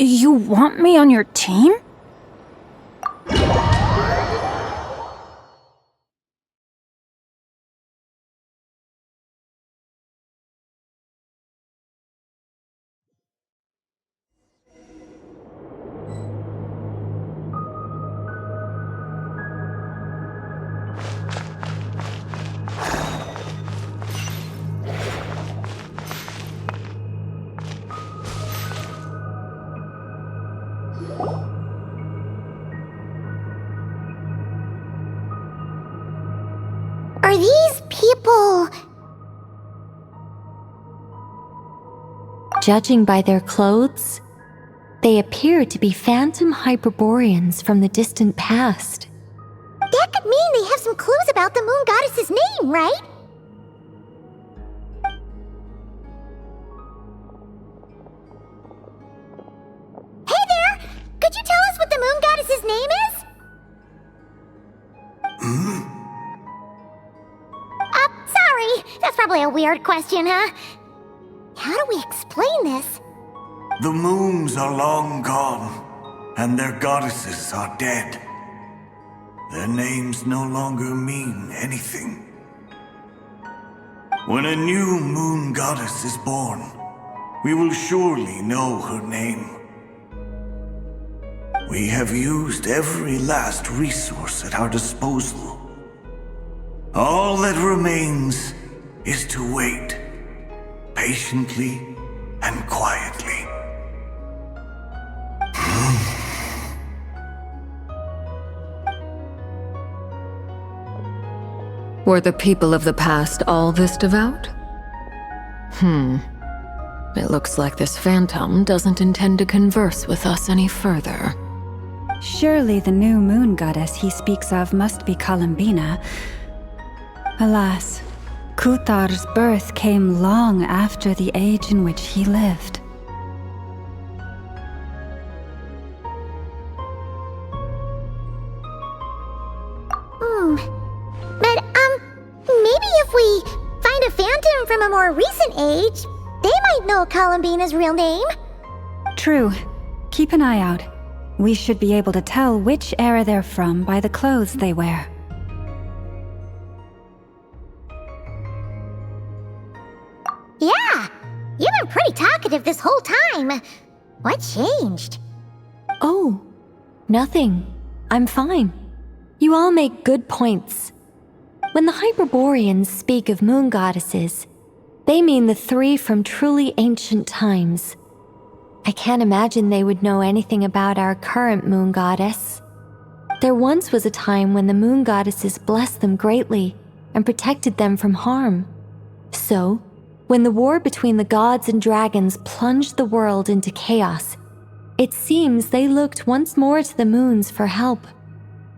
You want me on your team? Are these people... Judging by their clothes, they appear to be phantom Hyperboreans from the distant past. That could mean they have some clues about the moon goddess's name, right? Hey there! Could you tell us what the moon goddess's name is? Sorry. That's probably a weird question, huh? How do we explain this? The moons are long gone, and their goddesses are dead. Their names no longer mean anything. When a new moon goddess is born, we will surely know her name. We have used every last resource at our disposal. All that remains is to wait, patiently and quietly. Were the people of the past all this devout? It looks like this phantom doesn't intend to converse with us any further. Surely the new moon goddess he speaks of must be Columbina. Alas, Kuthar's birth came long after the age in which he lived. But, maybe if we find a phantom from a more recent age, they might know Columbina's real name. True. Keep an eye out. We should be able to tell which era they're from by the clothes they wear. Yeah, you've been pretty talkative this whole time. What changed? Oh, nothing. I'm fine. You all make good points. When the Hyperboreans speak of moon goddesses, they mean the three from truly ancient times. I can't imagine they would know anything about our current moon goddess. There once was a time when the moon goddesses blessed them greatly and protected them from harm. So, when the war between the gods and dragons plunged the world into chaos, it seems they looked once more to the moons for help,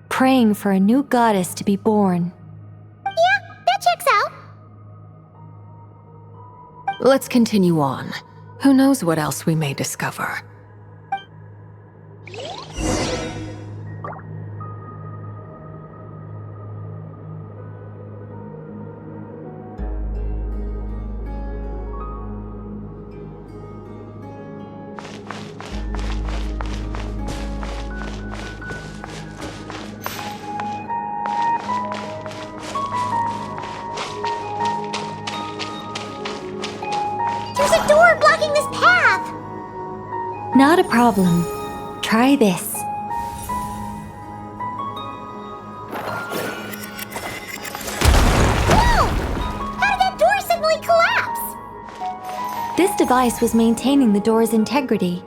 praying for a new goddess to be born. Yeah, that checks out. Let's continue on. Who knows what else we may discover? There's a door blocking this path! Not a problem. Try this. Whoa! How did that door suddenly collapse? This device was maintaining the door's integrity.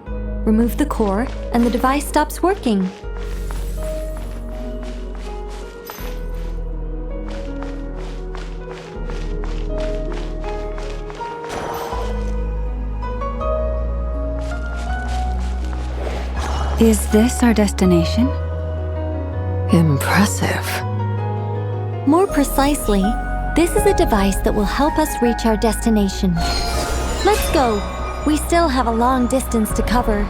Remove the core, and the device stops working. Is this our destination? Impressive. More precisely, this is a device that will help us reach our destination. Let's go. We still have a long distance to cover.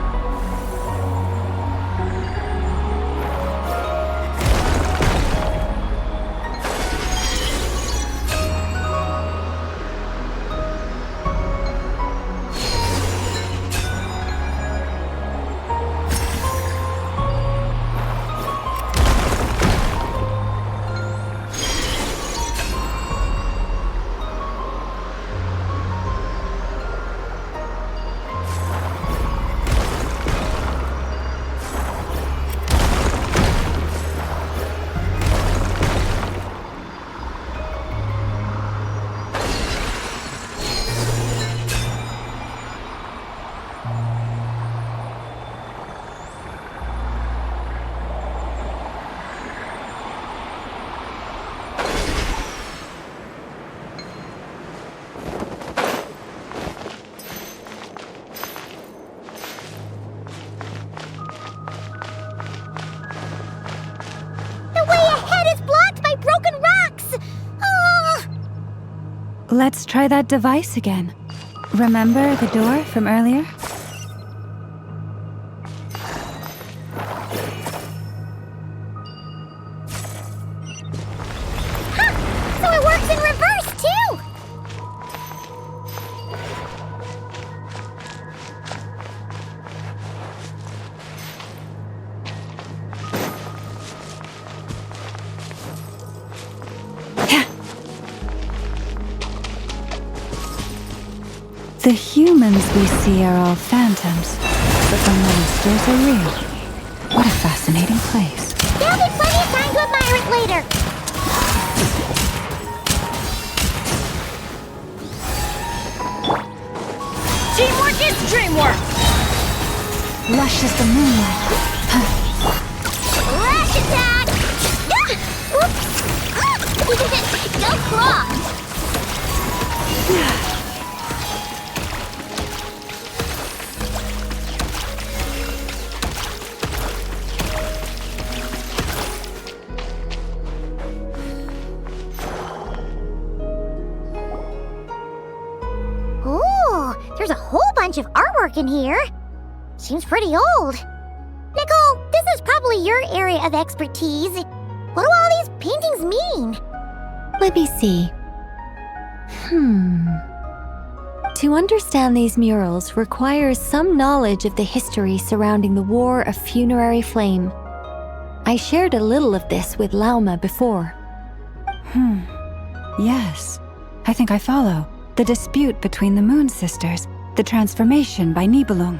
Let's try that device again. Remember the door from earlier? So it works in reverse, too! The humans we see are all phantoms, but the monsters are real. What a fascinating place. There'll be plenty of time to admire it later. Teamwork is dreamwork! Lush as the moonlight. Lash attack! Oops! Go claw! Ooh, there's a whole bunch of artwork in here. Seems pretty old. Nicole, this is probably your area of expertise. What do all these paintings mean? Let me see. To understand these murals requires some knowledge of the history surrounding the War of Funerary Flame. I shared a little of this with Lauma before. Yes, I think I follow. The dispute between the Moon Sisters, the transformation by Nibelung.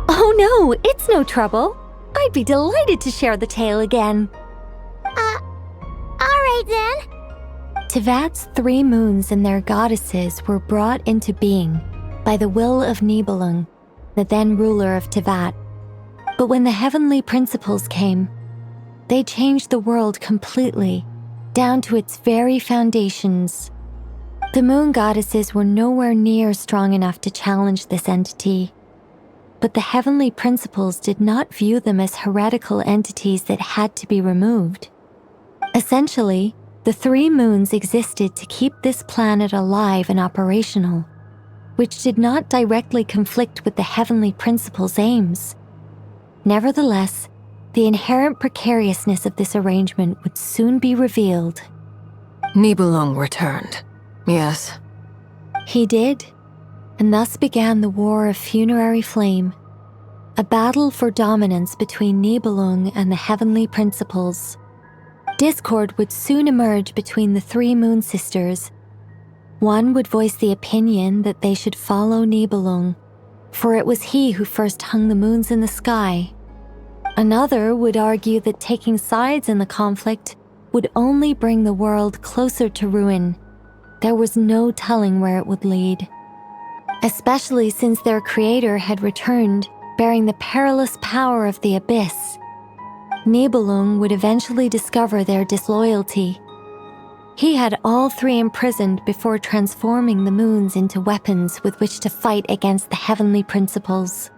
Oh no, it's no trouble. I'd be delighted to share the tale again. Alright then. Tevat's 3 moons and their goddesses were brought into being by the will of Nibelung, the then ruler of Tevat. But when the heavenly principles came, they changed the world completely, down to its very foundations. The moon goddesses were nowhere near strong enough to challenge this entity. But the heavenly principles did not view them as heretical entities that had to be removed. Essentially, the 3 moons existed to keep this planet alive and operational, which did not directly conflict with the heavenly principles' aims. Nevertheless, the inherent precariousness of this arrangement would soon be revealed. Nibelung returned. Yes. He did, and thus began the War of Funerary Flame, a battle for dominance between Nibelung and the heavenly principles. Discord would soon emerge between the 3 moon sisters. One would voice the opinion that they should follow Nibelung, for it was he who first hung the moons in the sky. Another would argue that taking sides in the conflict would only bring the world closer to ruin. There was no telling where it would lead. Especially since their creator had returned, bearing the perilous power of the abyss. Nibelung would eventually discover their disloyalty. He had all 3 imprisoned before transforming the moons into weapons with which to fight against the heavenly principles.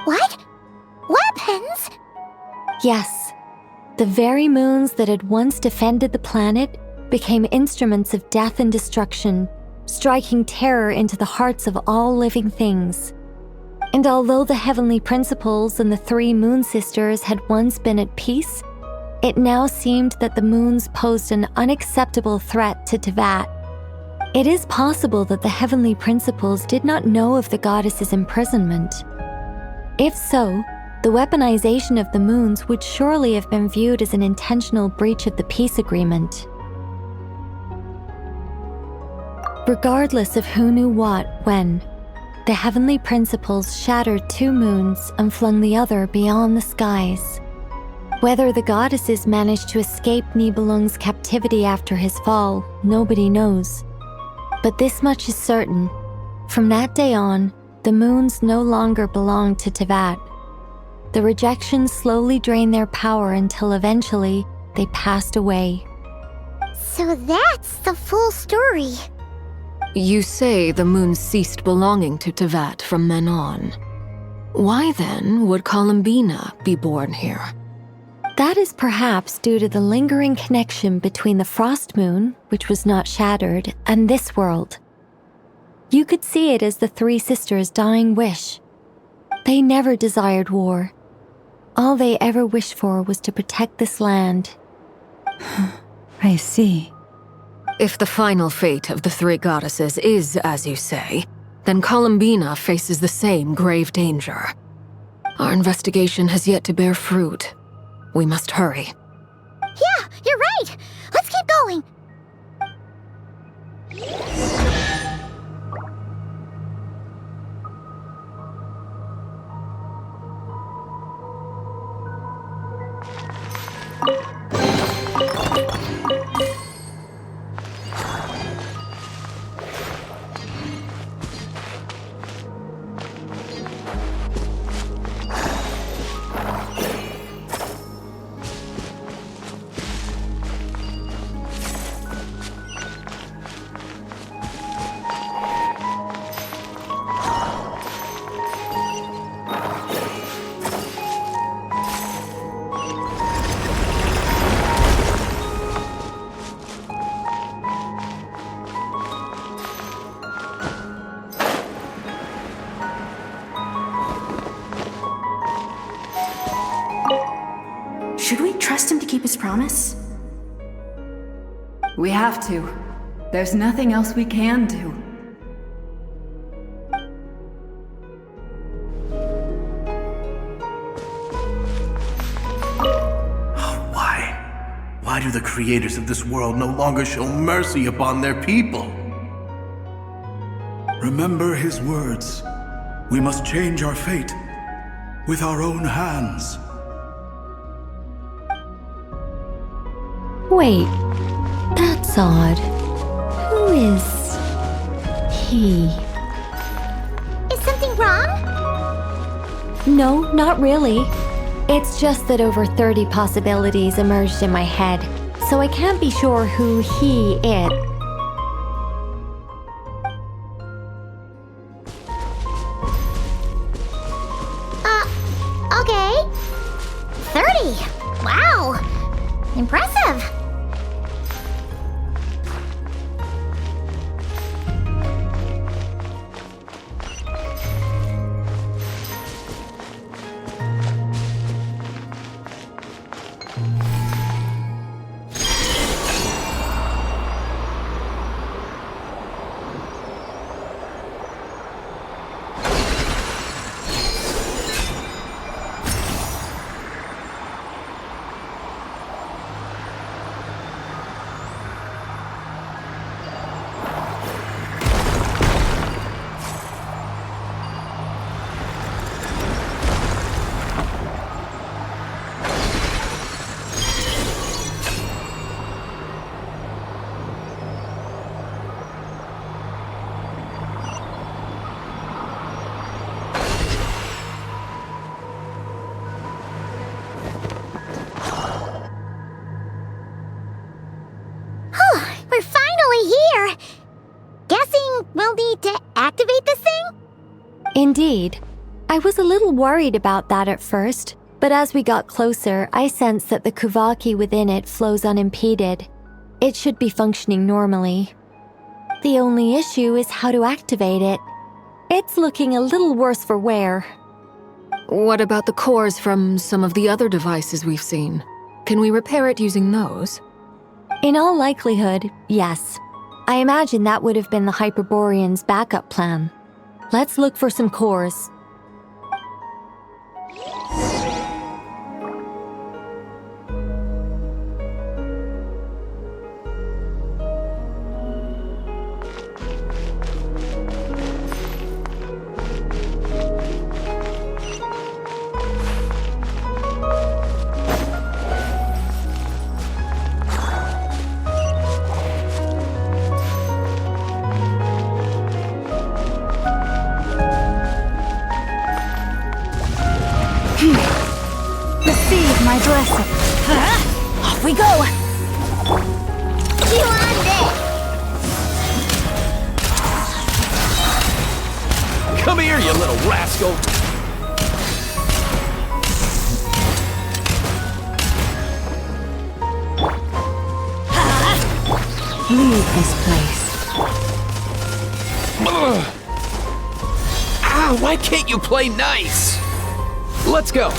What? Weapons? Yes, the very moons that had once defended the planet became instruments of death and destruction, striking terror into the hearts of all living things. And although the heavenly principles and the 3 moon sisters had once been at peace, it now seemed that the moons posed an unacceptable threat to Tevat. It is possible that the heavenly principles did not know of the goddess's imprisonment. If so, the weaponization of the moons would surely have been viewed as an intentional breach of the peace agreement. Regardless of who knew what, when, the heavenly principles shattered 2 moons and flung the other beyond the skies. Whether the goddesses managed to escape Nibelung's captivity after his fall, nobody knows. But this much is certain. From that day on, the moons no longer belonged to Tevat. The rejection slowly drained their power until eventually they passed away. So that's the full story. You say the moon ceased belonging to Tevat from then on. Why then would Columbina be born here? That is perhaps due to the lingering connection between the Frost Moon, which was not shattered, and this world. You could see it as the three sisters' dying wish. They never desired war. All they ever wished for was to protect this land. I see. If the final fate of the three goddesses is as you say, then Columbina faces the same grave danger. Our investigation has yet to bear fruit. We must hurry. Yeah, you're right. Let's keep going. Should we trust him to keep his promise? We have to. There's nothing else we can do. Why do the creators of this world no longer show mercy upon their people? Remember his words. We must change our fate with our own hands. Wait, that's odd. Who is he? Is something wrong? No, not really. It's just that over 30 possibilities emerged in my head, so I can't be sure who he is. Okay. 30. Wow. Impressive. We're finally here! Guessing we'll need to activate this thing? Indeed. I was a little worried about that at first, but as we got closer, I sensed that the Kuvaki within it flows unimpeded. It should be functioning normally. The only issue is how to activate it. It's looking a little worse for wear. What about the cores from some of the other devices we've seen? Can we repair it using those? In all likelihood, yes. I imagine that would have been the Hyperborean's backup plan. Let's look for some cores. Receive my blessing. Off we go! You on this! Come here, you little rascal! leave this place. Ah, why can't you play nice? Let's go.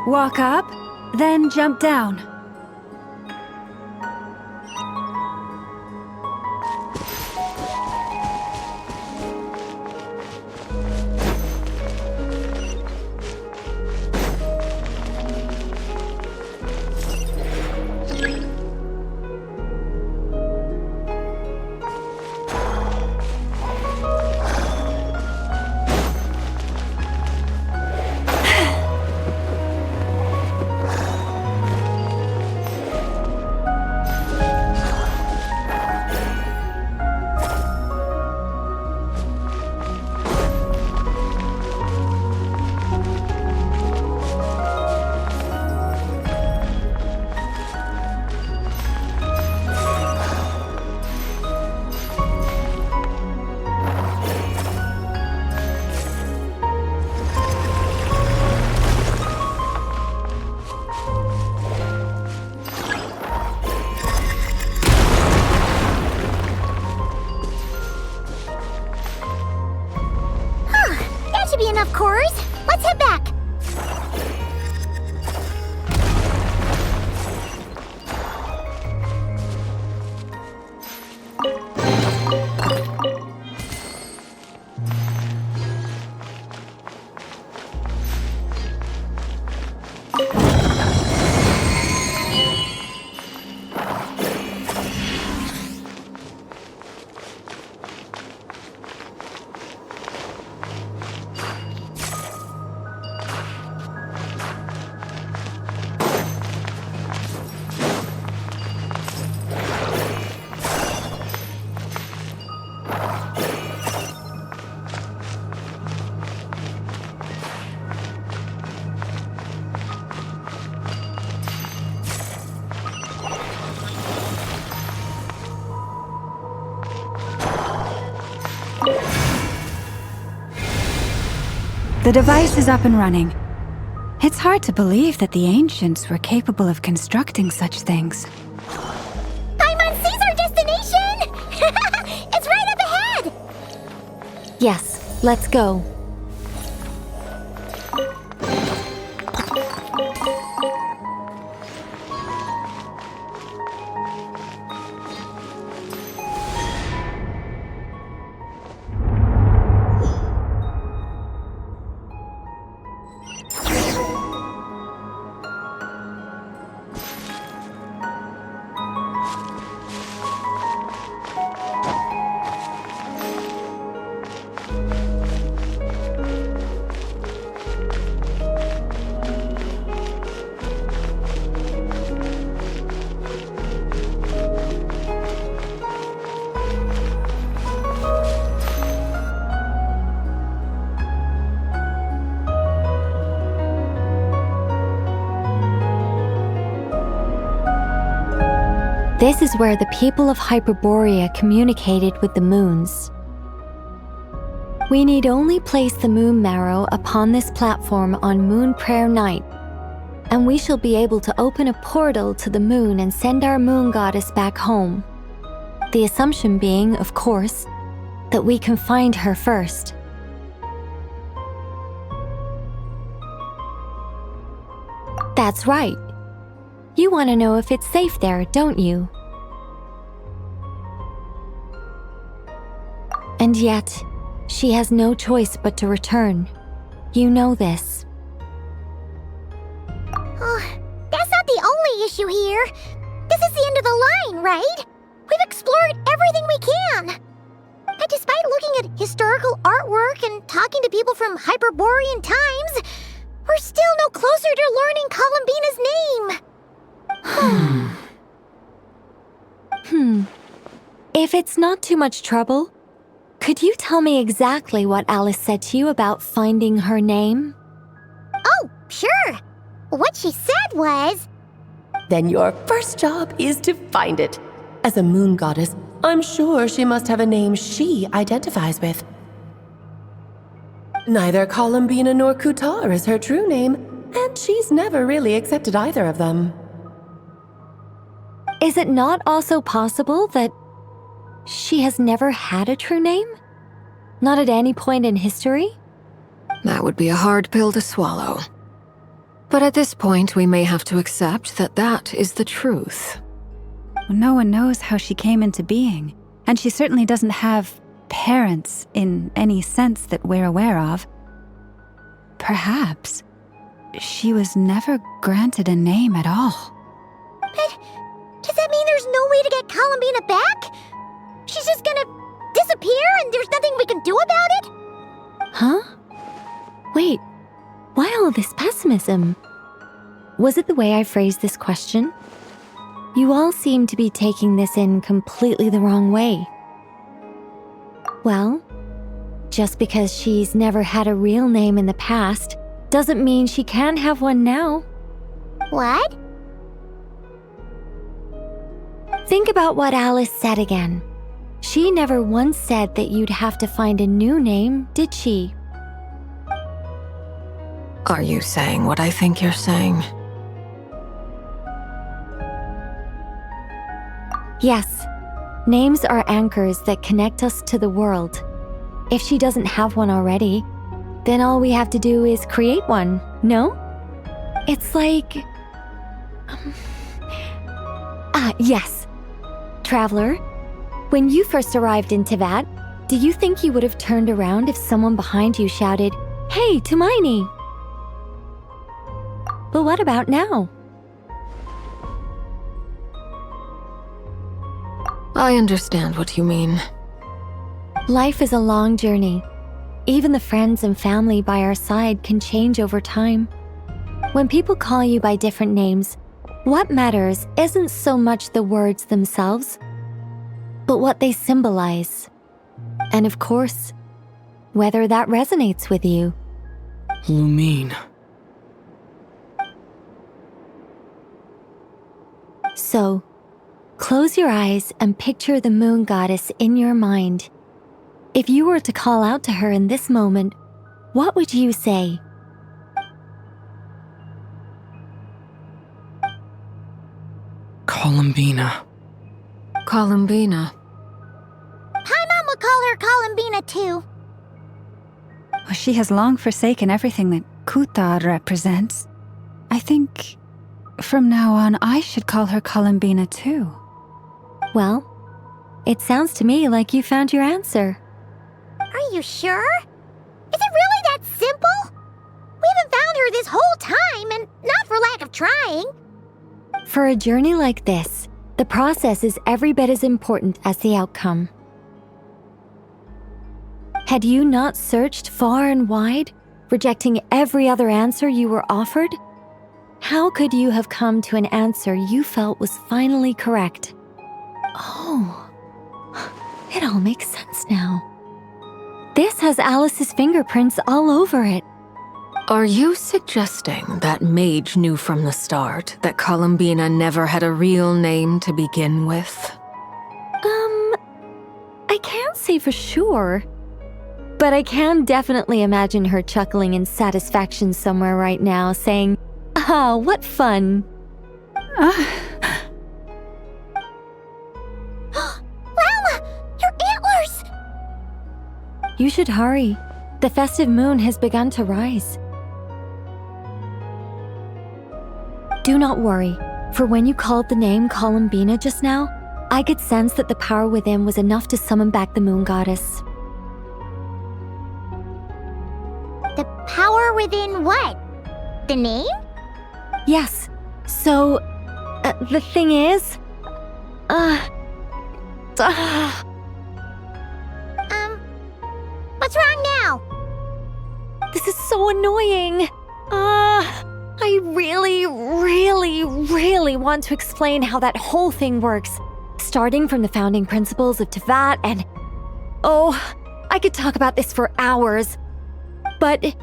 Walk up, then jump down. Enough cores. Let's head back. The device is up and running. It's hard to believe that the ancients were capable of constructing such things. Paimon sees our destination! It's right up ahead! Yes, let's go. This is where the people of Hyperborea communicated with the moons. We need only place the moon marrow upon this platform on Moon Prayer Night, and we shall be able to open a portal to the moon and send our moon goddess back home. The assumption being, of course, that we can find her first. That's right. You want to know if it's safe there, don't you? And yet, she has no choice but to return. You know this. Oh, that's not the only issue here. This is the end of the line, right? We've explored everything we can. And despite looking at historical artwork and talking to people from Hyperborean times, we're still no closer to learning Columbina's name. If it's not too much trouble, could you tell me exactly what Alice said to you about finding her name? Oh, sure. What she said was... Then your first job is to find it. As a moon goddess, I'm sure she must have a name she identifies with. Neither Columbina nor Kutar is her true name, and she's never really accepted either of them. Is it not also possible that she has never had a true name? Not at any point in history? That would be a hard pill to swallow. But at this point, we may have to accept that that is the truth. No one knows how she came into being, and she certainly doesn't have parents in any sense that we're aware of. Perhaps she was never granted a name at all. But does that mean there's no way to get Columbina back? She's just gonna disappear and there's nothing we can do about it? Huh? Wait, why all this pessimism? Was it the way I phrased this question? You all seem to be taking this in completely the wrong way. Well, just because she's never had a real name in the past doesn't mean she can't have one now. What? Think about what Alice said again. She never once said that you'd have to find a new name, did she? Are you saying what I think you're saying? Yes. Names are anchors that connect us to the world. If she doesn't have one already, then all we have to do is create one, no? It's like... yes. Traveler, when you first arrived in Teyvat, do you think you would have turned around if someone behind you shouted, "Hey, Tumaini"? But what about now? I understand what you mean. Life is a long journey. Even the friends and family by our side can change over time. When people call you by different names, what matters isn't so much the words themselves, but what they symbolize. And of course, whether that resonates with you. Lumine. So, close your eyes and picture the moon goddess in your mind. If you were to call out to her in this moment, what would you say? Columbina. Columbina. Paimon would call her Columbina too. Well, she has long forsaken everything that Kutar represents. I think from now on I should call her Columbina too. Well, it sounds to me like you found your answer. Are you sure? Is it really that simple? We haven't found her this whole time, and not for lack of trying. For a journey like this, the process is every bit as important as the outcome. Had you not searched far and wide, rejecting every other answer you were offered, how could you have come to an answer you felt was finally correct? Oh, it all makes sense now. This has Alice's fingerprints all over it. Are you suggesting that mage knew from the start that Columbina never had a real name to begin with? I can't say for sure. But I can definitely imagine her chuckling in satisfaction somewhere right now, saying, "Ah, what fun." Llama! Your antlers! You should hurry. The festive moon has begun to rise. Do not worry, for when you called the name Columbina just now, I could sense that the power within was enough to summon back the moon goddess. The power within what? The name? Yes. So, the thing is... What's wrong now? This is so annoying. I really want to explain how that whole thing works. Starting from the founding principles of Tevat and... Oh, I could talk about this for hours. But...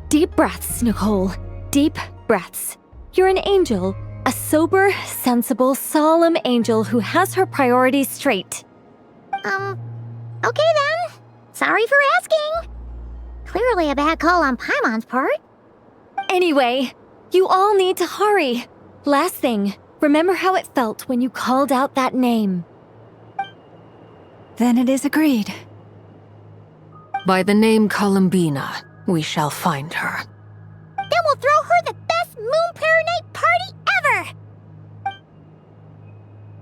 Deep breaths, Nicole. Deep breaths. You're an angel. A sober, sensible, solemn angel who has her priorities straight. Okay then. Sorry for asking. Clearly a bad call on Paimon's part. Anyway, you all need to hurry. Last thing, remember how it felt when you called out that name. Then it is agreed. By the name Columbina, we shall find her. Then we'll throw her the best Moon Pair Night party ever!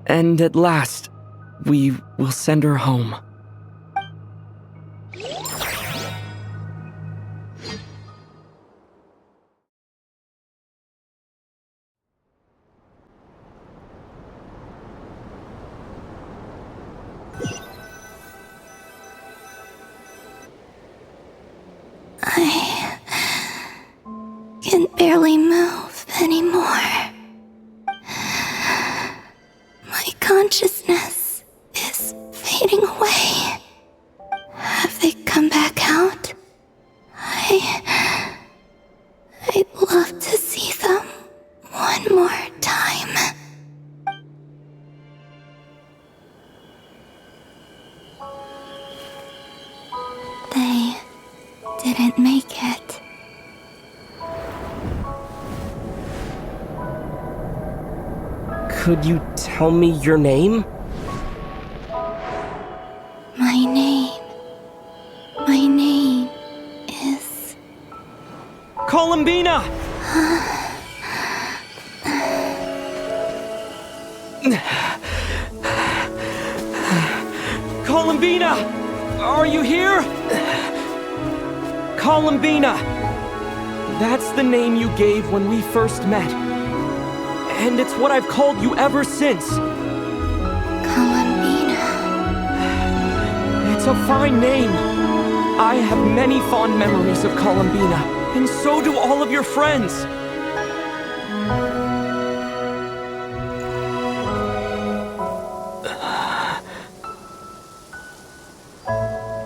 And at last, we will send her home. I can barely move anymore. My consciousness is fading away. Have they come back out? I'd love to see them one more time. They didn't make it. Could you tell me your name? My name is... Columbina! Columbina! Are you here? Columbina! That's the name you gave when we first met. And it's what I've called you ever since. Columbina. It's a fine name. I have many fond memories of Columbina, and so do all of your friends.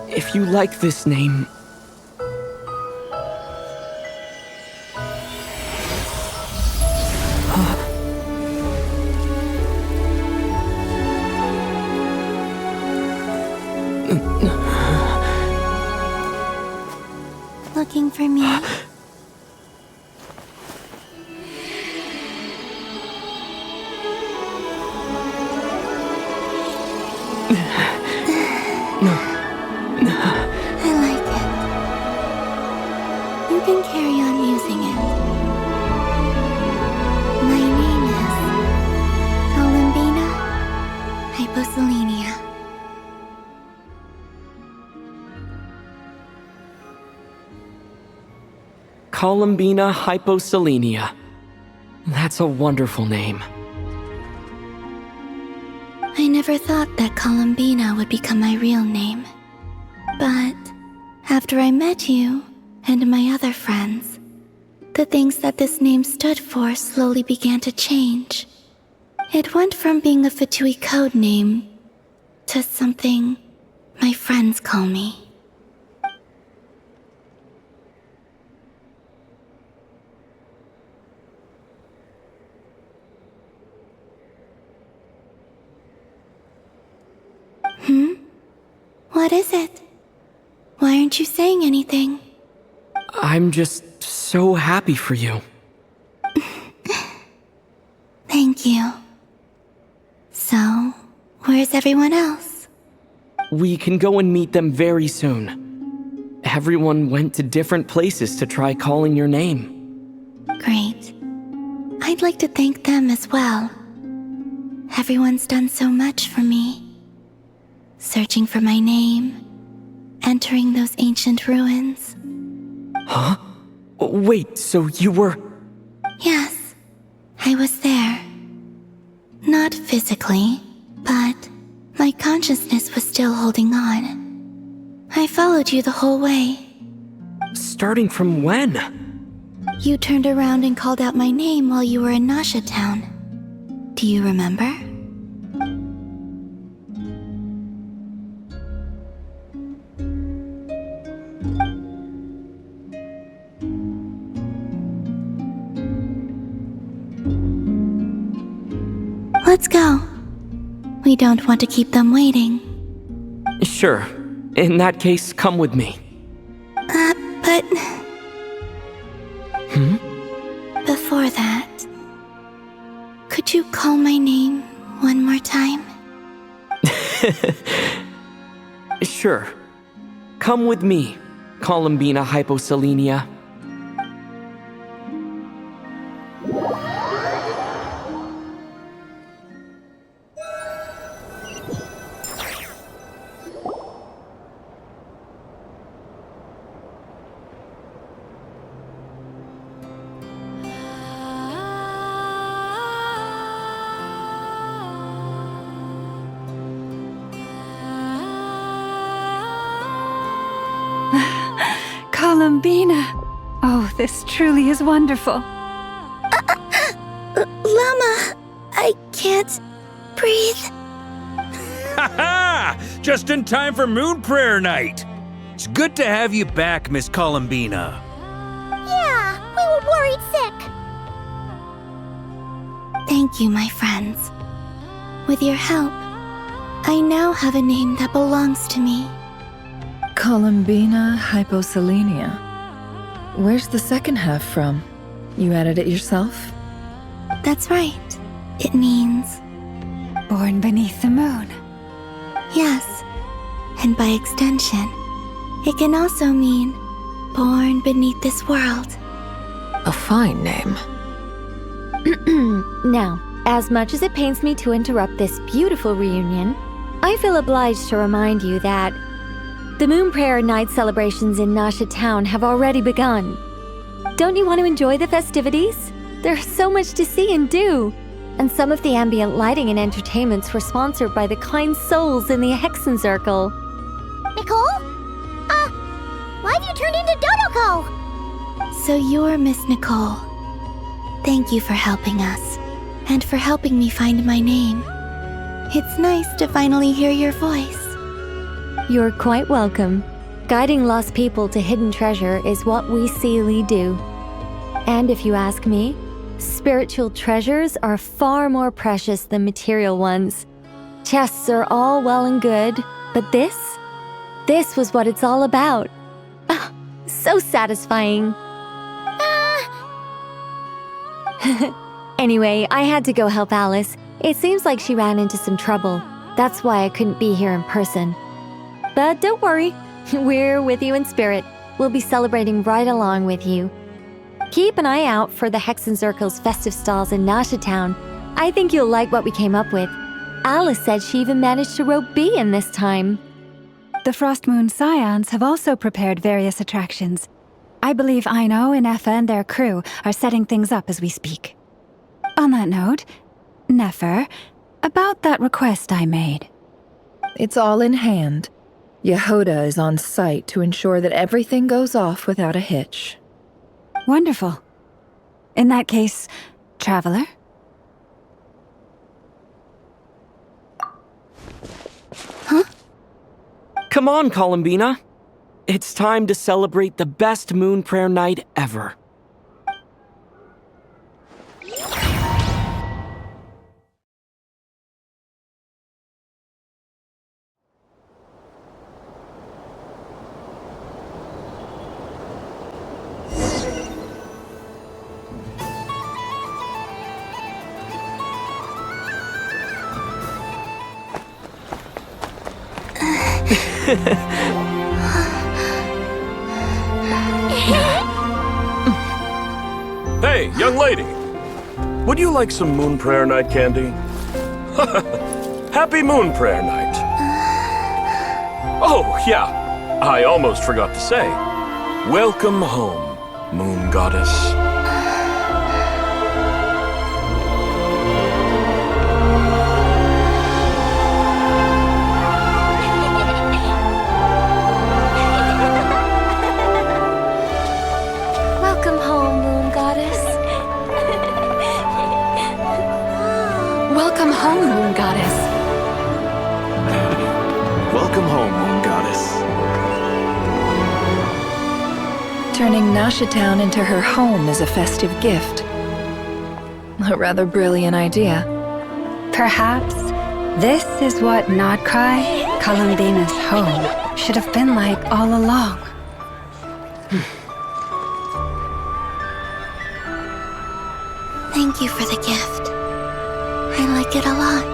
If you like this name, Looking for me? I like it. You can carry on using it. My name is Columbina Hyposelenia. Columbina Hyposelenia. That's a wonderful name. I never thought that Columbina would become my real name. But after I met you and my other friends, the things that this name stood for slowly began to change. It went from being a Fatui code name to something my friends call me. What is it? Why aren't you saying anything? I'm just so happy for you. Thank you. So, where's everyone else? We can go and meet them very soon. Everyone went to different places to try calling your name. Great. I'd like to thank them as well. Everyone's done so much for me. Searching for my name, entering those ancient ruins. Huh? Wait, so you were... Yes, I was there. Not physically, but my consciousness was still holding on. I followed you the whole way. Starting from when? You turned around and called out my name while you were in Nasha Town. Do you remember? Let's go. We don't want to keep them waiting. Sure. In that case, come with me. But... Before that, could you call my name one more time? Sure. Come with me, Columbina Hyposelenia. Columbina! Oh, this truly is wonderful. Llama, I can't breathe. Ha ha! Just in time for Moon Prayer Night. It's good to have you back, Miss Columbina. Yeah, we were worried sick. Thank you, my friends. With your help, I now have a name that belongs to me. Columbina Hyposelenia. Where's the second half from? You added it yourself? That's right. It means... Born beneath the moon. Yes. And by extension, it can also mean born beneath this world. A fine name. Now, as much as it pains me to interrupt this beautiful reunion, I feel obliged to remind you that the Moon Prayer Night celebrations in Nasha Town have already begun. Don't you want to enjoy the festivities? There's so much to see and do. And some of the ambient lighting and entertainments were sponsored by the kind souls in the Hexen Circle. Nicole? Why have you turned into Dodoko? So you're Miss Nicole. Thank you for helping us, and for helping me find my name. It's nice to finally hear your voice. You're quite welcome. Guiding lost people to hidden treasure is what we Seelie do. And if you ask me, spiritual treasures are far more precious than material ones. Chests are all well and good, but this was what it's all about. Ah, so satisfying. Anyway, I had to go help Alice. It seems like she ran into some trouble. That's why I couldn't be here in person. But don't worry, we're with you in spirit. We'll be celebrating right along with you. Keep an eye out for the Hexen Circle's festive stalls in Nasha Town. I think you'll like what we came up with. Alice said she even managed to rope B in this time. The Frost Moon Scions have also prepared various attractions. I believe Aino, Ineffa, and their crew are setting things up as we speak. On that note, Nefer, about that request I made. It's all in hand. Yehoda is on site to ensure that everything goes off without a hitch. Wonderful. In that case, Traveler? Huh? Come on, Columbina. It's time to celebrate the best Moon Prayer Night ever. Hey, young lady. Would you like some Moon Prayer Night candy? Happy Moon Prayer Night. Oh, yeah. I almost forgot to say. Welcome home, Moon Goddess. Welcome home, Moon Goddess. Welcome home, Moon Goddess. Welcome home, Moon Goddess. Turning Nasha Town into her home is a festive gift. A rather brilliant idea. Perhaps this is what Nodcry, Columbina's home, should have been like all along. Thank you for the gift. I like it a lot.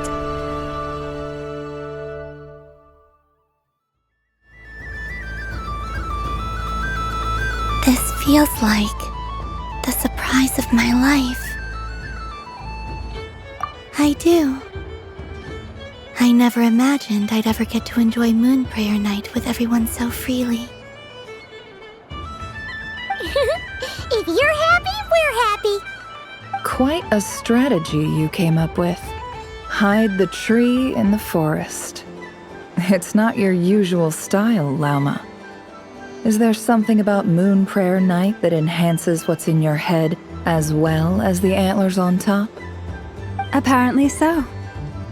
This feels like the surprise of my life. I do. I never imagined I'd ever get to enjoy Moon Prayer Night with everyone so freely. If you're happy, we're happy. Quite a strategy you came up with. Hide the tree in the forest. It's not your usual style, Lauma. Is there something about Moon Prayer Night that enhances what's in your head as well as the antlers on top? Apparently so.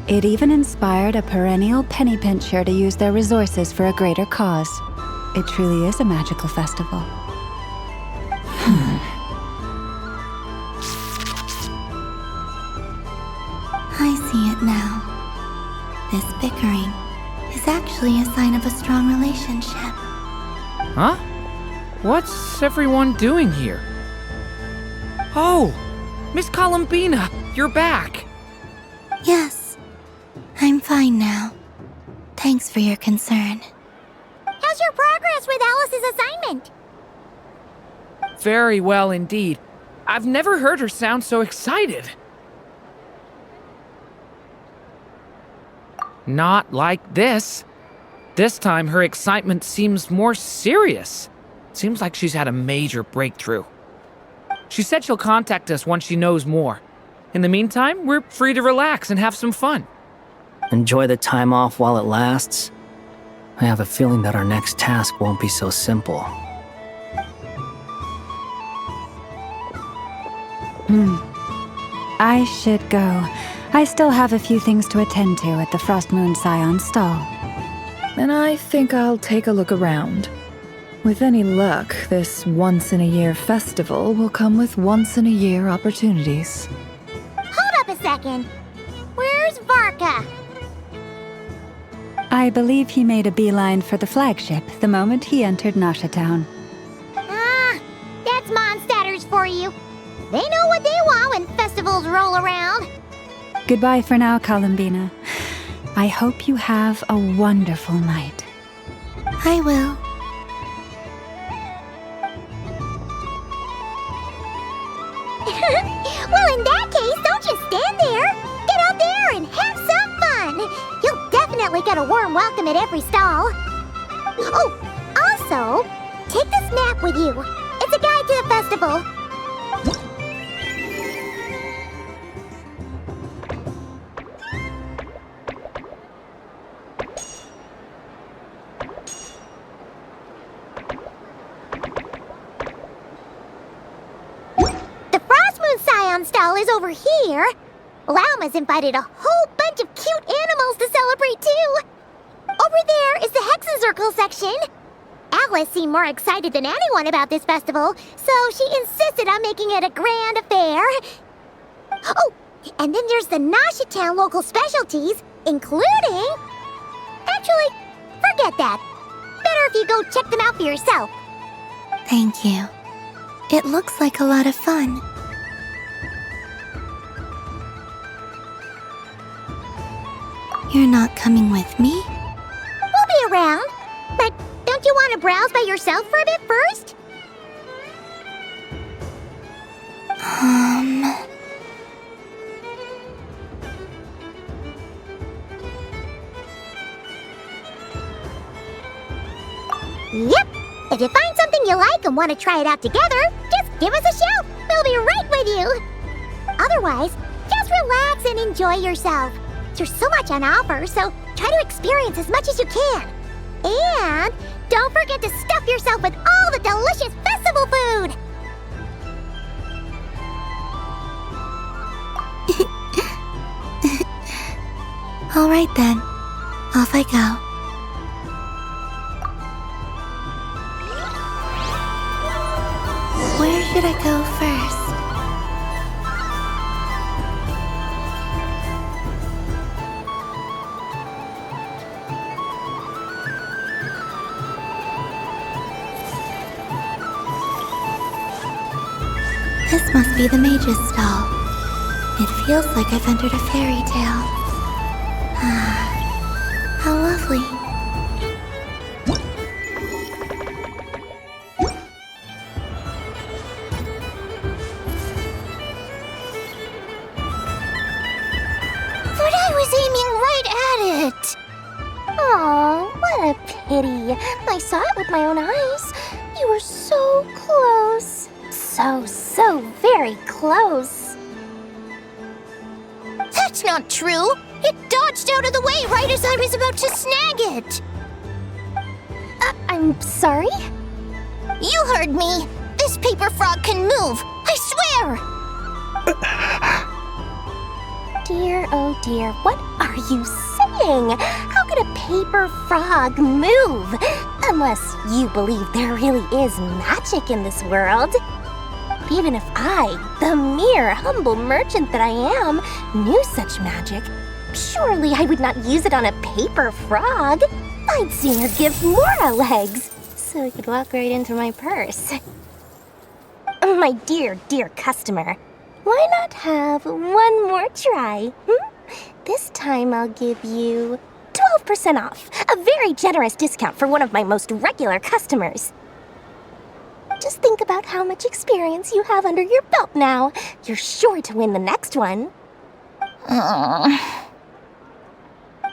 It even inspired a perennial penny pincher to use their resources for a greater cause. It truly is a magical festival. I see it now. This bickering is actually a sign of a strong relationship. Huh? What's everyone doing here? Oh! Miss Columbina, you're back! Yes, I'm fine now. Thanks for your concern. How's your progress with Alice's assignment? Very well indeed. I've never heard her sound so excited. Not like this. This time her excitement seems more serious. Seems like she's had a major breakthrough. She said she'll contact us once she knows more. In the meantime, we're free to relax and have some fun. Enjoy the time off while it lasts. I have a feeling that our next task won't be so simple. I should go. I still have a few things to attend to at the Frost Moon Scion stall. And I think I'll take a look around. With any luck, this once-in-a-year festival will come with once-in-a-year opportunities. Hold up a second. Where's Varka? I believe he made a beeline for the flagship the moment he entered Nasha Town. That's Mondstadters for you. They know what they want when festivals roll around. Goodbye for now, Columbina. I hope you have a wonderful night. I will. Well, in that case, don't just stand there. Get out there and have some fun. You'll definitely get a warm welcome at every stall. Oh, also, take this map with you. It's a guide to the festival. Stall is over here. Lauma's invited a whole bunch of cute animals to celebrate too. Over there is the Hexen Circle section. Alice seemed more excited than anyone about this festival, so she insisted on making it a grand affair. Oh, and then there's the Nasha Town local specialties, including... Actually, forget that. Better if you go check them out for yourself. Thank you. It looks like a lot of fun. You're not coming with me? We'll be around. want to browse by yourself for a bit first? Yep. If you find something you like and want to try it out together, just give us a shout. We'll be right with you. Otherwise, just relax and enjoy yourself. There's so much on offer, so try to experience as much as you can. And don't forget to stuff yourself with all the delicious festival food. All right then, off I go. Where should I go first? This must be the mage's stall. It feels like I've entered a fairy tale. Ah, how lovely. But I was aiming right at it! Aw, what a pity. I saw it with my own eyes. You were so close. So very close. That's not true! It dodged out of the way right as I was about to snag it! I'm sorry? You heard me! This paper frog can move! I swear! Dear, oh dear, what are you saying? How could a paper frog move? Unless you believe there really is magic in this world. Even if I, the mere humble merchant that I am, knew such magic, surely I would not use it on a paper frog. I'd sooner give Mora legs, so he could walk right into my purse. My dear, dear customer, why not have one more try? This time I'll give you 12% off, a very generous discount for one of my most regular customers. Just think about how much experience you have under your belt now. You're sure to win the next one. Darn.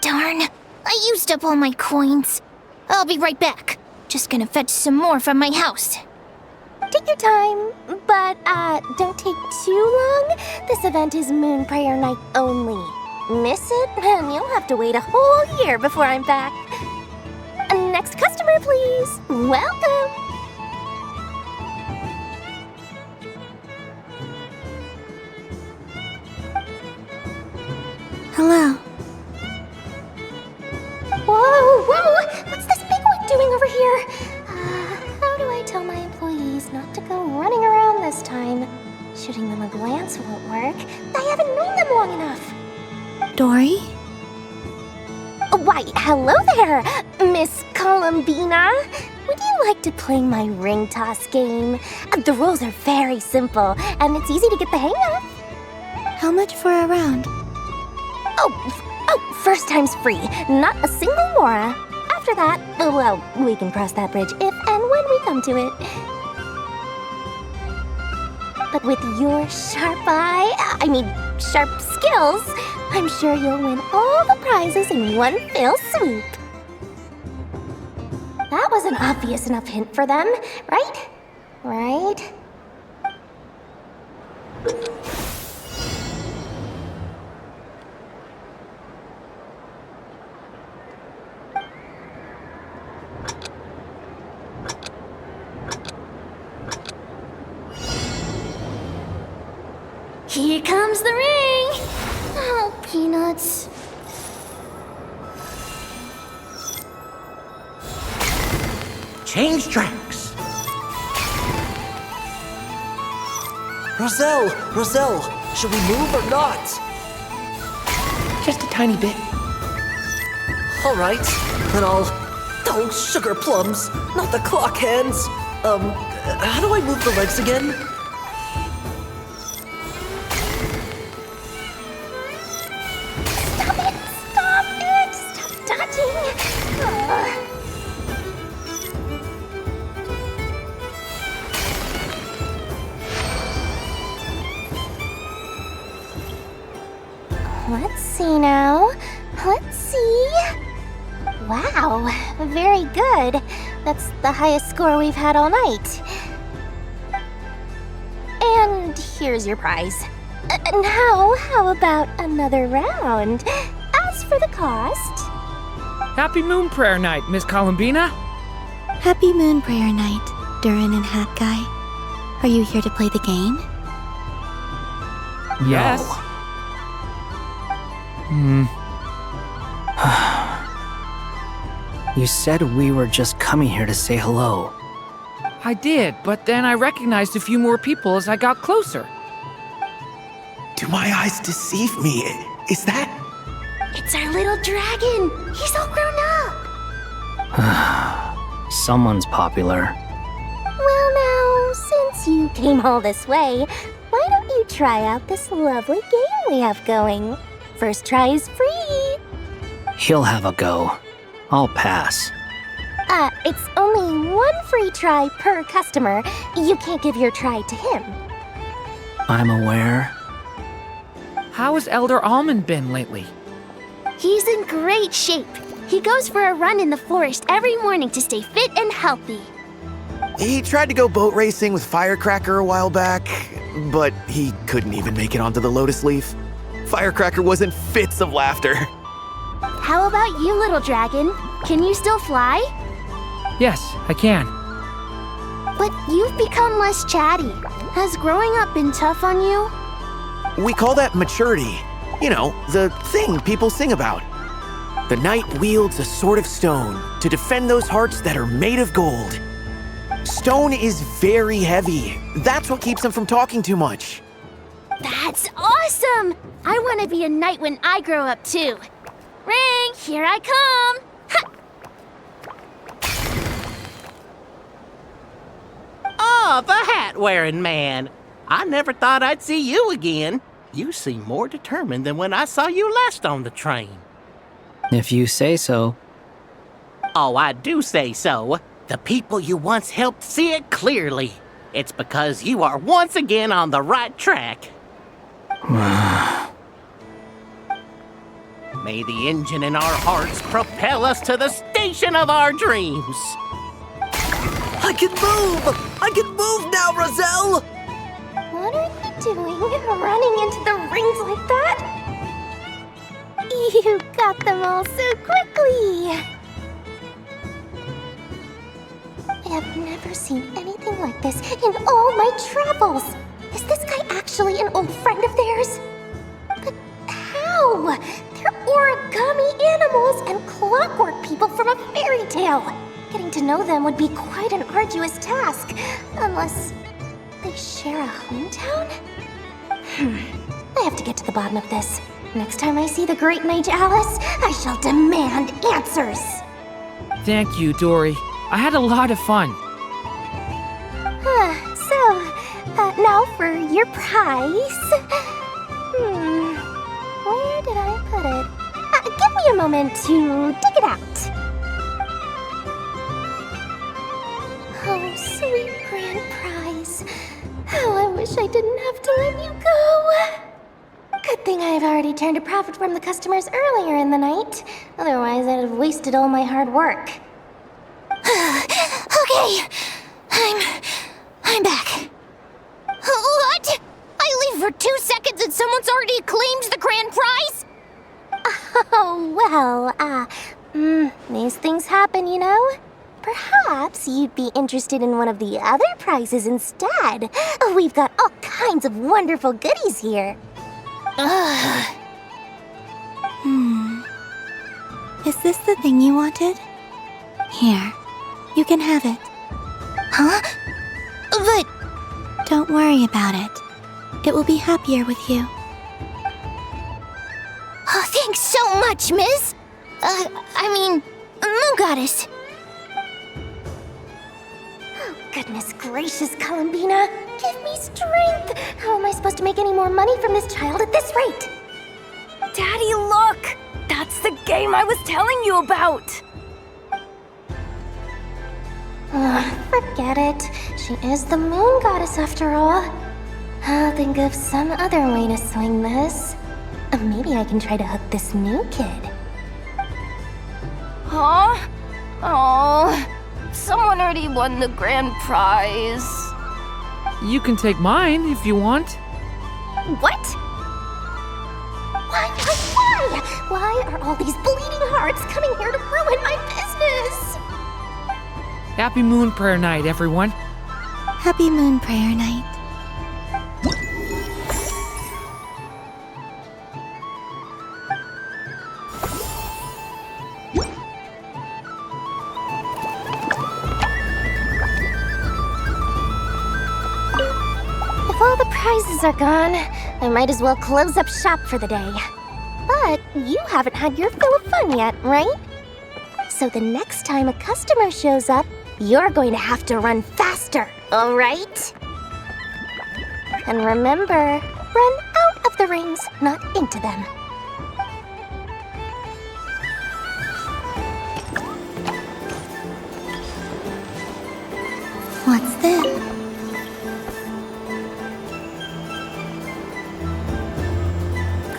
I used up all my coins. I'll be right back. Just gonna fetch some more from my house. Take your time, but don't take too long. This event is Moon Prayer Night only. Miss it, and you'll have to wait a whole year before I'm back. Next customer, please. Welcome. Hello. Whoa! What's this big one doing over here? How do I tell my employees not to go running around this time? Shooting them a glance won't work. I haven't known them long enough. Dory? Why, hello there, Miss Columbina. Would you like to play my ring toss game? The rules are very simple, and it's easy to get the hang of. How much for a round? Oh, first time's free. Not a single Mora. After that, well, we can cross that bridge if and when we come to it. But with your sharp sharp skills, I'm sure you'll win all the prizes in one fell swoop. That was an obvious enough hint for them, right? Right? Here comes the ring! Oh, peanuts. Change tracks. Roselle, should we move or not? Just a tiny bit. All right, then Oh, sugar plums, not the clock hands. How do I move the legs again? Stop dodging. now. Let's see. Wow, very good. That's the highest score we've had all night. And here's your prize. Now, how about another round? As for the cost... Happy Moon Prayer Night, Miss Columbina. Happy Moon Prayer Night, Durin and Hat Guy. Are you here to play the game? Yes. You said we were just coming here to say hello. I did, but then I recognized a few more people as I got closer. Do my eyes deceive me? Is that... It's our little dragon! He's all grown up! Someone's popular. Well now, since you came all this way, why don't you try out this lovely game we have going? First try is free! He'll have a go. I'll pass. It's only one free try per customer. You can't give your try to him. I'm aware. How has Elder Almond been lately? He's in great shape. He goes for a run in the forest every morning to stay fit and healthy. He tried to go boat racing with Firecracker a while back, but he couldn't even make it onto the Lotus Leaf. Firecracker was in fits of laughter. How about you, little dragon? Can you still fly? Yes, I can. But you've become less chatty. Has growing up been tough on you? We call that maturity. You know, the thing people sing about. The knight wields a sword of stone to defend those hearts that are made of gold. Stone is very heavy. That's what keeps him from talking too much. That's awesome! I want to be a knight when I grow up too. Ring, here I come! Ha! Oh, the hat-wearing man. I never thought I'd see you again. You seem more determined than when I saw you last on the train. If you say so. Oh, I do say so. The people you once helped see it clearly. It's because you are once again on the right track. May the engine in our hearts propel us to the station of our dreams. I can move! I can move now, Roselle! What are you doing, running into the rings like that? You got them all so quickly! I have never seen anything like this in all my travels! Is this guy actually an old friend of theirs? But how? They're origami animals and clockwork people from a fairy tale! Getting to know them would be quite an arduous task, unless they share a hometown? I have to get to the bottom of this. Next time I see the great mage Alice, I shall demand answers! Thank you, Dory. I had a lot of fun. Now for your prize. Where did I put it? Give me a moment to dig it out. Oh, sweet grand prize. How I wish I didn't have to let you go. Good thing I've already turned a profit from the customers earlier in the night. Otherwise, I'd have wasted all my hard work. Okay, I'm back. What? I leave for 2 seconds and someone's already claimed the grand prize? Oh, well, these things happen, you know? Perhaps you'd be interested in one of the other prizes instead. We've got all kinds of wonderful goodies here. Is this the thing you wanted? Here, you can have it. Huh? But... Don't worry about it. It will be happier with you. Oh, thanks so much, miss. Moon Goddess. Oh, goodness gracious, Columbina. Give me strength. How am I supposed to make any more money from this child at this rate? Daddy, look! That's the game I was telling you about! Forget it. She is the Moon Goddess after all. I'll think of some other way to swing this. Maybe I can try to hook this new kid. Huh? Oh, someone already won the grand prize. You can take mine if you want. What? Why? Why are all these bleeding hearts coming here to ruin my business? Happy Moon Prayer Night, everyone. Happy Moon Prayer Night. If all the prizes are gone, I might as well close up shop for the day. But you haven't had your fill of fun yet, right? So the next time a customer shows up, you're going to have to run faster, all right? And remember, run out of the rings, not into them. What's this?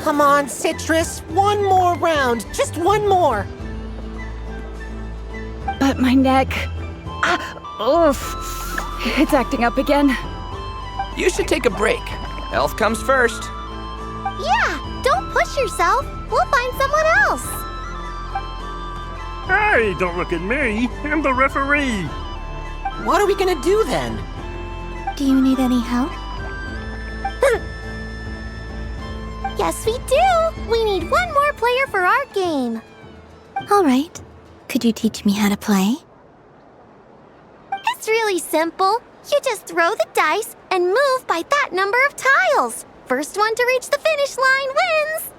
Come on, Citrus. One more round. Just one more. But my neck... oof. It's acting up again. You should take a break. Health comes first. Yeah, don't push yourself. We'll find someone else. Hey, don't look at me. I'm the referee. What are we gonna do then? Do you need any help? Yes, we do. We need one more player for our game. All right. Could you teach me how to play? It's really simple. You just throw the dice and move by that number of tiles. First one to reach the finish line wins.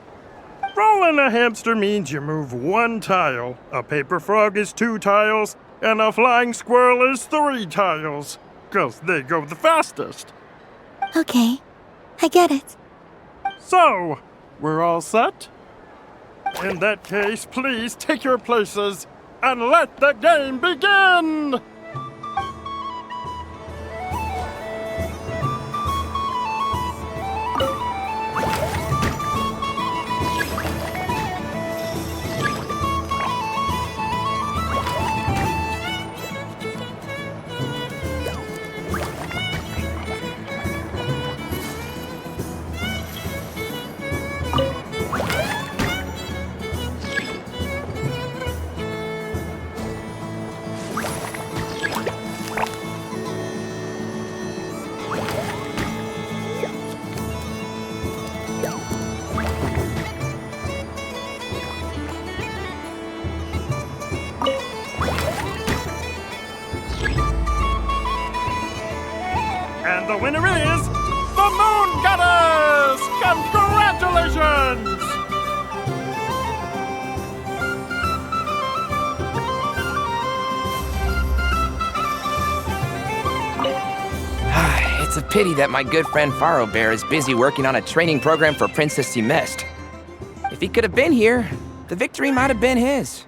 Rolling a hamster means you move one tile. A paper frog is 2 tiles, and a flying squirrel is 3 tiles. 'Cause they go the fastest. Okay, I get it. So, we're all set? In that case, please take your places and let the game begin! And the winner is the Moon Goddess! Congratulations! It's a pity that my good friend Faro Bear is busy working on a training program for Princess Semest. If he could have been here, the victory might have been his.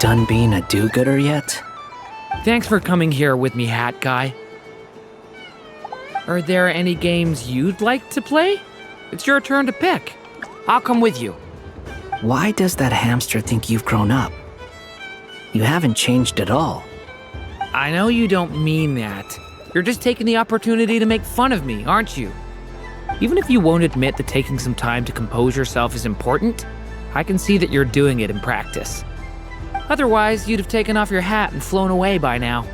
Done being a do-gooder yet? Thanks for coming here with me, Hat Guy. Are there any games you'd like to play? It's your turn to pick. I'll come with you. Why does that hamster think you've grown up? You haven't changed at all. I know you don't mean that. You're just taking the opportunity to make fun of me, aren't you? Even if you won't admit that taking some time to compose yourself is important, I can see that you're doing it in practice. Otherwise, you'd have taken off your hat and flown away by now.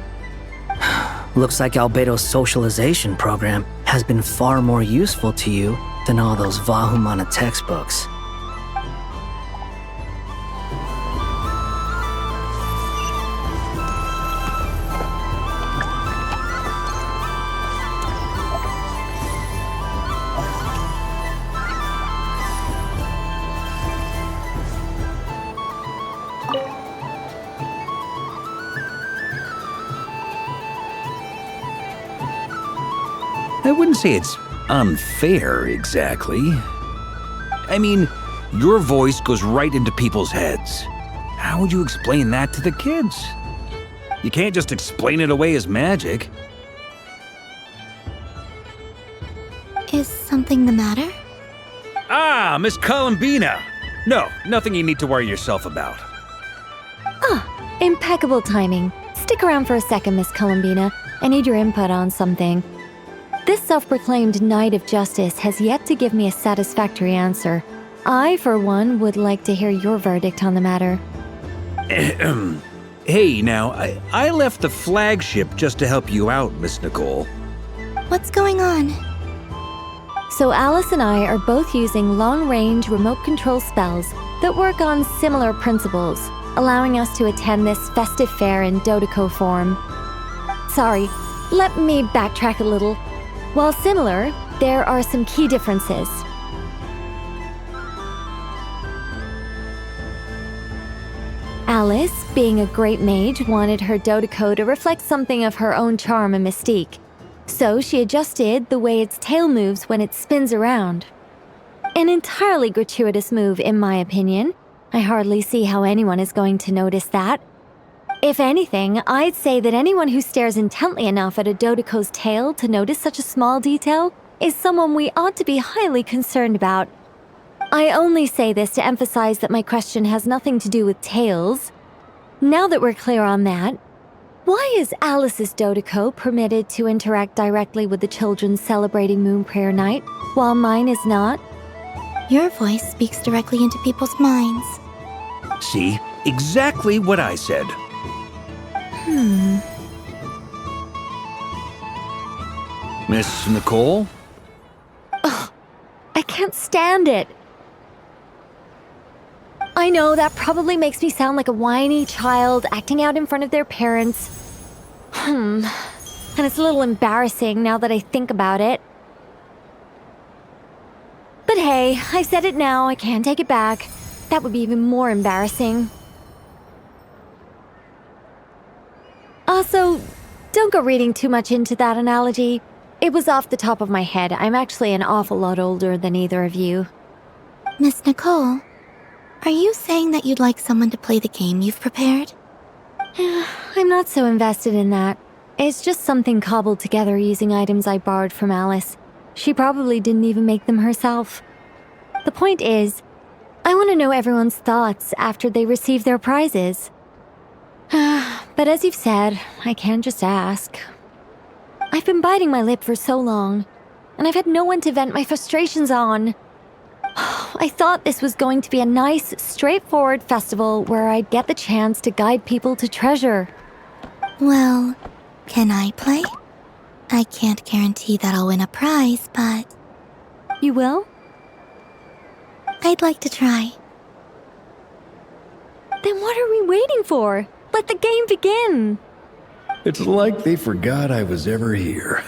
Looks like Albedo's socialization program has been far more useful to you than all those Vahumana textbooks. I wouldn't say it's unfair, exactly. I mean, your voice goes right into people's heads. How would you explain that to the kids? You can't just explain it away as magic. Is something the matter? Ah, Miss Columbina! No, nothing you need to worry yourself about. Ah, impeccable timing. Stick around for a second, Miss Columbina. I need your input on something. This self-proclaimed Knight of Justice has yet to give me a satisfactory answer. I, for one, would like to hear your verdict on the matter. Hey, now, I left the flagship just to help you out, Miss Nicole. What's going on? So Alice and I are both using long-range remote control spells that work on similar principles, allowing us to attend this festive fair in Dodeco form. Sorry, let me backtrack a little. While similar, there are some key differences. Alice, being a great mage, wanted her Dodeco to reflect something of her own charm and mystique. So she adjusted the way its tail moves when it spins around. An entirely gratuitous move, in my opinion. I hardly see how anyone is going to notice that. If anything, I'd say that anyone who stares intently enough at a Dodeco's tail to notice such a small detail is someone we ought to be highly concerned about. I only say this to emphasize that my question has nothing to do with tails. Now that we're clear on that, why is Alice's Dodeco permitted to interact directly with the children celebrating Moon Prayer Night, while mine is not? Your voice speaks directly into people's minds. See? Exactly what I said. Miss Nicole? Ugh, I can't stand it. I know that probably makes me sound like a whiny child acting out in front of their parents. And it's a little embarrassing now that I think about it. But hey, I've said it now, I can't take it back. That would be even more embarrassing. Also, don't go reading too much into that analogy. It was off the top of my head. I'm actually an awful lot older than either of you. Miss Nicole, are you saying that you'd like someone to play the game you've prepared? I'm not so invested in that. It's just something cobbled together using items I borrowed from Alice. She probably didn't even make them herself. The point is, I want to know everyone's thoughts after they receive their prizes. But as you've said, I can't just ask. I've been biting my lip for so long, and I've had no one to vent my frustrations on. I thought this was going to be a nice, straightforward festival where I'd get the chance to guide people to treasure. Well, can I play? I can't guarantee that I'll win a prize, but... You will? I'd like to try. Then what are we waiting for? Let the game begin! It's like they forgot I was ever here.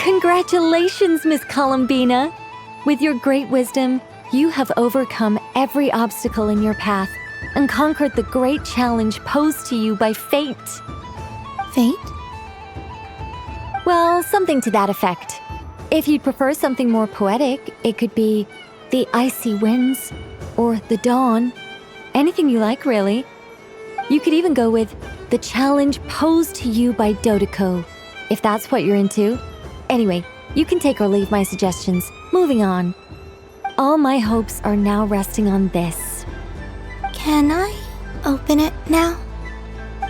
Congratulations, Miss Columbina! With your great wisdom, you have overcome every obstacle in your path and conquered the great challenge posed to you by fate. Fate? Well, something to that effect. If you'd prefer something more poetic, it could be the icy winds or the dawn. Anything you like, really. You could even go with the challenge posed to you by Dodoko, if that's what you're into. Anyway, you can take or leave my suggestions. Moving on. All my hopes are now resting on this. Can I open it now?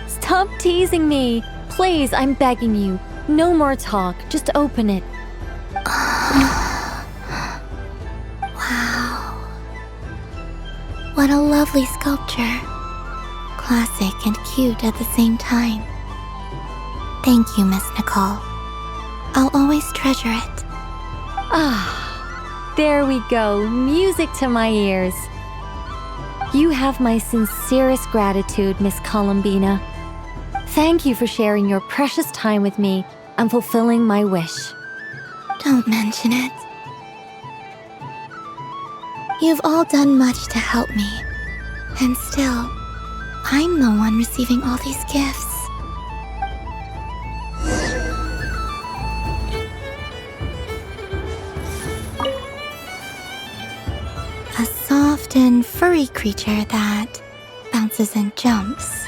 Stop teasing me. Please, I'm begging you. No more talk. Just open it. Wow. What a lovely sculpture. Classic and cute at the same time. Thank you, Miss Nicole. I'll always treasure it. Ah, there we go. Music to my ears. You have my sincerest gratitude, Miss Columbina. Thank you for sharing your precious time with me and fulfilling my wish. Don't mention it. You've all done much to help me, and still, I'm the one receiving all these gifts. A soft and furry creature that bounces and jumps.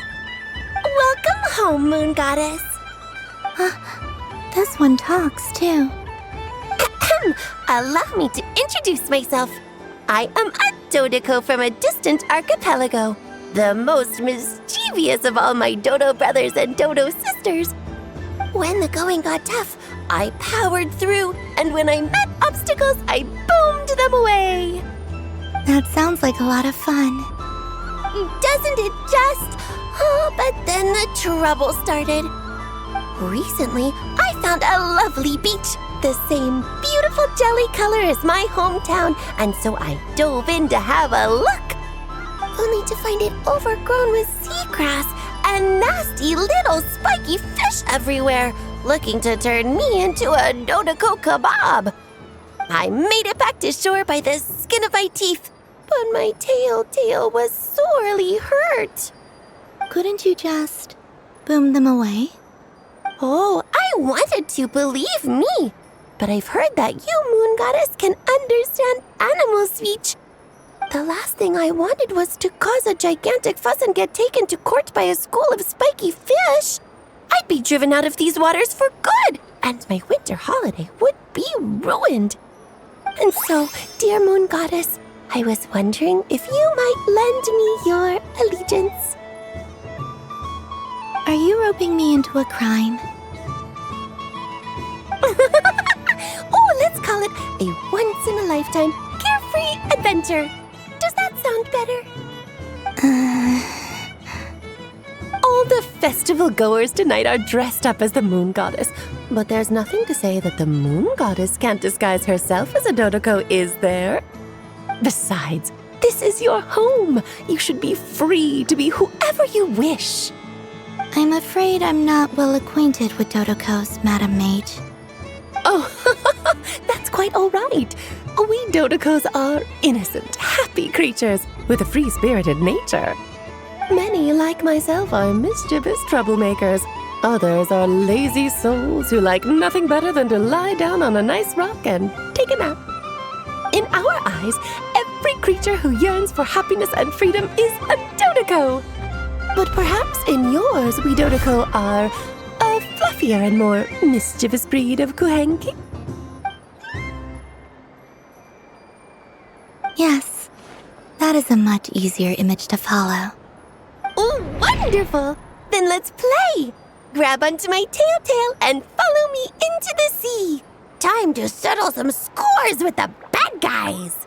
Welcome home, Moon Goddess. This one talks too. Allow me to introduce myself. I am a Dodoko from a distant archipelago, the most mischievous of all my Dodo brothers and Dodo sisters. When the going got tough, I powered through, and when I met obstacles, I boomed them away. That sounds like a lot of fun. Doesn't it just? Oh, but then the trouble started. Recently, I found a lovely beach, the same beautiful jelly color as my hometown, and so I dove in to have a look. Only to find it overgrown with seagrass and nasty little spiky fish everywhere, looking to turn me into a Dodoko kebab. I made it back to shore by the skin of my teeth, but my tail was sorely hurt. Couldn't you just boom them away? Oh, I wanted to, believe me. But I've heard that you, Moon Goddess, can understand animal speech. The last thing I wanted was to cause a gigantic fuss and get taken to court by a school of spiky fish. I'd be driven out of these waters for good, and my winter holiday would be ruined. And so, dear Moon Goddess, I was wondering if you might lend me your allegiance. Are you roping me into a crime? Oh, let's call it a once-in-a-lifetime carefree adventure. Does that sound better? All the festival goers tonight are dressed up as the Moon Goddess, but there's nothing to say that the Moon Goddess can't disguise herself as a Dodoko, is there? Besides, this is your home. You should be free to be whoever you wish. I'm afraid I'm not well acquainted with Dodokos, Madam Mage. Oh, that's quite all right. We Dodokos are innocent, happy creatures with a free-spirited nature. Many, like myself, are mischievous troublemakers. Others are lazy souls who like nothing better than to lie down on a nice rock and take a nap. In our eyes, every creature who yearns for happiness and freedom is a Dodoko. But perhaps in yours, we Dodoko are a fluffier and more mischievous breed of Kuhenki. Yes, that is a much easier image to follow. Oh, wonderful! Then let's play! Grab onto my tail and follow me into the sea! Time to settle some scores with the bad guys!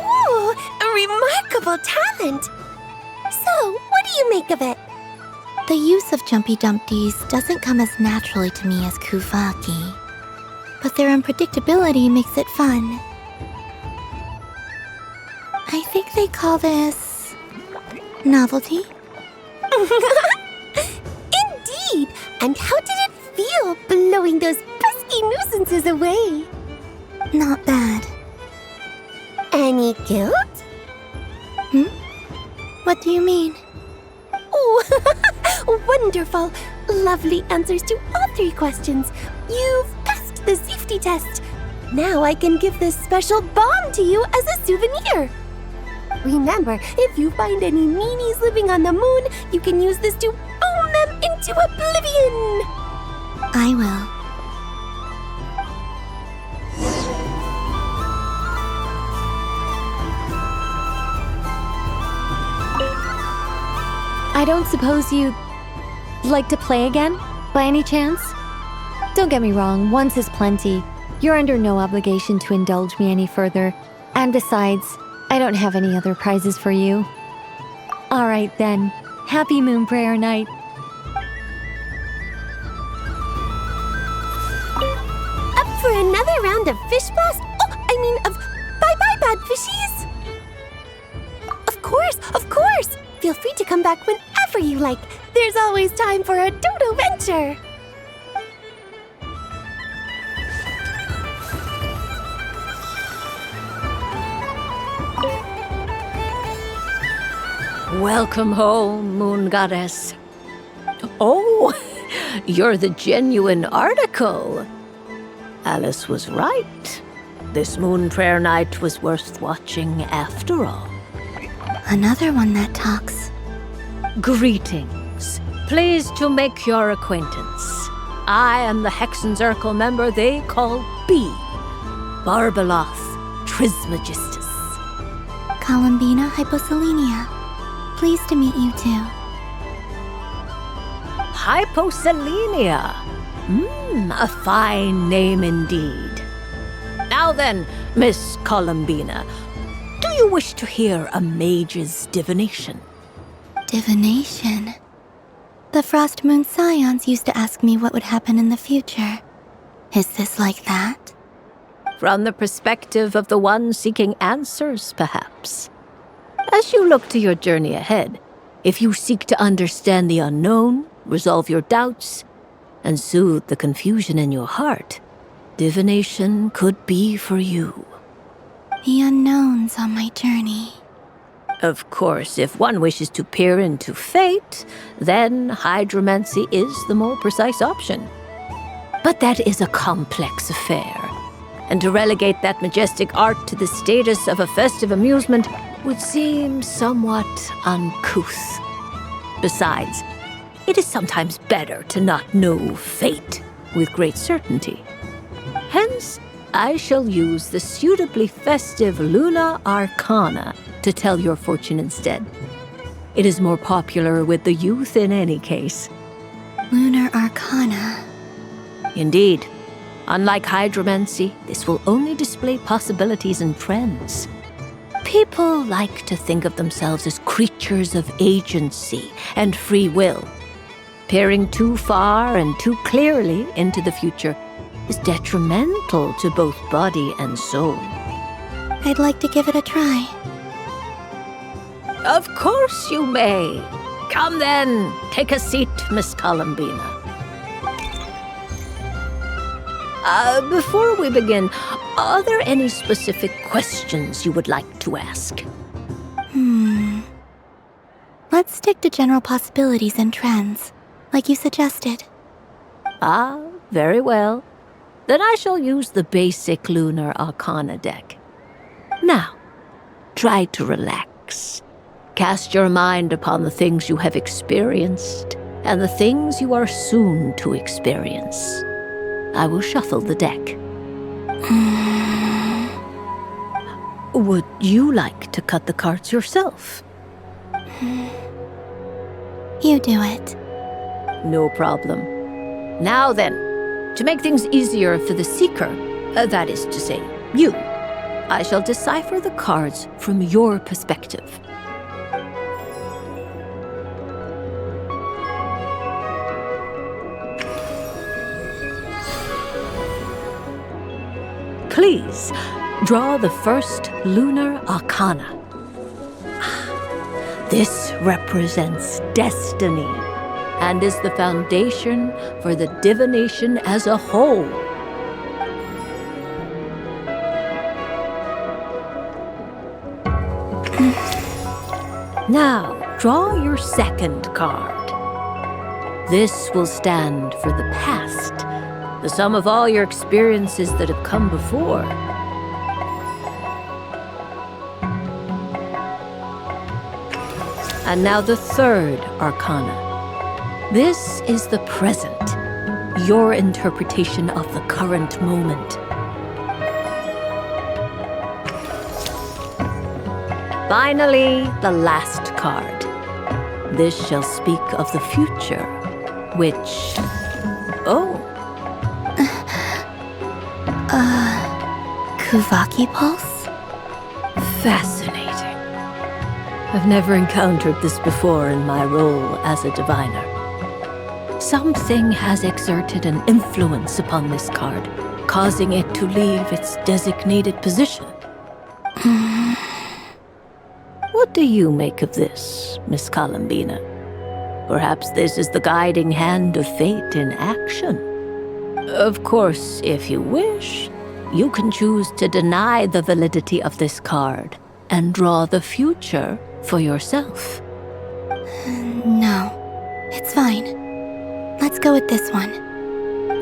Ooh, a remarkable talent! So, what do you make of it? The use of Jumpy Dumpties doesn't come as naturally to me as Kuvaki, but their unpredictability makes it fun. I think they call this novelty. Indeed! And how did it feel blowing those pesky nuisances away? Not bad. Any guilt? What do you mean? Oh, wonderful! Lovely answers to all 3 questions. You've passed the safety test. Now I can give this special bomb to you as a souvenir. Remember, if you find any meanies living on the moon, you can use this to boom them into oblivion. I will. I don't suppose you'd like to play again, by any chance? Don't get me wrong, once is plenty. You're under no obligation to indulge me any further. And besides, I don't have any other prizes for you. Alright then, happy Moon Prayer Night. Up for another round of Fish Blast? Of Bye-Bye Bad Fishies? Of course! Feel free to come back whenever you like. There's always time for a dodo venture. Welcome home, Moon Goddess. Oh, you're the genuine article. Alice was right. This Moon Prayer Night was worth watching after all. Another one that talks. Greetings. Pleased to make your acquaintance. I am the Hexenzirkel member they call B. Barbeloth Trismegistus. Columbina Hyposelenia. Pleased to meet you too. Hyposelenia. A fine name indeed. Now then, Miss Columbina, do you wish to hear a mage's divination? Divination? The Frost Moon Scions used to ask me what would happen in the future. Is this like that? From the perspective of the one seeking answers, perhaps. As you look to your journey ahead, if you seek to understand the unknown, resolve your doubts, and soothe the confusion in your heart, divination could be for you. The unknowns on my journey. Of course, if one wishes to peer into fate, then hydromancy is the more precise option. But that is a complex affair, and to relegate that majestic art to the status of a festive amusement would seem somewhat uncouth. Besides, it is sometimes better to not know fate with great certainty. Hence, I shall use the suitably festive Luna Arcana to tell your fortune instead. It is more popular with the youth in any case. Lunar Arcana. Indeed, unlike hydromancy, this will only display possibilities and trends. People like to think of themselves as creatures of agency and free will. Peering too far and too clearly into the future is detrimental to both body and soul. I'd like to give it a try. Of course you may. Come then, take a seat, Miss Columbina. Before we begin, are there any specific questions you would like to ask? Let's stick to general possibilities and trends, like you suggested. Ah, very well. Then I shall use the basic Lunar Arcana deck. Now, try to relax. Cast your mind upon the things you have experienced and the things you are soon to experience. I will shuffle the deck. Would you like to cut the cards yourself? You do it. No problem. Now then, to make things easier for the seeker, that is to say, you, I shall decipher the cards from your perspective. Please, draw the first Lunar Arcana. This represents destiny and is the foundation for the divination as a whole. Now, draw your second card. This will stand for the past, the sum of all your experiences that have come before. And now the third Arcana. This is the present, your interpretation of the current moment. Finally, the last card. This shall speak of the future, which... Oh. Kuvaki Pulse? Fascinating. I've never encountered this before in my role as a diviner. Something has exerted an influence upon this card, causing it to leave its designated position. What do you make of this, Miss Columbina? Perhaps this is the guiding hand of fate in action. Of course, if you wish, you can choose to deny the validity of this card and draw the future for yourself. No, it's fine. Let's go with this one.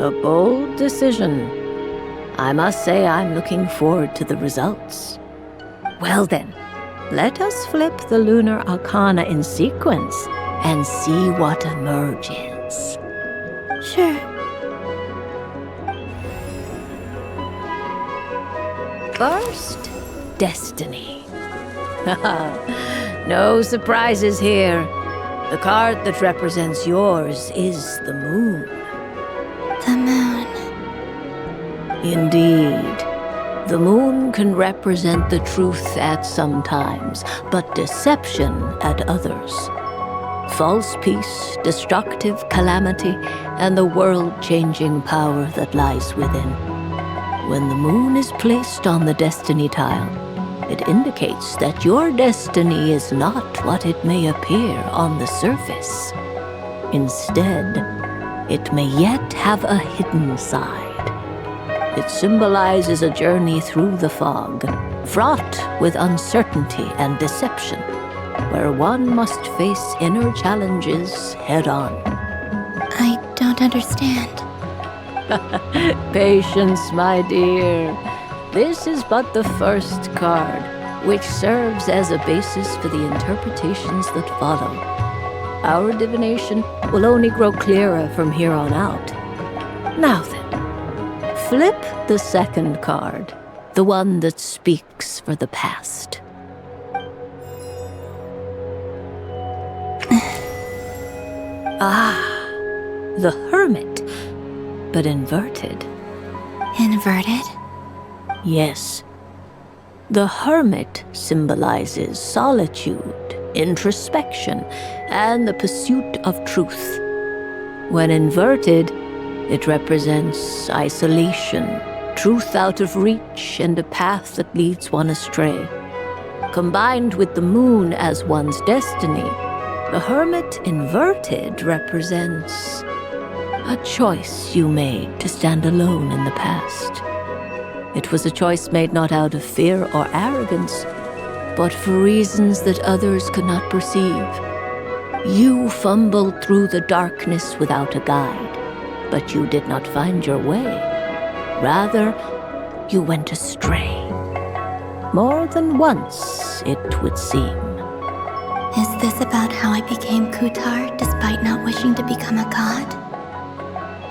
A bold decision. I must say I'm looking forward to the results. Well then, let us flip the Lunar Arcana in sequence and see what emerges. Sure. First, Destiny. No surprises here. The card that represents yours is the moon. The moon. Indeed. The moon can represent the truth at some times, but deception at others. False peace, destructive calamity, and the world-changing power that lies within. When the moon is placed on the destiny tile, it indicates that your destiny is not what it may appear on the surface. Instead, it may yet have a hidden side. It symbolizes a journey through the fog, fraught with uncertainty and deception, where one must face inner challenges head-on. I don't understand. Patience, my dear. This is but the first card, which serves as a basis for the interpretations that follow. Our divination will only grow clearer from here on out. Now then, flip the second card, the one that speaks for the past. The Hermit. but inverted. Inverted? Yes. The hermit symbolizes solitude, introspection, and the pursuit of truth. When inverted, it represents isolation, truth out of reach, and a path that leads one astray. Combined with the moon as one's destiny, the hermit inverted represents a choice you made to stand alone in the past. It was a choice made not out of fear or arrogance, but for reasons that others could not perceive. You fumbled through the darkness without a guide, but you did not find your way. Rather, you went astray. More than once, it would seem. Is this about how I became Kutar despite not wishing to become a god?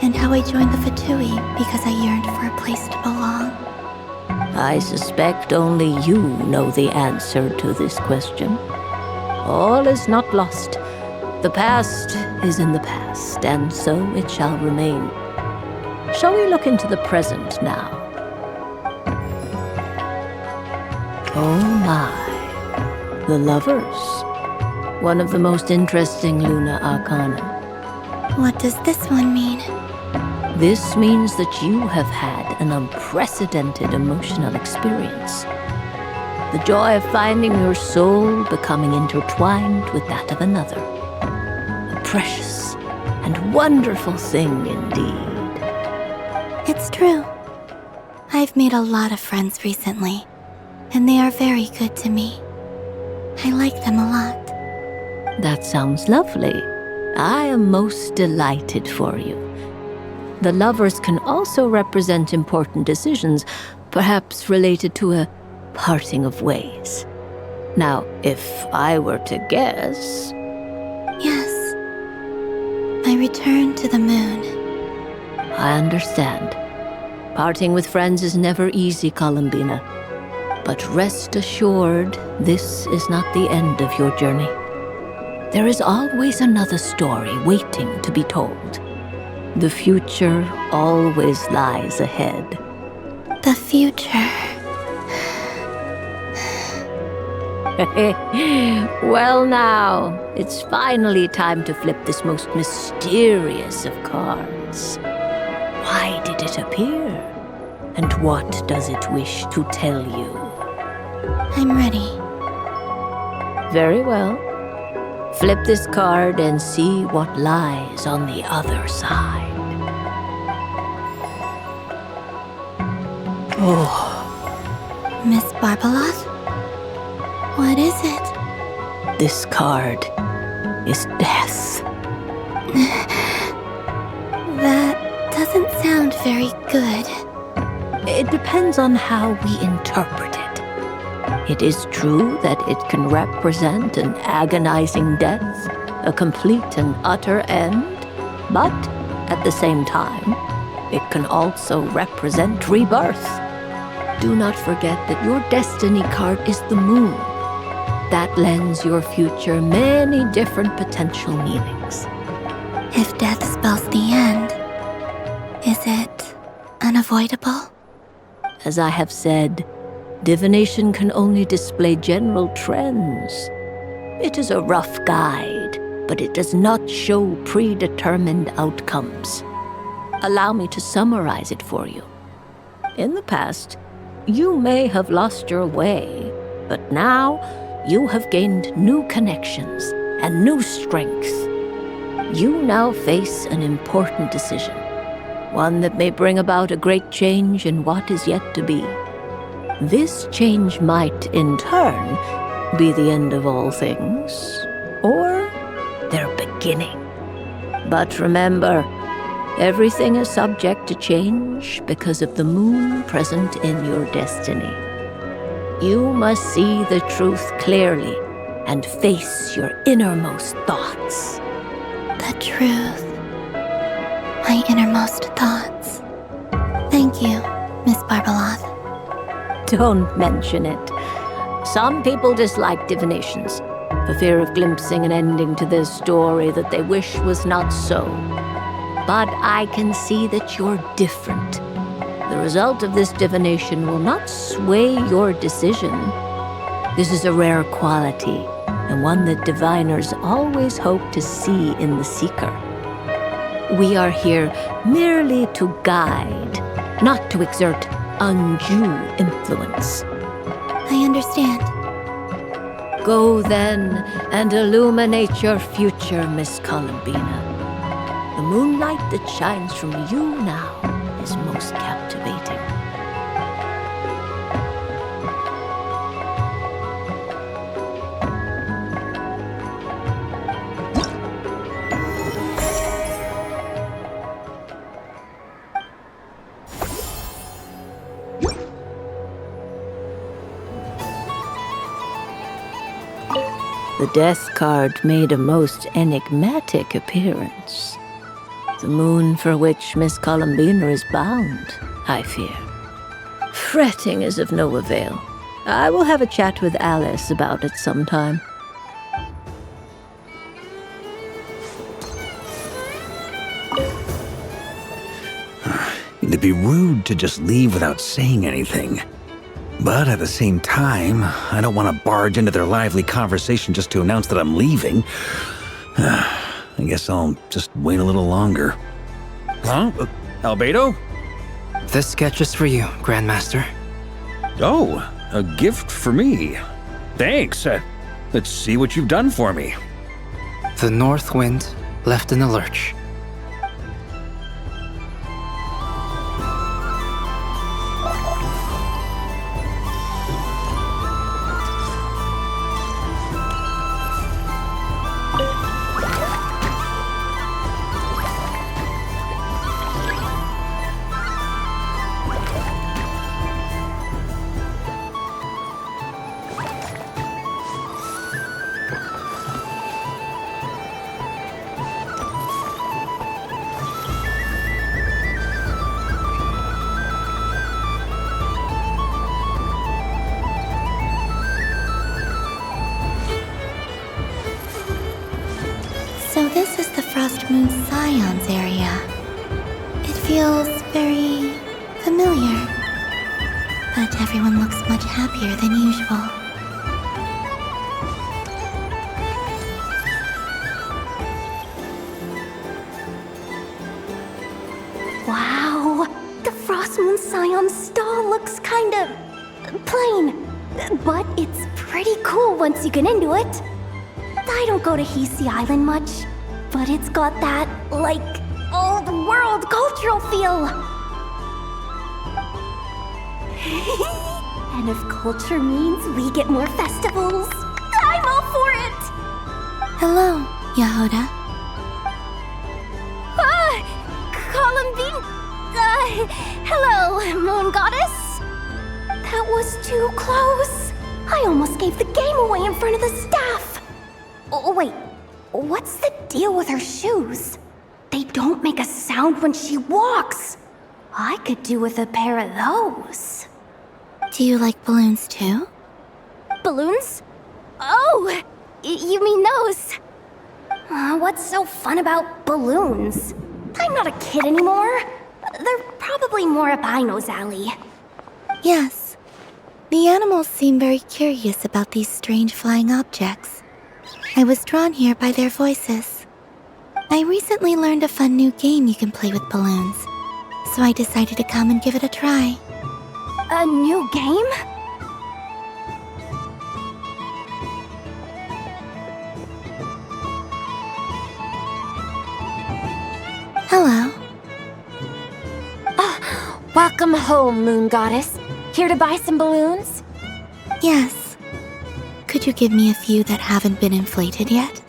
And how I joined the Fatui because I yearned for a place to belong? I suspect only you know the answer to this question. All is not lost. The past is in the past, and so it shall remain. Shall we look into the present now? Oh my. The lovers. One of the most interesting Luna Arcana. What does this one mean? This means that you have had an unprecedented emotional experience. The joy of finding your soul becoming intertwined with that of another. A precious and wonderful thing indeed. It's true. I've made a lot of friends recently, and they are very good to me. I like them a lot. That sounds lovely. I am most delighted for you. The lovers can also represent important decisions, perhaps related to a parting of ways. Now, if I were to guess... Yes. I return to the moon. I understand. Parting with friends is never easy, Columbina. But rest assured, this is not the end of your journey. There is always another story waiting to be told. The future always lies ahead. The future. Well now, it's finally time to flip this most mysterious of cards. Why did it appear? And what does it wish to tell you? I'm ready. Very well. Flip this card and see what lies on the other side. Oh. Miss Barbeloth? What is it? This card is death. That doesn't sound very good. It depends on how we interpret it. It is true that it can represent an agonizing death, a complete and utter end, but at the same time, it can also represent rebirth. Do not forget that your destiny card is the moon. That lends your future many different potential meanings. If death spells the end, is it unavoidable? As I have said, divination can only display general trends. It is a rough guide, but it does not show predetermined outcomes. Allow me to summarize it for you. In the past, you may have lost your way, but now you have gained new connections and new strength. You now face an important decision, one that may bring about a great change in what is yet to be. This change might, in turn, be the end of all things, or their beginning. But remember, everything is subject to change because of the moon present in your destiny. You must see the truth clearly and face your innermost thoughts. The truth. My innermost thoughts. Thank you, Miss Barbeloth. Don't mention it. Some people dislike divinations, for fear of glimpsing an ending to their story that they wish was not so. But I can see that you're different. The result of this divination will not sway your decision. This is a rare quality, and one that diviners always hope to see in the seeker. We are here merely to guide, not to exert undue influence. I understand. Go then and illuminate your future, Miss Columbina. The moonlight that shines from you now is most captivating. The death card made a most enigmatic appearance. The moon for which Miss Columbina is bound, I fear. Fretting is of no avail. I will have a chat with Alice about it sometime. It'd be rude to just leave without saying anything. But at the same time, I don't want to barge into their lively conversation just to announce that I'm leaving. I guess I'll just wait a little longer. Huh? Albedo? This sketch is for you, Grandmaster. Oh, a gift for me. Thanks. Let's see what you've done for me. The North Wind left in a lurch. So this is the Frost Moon Scions area. It feels very familiar. But everyone looks much happier than usual. Wow, the Frost Moon Scion stall looks kinda plain. But it's pretty cool once you get into it. I don't go to Hisi Island much, but it's got that, like, old world cultural feel. And if culture means we get more festivals, I'm all for it! Hello, Yahoda. Columbine? Hello, Moon Goddess? That was too close. I almost gave the game away in front of the staff. Oh, wait, what's the deal with her shoes? They don't make a sound when she walks. I could do with a pair of those. Do you like balloons too? Balloons? Oh, you mean those? What's so fun about balloons? I'm not a kid anymore. They're probably more up Aino's alley. Yes. The animals seem very curious about these strange flying objects. I was drawn here by their voices. I recently learned a fun new game you can play with balloons, so I decided to come and give it a try. A new game? Hello. Welcome home, Moon Goddess. Here to buy some balloons? Yes. Could you give me a few that haven't been inflated yet?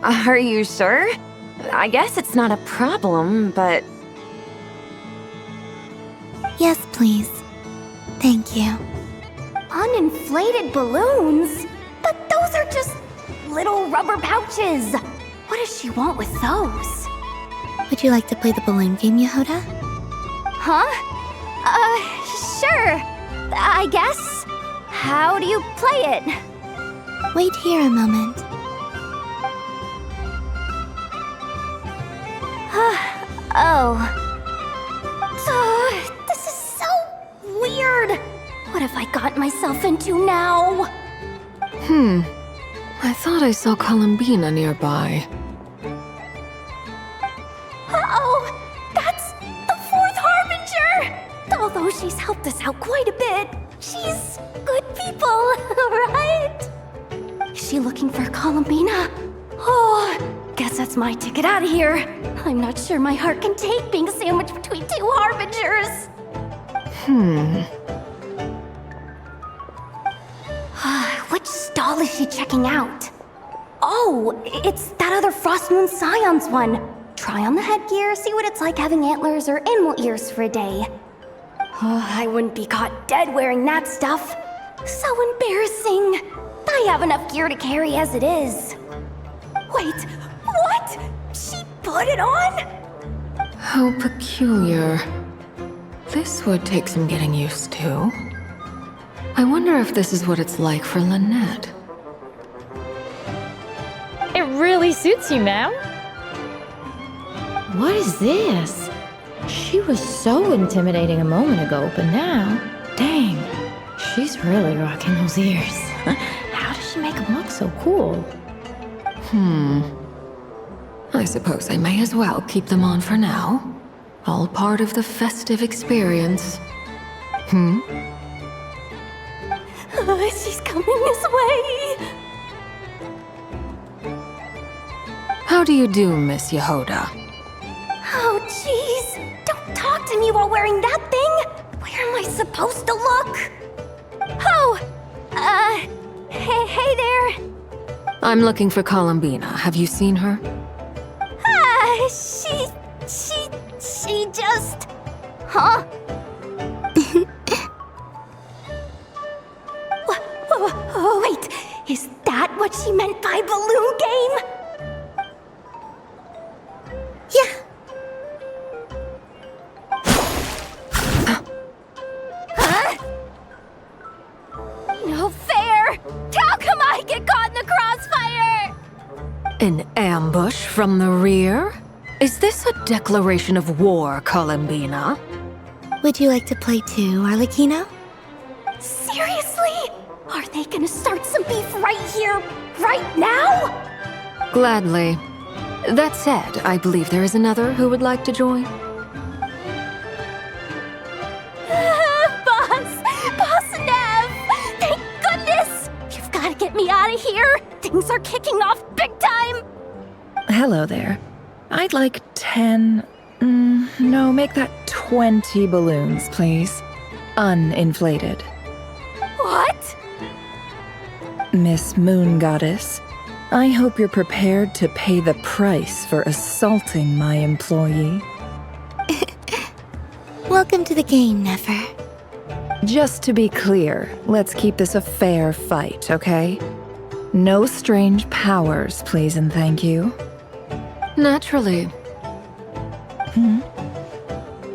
Are you sure? I guess it's not a problem, but... Yes, please. Thank you. Uninflated balloons? But those are just little rubber pouches. What does she want with those? Would you like to play the balloon game, Yahoda? Huh? Sure. I guess. How do you play it? Wait here a moment. Oh. This is so weird. What have I got myself into now? I thought I saw Columbina nearby. Uh-oh! That's the fourth Harbinger! Although she's helped us out quite a bit, she's good people, right? Is she looking for Columbina? Oh, guess that's my ticket out of here. I'm not sure my heart can take being sandwiched between two Harbingers. Which stall is she checking out? Oh, it's that other Frost Moon Scion's one. Try on the headgear, see what it's like having antlers or animal ears for a day. Oh, I wouldn't be caught dead wearing that stuff. So embarrassing. I have enough gear to carry as it is. Wait, what? She put it on? How peculiar. This would take some getting used to. I wonder if this is what it's like for Lynette. It really suits you, ma'am. What is this? She was so intimidating a moment ago, but now, dang, she's really rocking those ears. How does she make them look so cool? I suppose I may as well keep them on for now. All part of the festive experience. She's coming this way. How do you do, Miss Yehoda? Oh, jeez. Don't talk to me while wearing that thing. Where am I supposed to look? Oh, hey there. I'm looking for Columbina. Have you seen her? She just... Huh? Wait, is that what she meant by balloon game? Yeah. Huh? No fair! How come I get caught in the crossfire? An ambush from the rear? Is this a declaration of war, Columbina? Would you like to play too, Arlecchino? Seriously? Are they gonna start some beef right here, right now? Gladly. That said, I believe there is another who would like to join. Boss Nev! Thank goodness! You've gotta get me out of here! Things are kicking off big time! Hello there. I'd like 10... no, make that 20 balloons, please. Uninflated. What? Miss Moon Goddess, I hope you're prepared to pay the price for assaulting my employee. Welcome to the game, Nefer. Just to be clear, let's keep this a fair fight, okay? No strange powers, please and thank you. Naturally.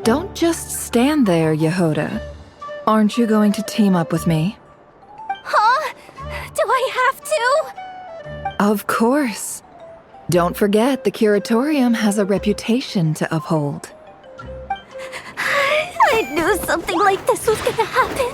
Don't just stand there, Yehoda. Aren't you going to team up with me? Huh? Do I have to? Of course. Don't forget, the Curatorium has a reputation to uphold. I knew something like this was gonna happen.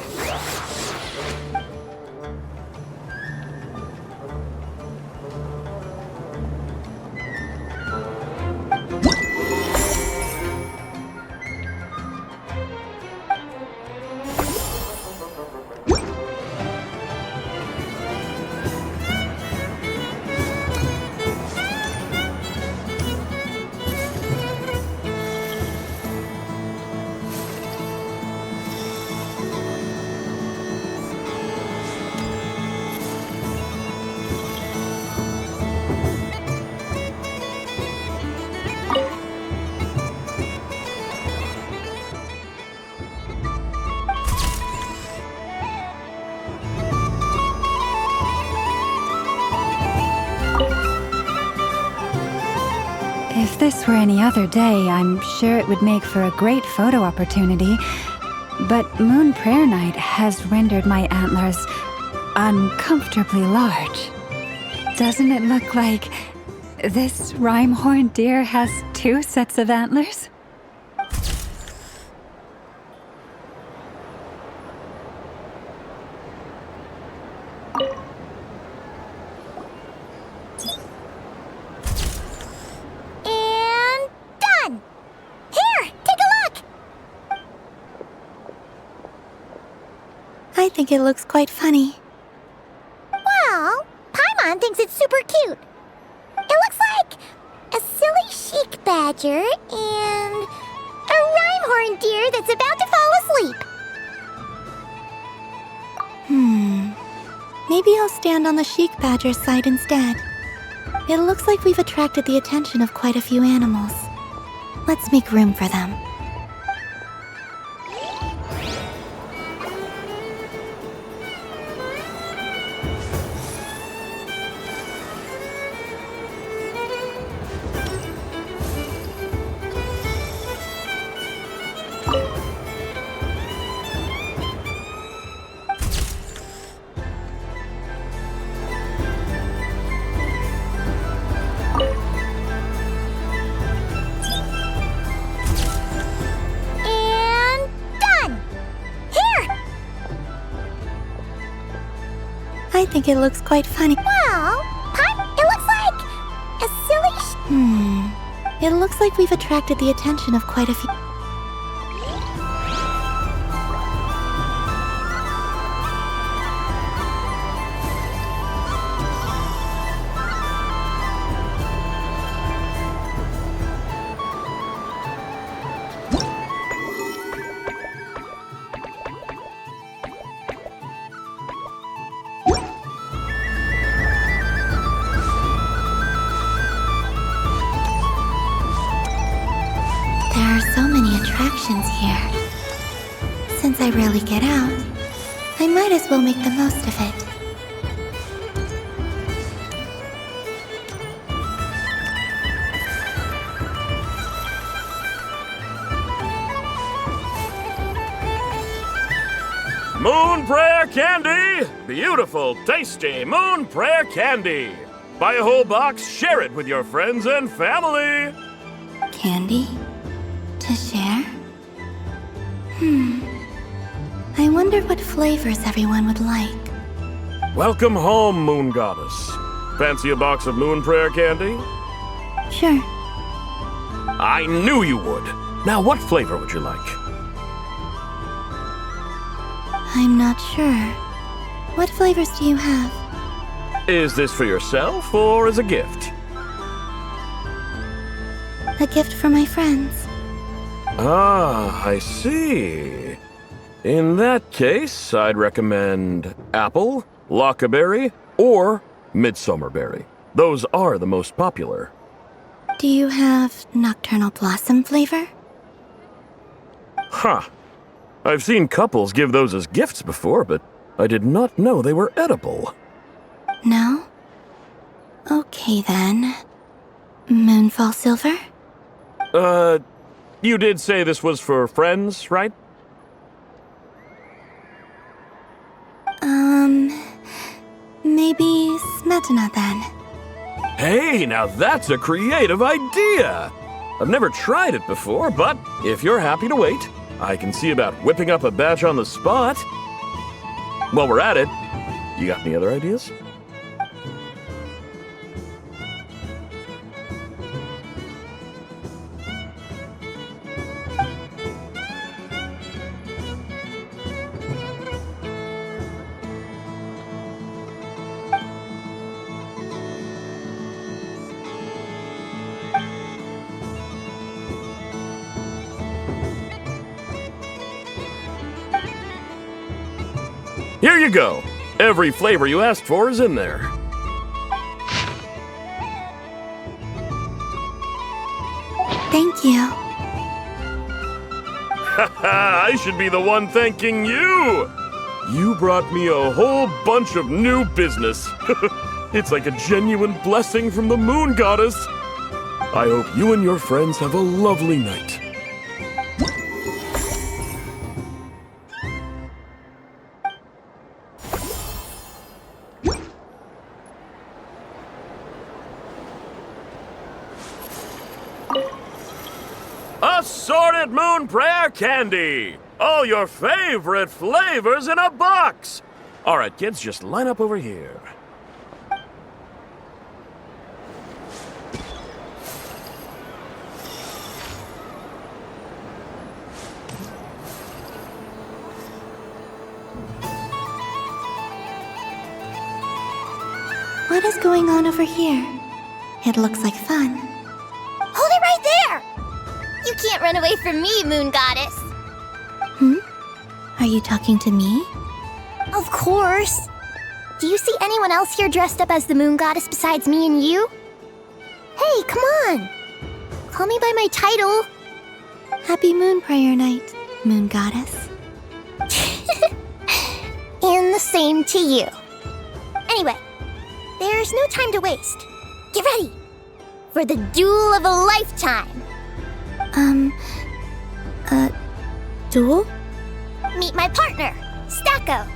If this were any other day, I'm sure it would make for a great photo opportunity. But Moon Prayer Night has rendered my antlers uncomfortably large. Doesn't it look like this rhyme-horned deer has 2 sets of antlers? think it looks quite funny. Well, Paimon thinks it's super cute. It looks like a silly chic badger and a rhyme-horn deer that's about to fall asleep. Maybe I'll stand on the chic badger's side instead. It looks like we've attracted the attention of quite a few animals. Let's make room for them. I think it looks quite funny. Well, it looks like a silly It looks like we've attracted the attention of quite a few... There are so many attractions here. Since I rarely get out, I might as well make the most of it. Moon Prayer Candy! Beautiful, tasty Moon Prayer Candy! Buy a whole box, share it with your friends and family! Candy? To share? I wonder what flavors everyone would like. Welcome home, Moon Goddess. Fancy a box of Moon Prayer Candy? Sure. I knew you would. Now, what flavor would you like? I'm not sure. What flavors do you have? Is this for yourself or as a gift? A gift for my friends. Ah, I see. In that case, I'd recommend apple, lockaberry, or midsummerberry. Those are the most popular. Do you have nocturnal blossom flavor? Huh. I've seen couples give those as gifts before, but I did not know they were edible. No? Okay then. Moonfall silver? You did say this was for friends, right? Maybe smetana then. Hey, now that's a creative idea! I've never tried it before, but if you're happy to wait, I can see about whipping up a batch on the spot. While we're at it, you got any other ideas? Here you go. Every flavor you asked for is in there. Thank you. Haha, I should be the one thanking you! You brought me a whole bunch of new business. It's like a genuine blessing from the Moon Goddess. I hope you and your friends have a lovely night. Assorted Moon Prayer Candy! All your favorite flavors in a box! All right, kids, just line up over here. going on over here? It looks like fun. Hold it right there! You can't run away from me, Moon Goddess. Are you talking to me? Of course. Do you see anyone else here dressed up as the Moon Goddess besides me and you? Hey, come on! Call me by my title. Happy Moon Prayer Night, Moon Goddess. And the same to you. Anyway, there's no time to waste. Get ready for the duel of a lifetime. Duel? Meet my partner, Stacko.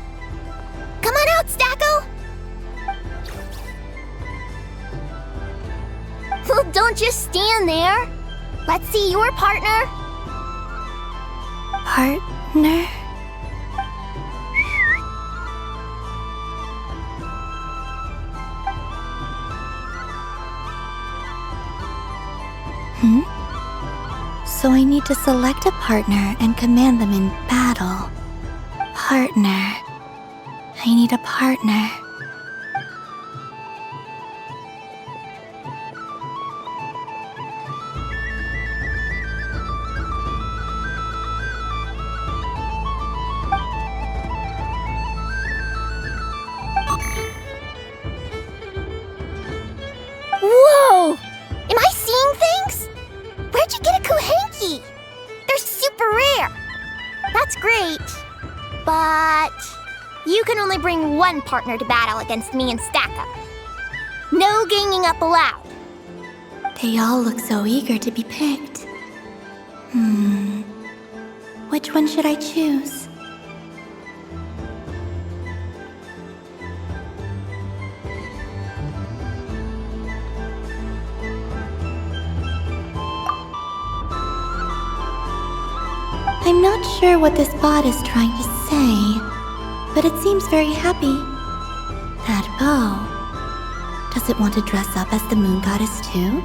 Come on out, Stacko! Well, don't just stand there. Let's see your partner. Partner? So I need to select a partner and command them in battle. Partner. I need a partner. Whoa! Am I seeing things? Where'd you get a Kuhenki? They're super rare. That's great. But you can only bring one partner to battle against me and Stacko. No ganging up allowed. They all look so eager to be picked. Which one should I choose? I'm not sure what this bot is trying to say, but it seems very happy. That bow. Does it want to dress up as the Moon Goddess too?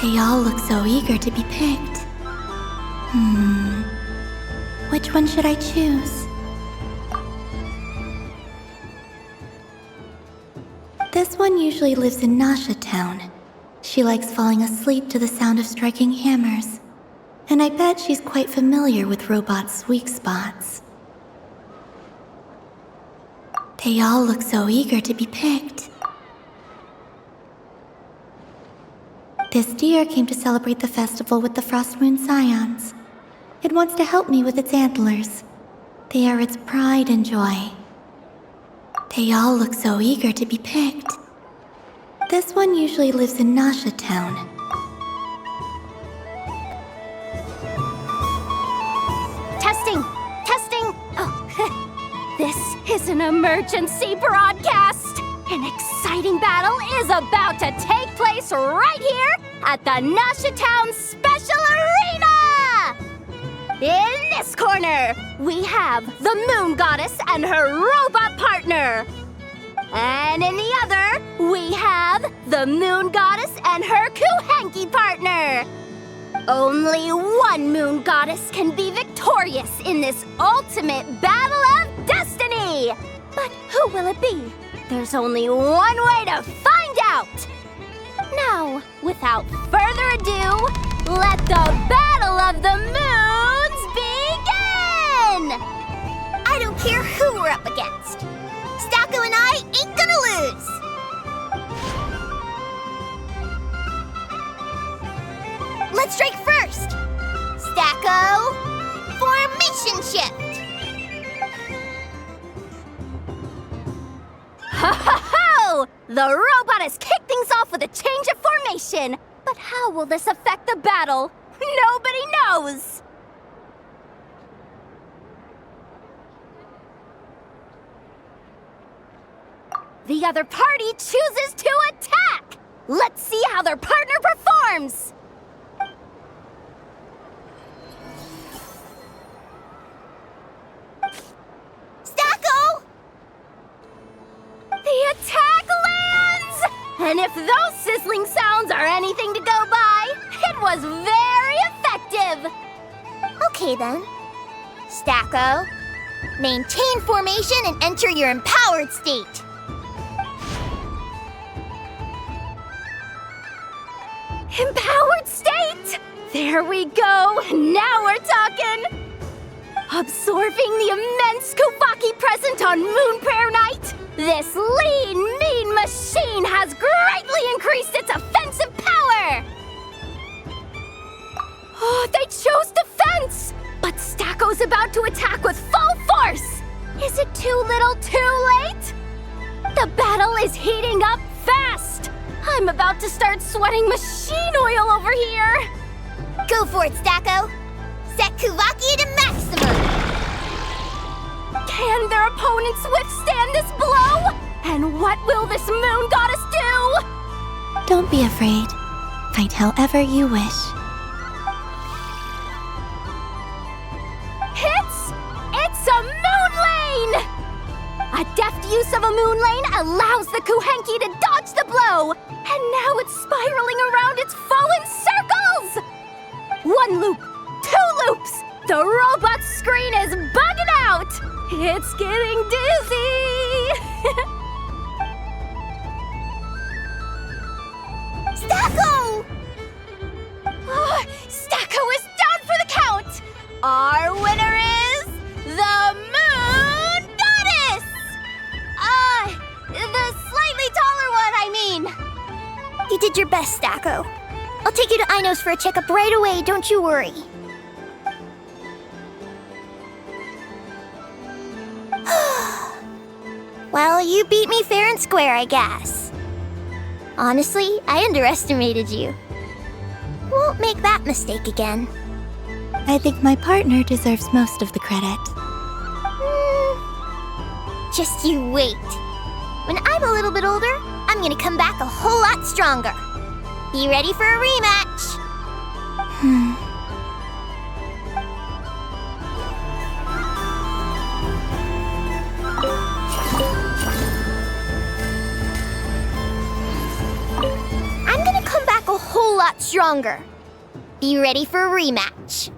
They all look so eager to be picked. Which one should I choose? This one usually lives in Nasha Town. She likes falling asleep to the sound of striking hammers. And I bet she's quite familiar with robots' weak spots. They all look so eager to be picked. This deer came to celebrate the festival with the Frost Moon Scions. It wants to help me with its antlers. They are its pride and joy. They all look so eager to be picked. This one usually lives in Nasha Town. Testing! Oh, this is an emergency broadcast! An exciting battle is about to take place right here at the Nasha Town Special Arena! In this corner, we have the Moon Goddess and her robot partner. And in the other, we have the Moon Goddess and her Kuhenki partner. Only one Moon Goddess can be victorious in this ultimate battle of destiny! But who will it be? There's only one way to find out! Now, without further ado, let the Battle of the Moons begin! I don't care who we're up against. Stacko and I ain't gonna lose! Let's strike first! Stacko, formation shift! Ho-ho-ho! The robot has kicked things off with a change of formation. But how will this affect the battle? Nobody knows! The other party chooses to attack! Let's see how their partner performs! Stacko! The attack lands! And if those sizzling sounds are anything to go by, it was very effective! Okay then. Stacko, maintain formation and enter your empowered state. Empowered state! There we go! Now we're talking! Absorbing the immense Kuvaki present on Moon Prayer Night, this lean, mean machine has greatly increased its offensive power! Oh, they chose defense! But Stacko's about to attack with full force! Is it too little too late? The battle is heating up fast! I'm about to start sweating machine oil over here! Go for it, Stacko! Set Kuvaki to maximum! Can their opponents withstand this blow? And what will this moon goddess do? Don't be afraid. Fight however you wish. It's a moon lane! A deft use of a moon lane allows the Kuhenki to dodge the blow, and now it's spiraling around its foe in circles! 1 loop, 2 loops, the robot's screen is bugging out! It's getting dizzy! Stacko! Oh, Stacko is down for the count! Our winner is the Moon Goddess! The slightly taller one, I mean. You did your best, Stacko. I'll take you to Ainos for a checkup right away, don't you worry. Well, you beat me fair and square, I guess. Honestly, I underestimated you. Won't make that mistake again. I think my partner deserves most of the credit. Just you wait. When I'm a little bit older, I'm gonna come back a whole lot stronger. Be ready for a rematch. I'm gonna come back a whole lot stronger. Be ready for a rematch.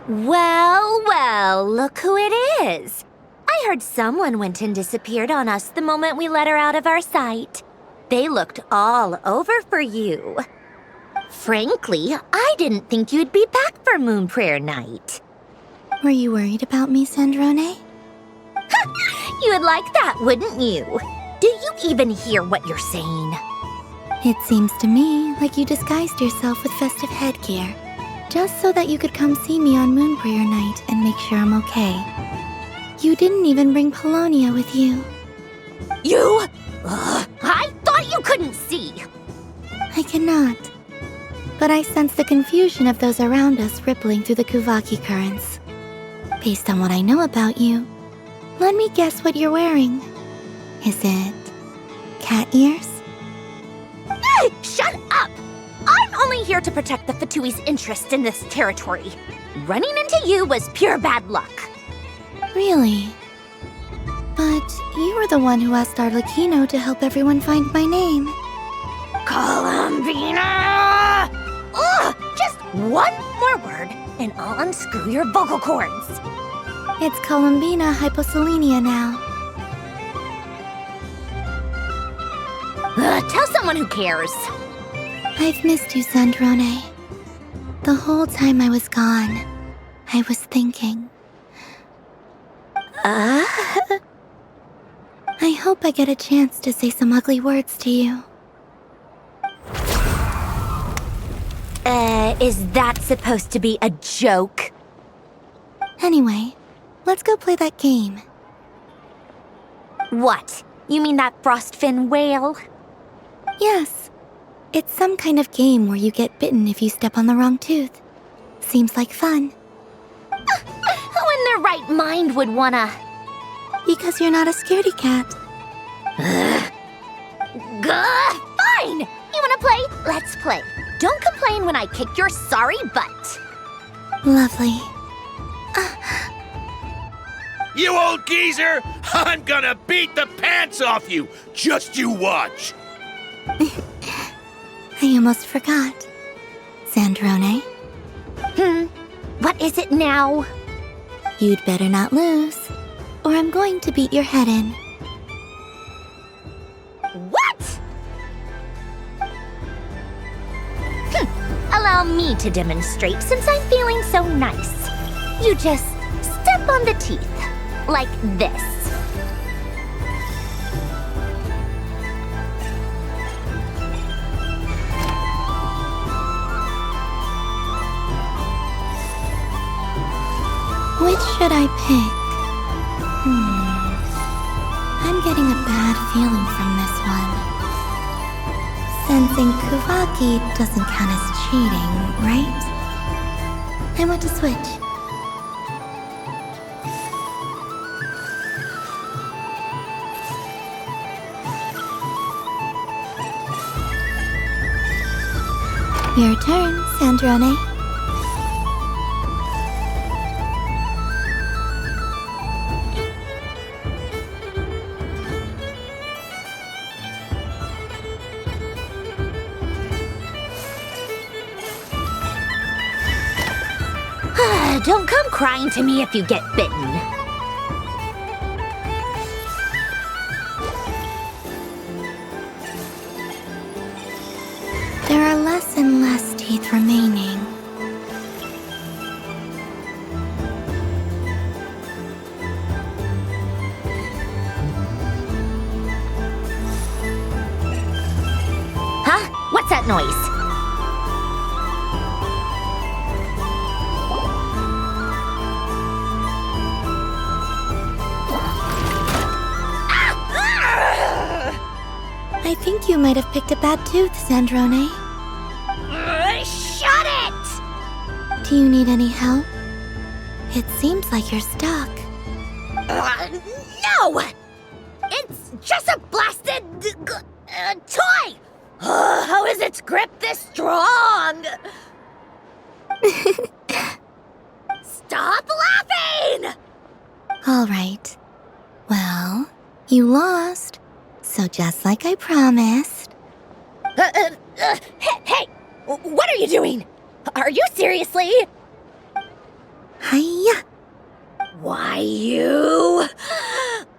Well, well, look who it is. I heard someone went and disappeared on us the moment we let her out of our sight. They looked all over for you. Frankly, I didn't think you'd be back for Moon Prayer Night. Were you worried about me, Sandrone? You would like that, wouldn't you? Do you even hear what you're saying? It seems to me like you disguised yourself with festive headgear, just so that you could come see me on Moon Prayer Night and make sure I'm okay. You didn't even bring Polonia with you. You? I thought you couldn't see. I cannot. But I sense the confusion of those around us rippling through the Kuvaki currents. Based on what I know about you, let me guess what you're wearing. Is it cat ears? Shut up! I'm only here to protect the Fatui's interest in this territory. Running into you was pure bad luck. Really? But you were the one who asked Arlecchino to help everyone find my name. Columbina! Ugh! Just one more word, and I'll unscrew your vocal cords. It's Columbina hyposelenia now. Tell someone who cares. I've missed you, Sandrone. The whole time I was gone, I was thinking. I hope I get a chance to say some ugly words to you. Is that supposed to be a joke? Anyway, let's go play that game. What? You mean that frostfin whale? Yes. It's some kind of game where you get bitten if you step on the wrong tooth. Seems like fun. Who in their right mind would wanna... Because you're not a scaredy cat. Fine! You wanna play? Let's play. Don't complain when I kick your sorry butt. Lovely. You old geezer! I'm gonna beat the pants off you! Just you watch! I almost forgot. Sandrone? What is it now? You'd better not lose, or I'm going to beat your head in. What? Allow me to demonstrate since I'm feeling so nice. You just step on the teeth, like this. Which should I pick? I'm getting a bad feeling from this one. Sensing Kuvaki doesn't count as cheating, right? I want to switch. Your turn, Sandrone. Don't come crying to me if you get bitten. There are less and less teeth remaining. Huh? What's that noise? I think you might have picked a bad tooth, Sandrone. Shut it! Do you need any help? It seems like you're stuck. No! It's just a blasted toy! How is its grip this strong? Stop laughing! All right. Well, you lost. So just like I promised. Hey! What are you doing? Are you seriously? Hiya! Why you?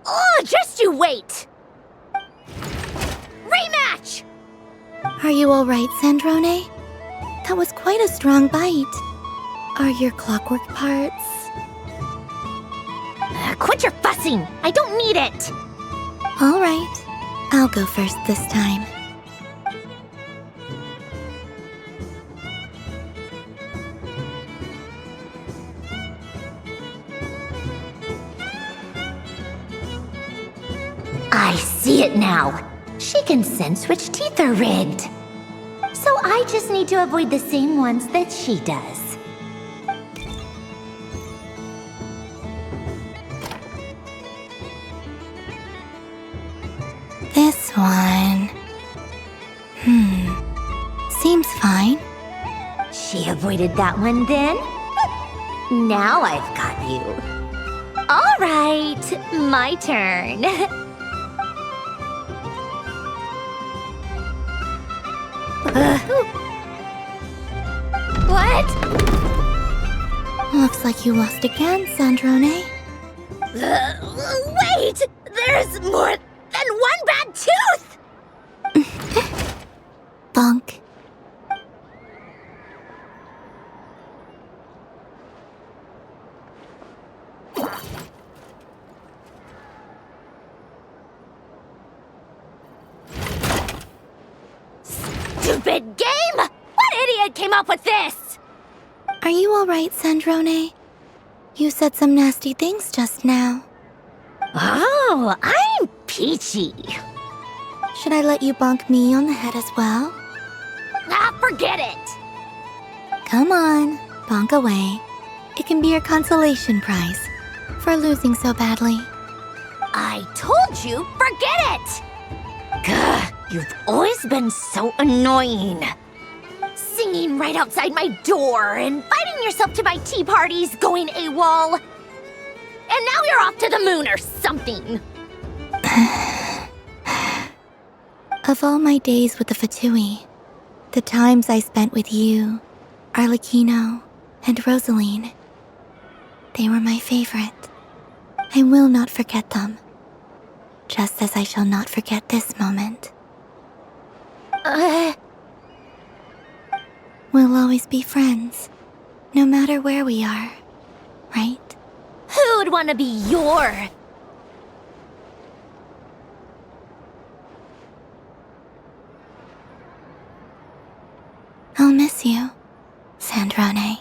Oh, just you wait! Rematch! Are you alright, Sandrone? That was quite a strong bite. Are your clockwork parts? Quit your fussing! I don't need it! Alright. I'll go first this time. I see it now. She can sense which teeth are rigged. So I just need to avoid the same ones that she does. This one... Seems fine. She avoided that one then? Now I've got you. All right, my turn. What? Looks like you lost again, Sandrone. Wait! There's more than one bad tooth! Bonk. Stupid game! What idiot came up with this? Are you alright, Sandrone? You said some nasty things just now. Oh, I'm peachy. Should I let you bonk me on the head as well? Ah, forget it! Come on, bonk away. It can be your consolation prize for losing so badly. I told you, forget it! Gah, you've always been so annoying. Singing right outside my door, inviting yourself to my tea parties, going AWOL. And now you're off to the moon or something. Of all my days with the Fatui, the times I spent with you, Arlecchino, and Rosaline. They were my favorite. I will not forget them. Just as I shall not forget this moment. We'll always be friends, no matter where we are, right? Who'd want to be your... I'll miss you, Sandrone.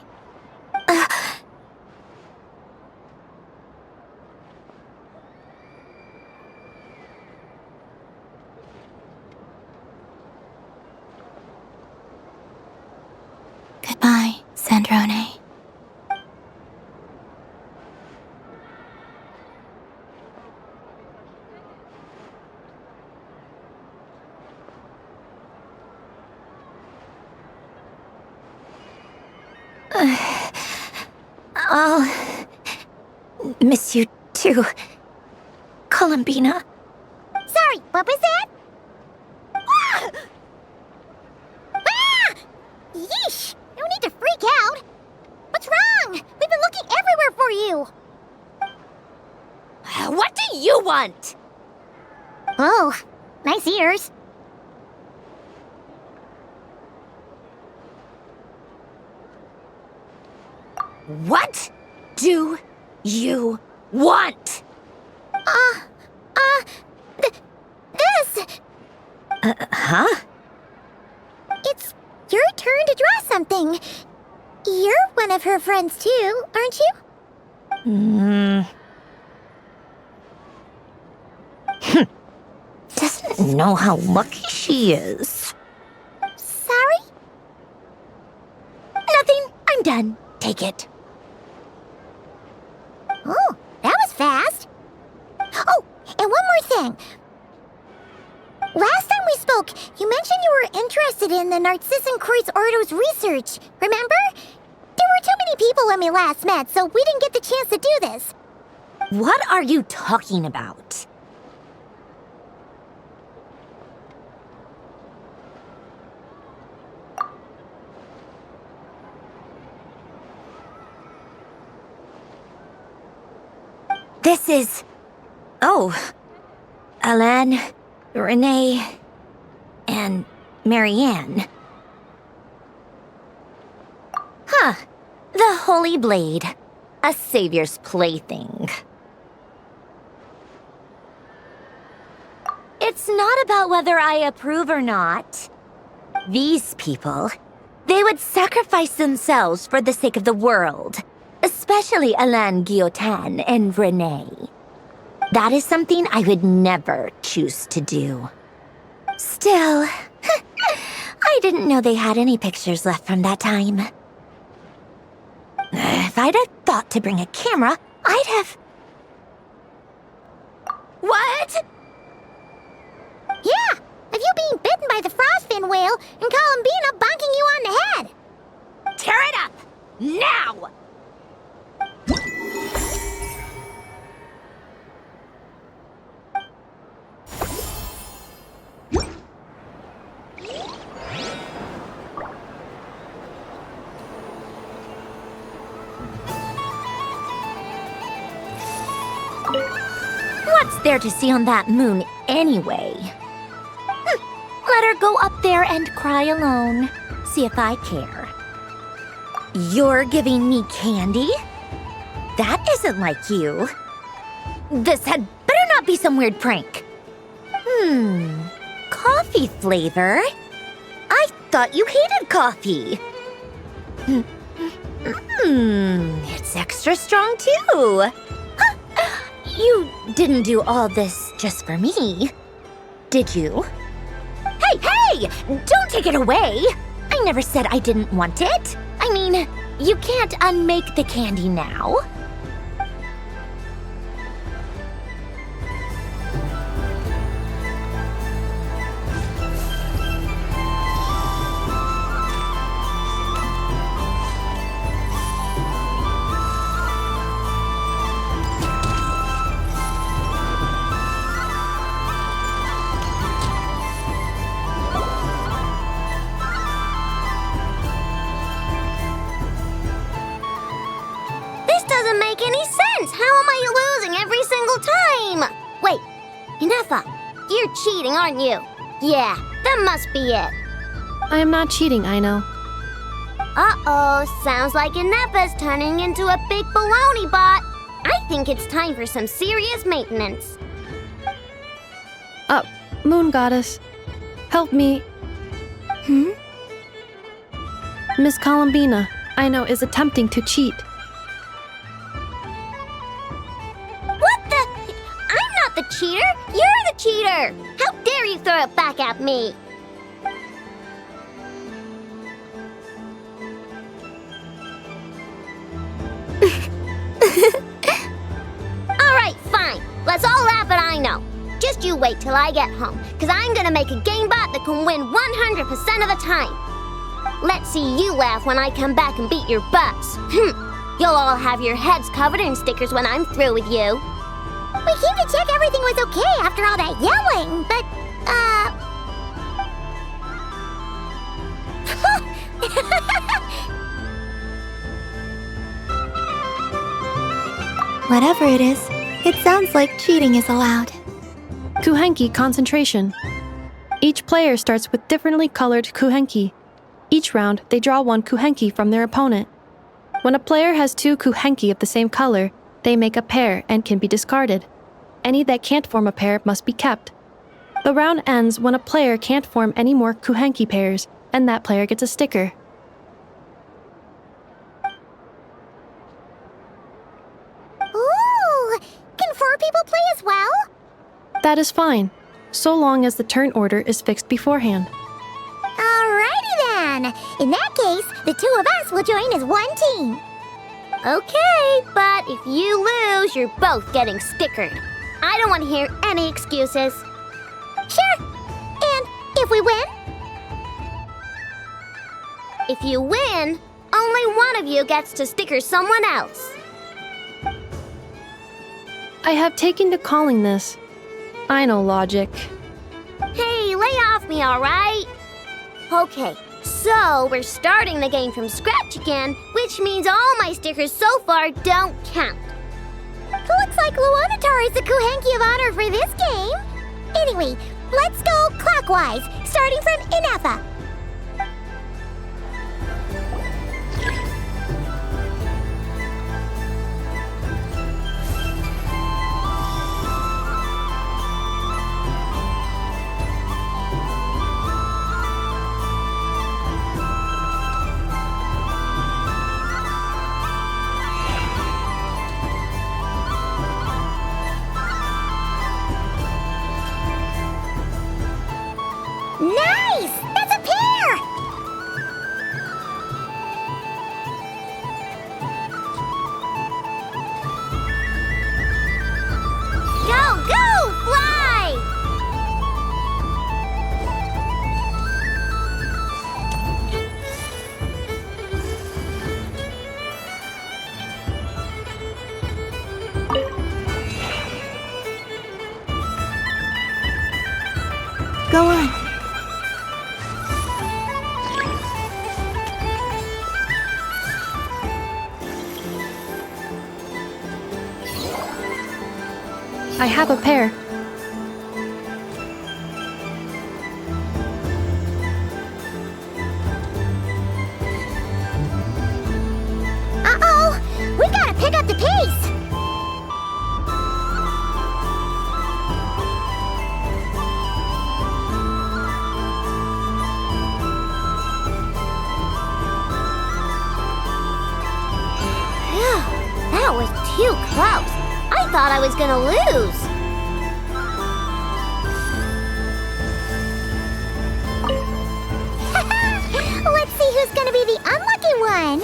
Goodbye, Sandrone. I'll miss you too, Columbina. Sorry, what was that? Ah! Ah! Yeesh! No need to freak out. What's wrong? We've been looking everywhere for you. What do you want? Oh, nice ears. What do you want? This! Huh? It's your turn to draw something. You're one of her friends too, aren't you? Doesn't know how lucky she is. Sorry? Nothing. I'm done. Take it. Oh, that was fast. Oh, and one more thing. Last time we spoke, you mentioned you were interested in the Narcissan Kreuz Ordo's research, remember? There were too many people when we last met, so we didn't get the chance to do this. What are you talking about? This is... Oh. Alain, Renee, and Marianne. Huh. The Holy Blade. A savior's plaything. It's not about whether I approve or not. These people, they would sacrifice themselves for the sake of the world. Especially Alain Guillotin and Renee. That is something I would never choose to do. Still, I didn't know they had any pictures left from that time. If I'd have thought to bring a camera, I'd have... What? Yeah, of you being bitten by the frostfin whale and Columbina bonking you on the head. Tear it up! Now! What's there to see on that moon anyway? Let her go up there and cry alone. See if I care. You're giving me candy? That isn't like you. This had better not be some weird prank. Coffee flavor? I thought you hated coffee. It's extra strong too. Huh. You didn't do all this just for me, did you? Hey! Don't take it away! I never said I didn't want it. I mean, you can't unmake the candy now. make any sense. How am I losing every single time? Wait, Inefa, you're cheating, aren't you? Yeah, that must be it. I am not cheating, I know. Uh-oh, sounds like Inefa's turning into a big baloney bot. I think it's time for some serious maintenance. Moon Goddess, help me. Miss Columbina, I know, is attempting to cheat. What the? I'm not the cheater. You're the cheater. How dare you throw it back at me? All right, fine. Let's all laugh at I know. Just you wait till I get home, because I'm gonna make a game bot that can win 100% of the time. Let's see you laugh when I come back and beat your butts. You'll all have your heads covered in stickers when I'm through with you. We came to check everything was okay after all that yelling, but, Whatever it is, it sounds like cheating is allowed. Kuhenki concentration. Each player starts with differently colored kuhenki. Each round, they draw one kuhenki from their opponent. When a player has two kuhenki of the same color, they make a pair and can be discarded. Any that can't form a pair must be kept. The round ends when a player can't form any more kuhenki pairs, and that player gets a sticker. ooh, can 4 people play as well? That is fine, so long as the turn order is fixed beforehand. Alrighty then. In that case, the 2 of us will join as one team. Okay, but if you lose, you're both getting stickered. I don't want to hear any excuses. Sure. And if we win? If you win, only one of you gets to sticker someone else. I have taken to calling this. I know logic. Hey, lay off me, all right? Okay, so we're starting the game from scratch again, which means all my stickers so far don't count. Looks like Luonatar is the Kuhenki of honor for this game. Anyway, let's go clockwise, starting from Inefa. Nice! That's a pair! Go, go, fly! Go on. I have a pair. Uh-oh! We gotta pick up the pace! Phew, that was too close. I thought I was gonna lose. Let's see who's gonna be the unlucky one!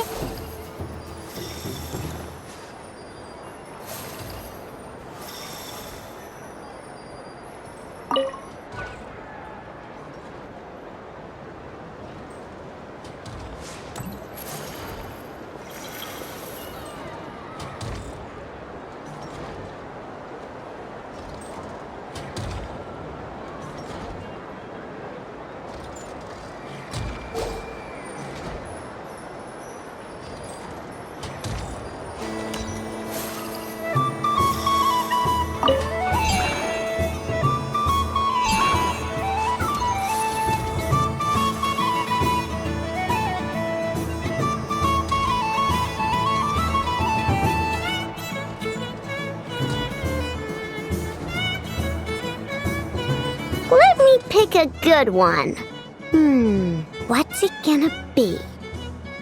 pick a good one. What's it gonna be?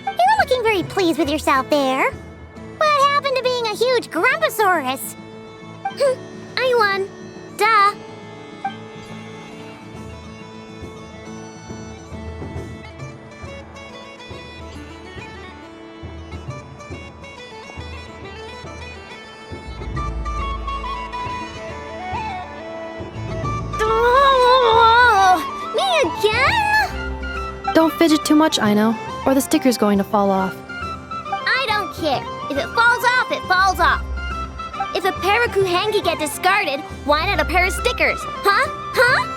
You're looking very pleased with yourself there. What happened to being a huge Grumposaurus? I won. Duh. Me again? Don't fidget too much, Aino, or the sticker's going to fall off. I don't care. If it falls off, it falls off. If a pair of Kuhenki get discarded, why not a pair of stickers? Huh? Huh?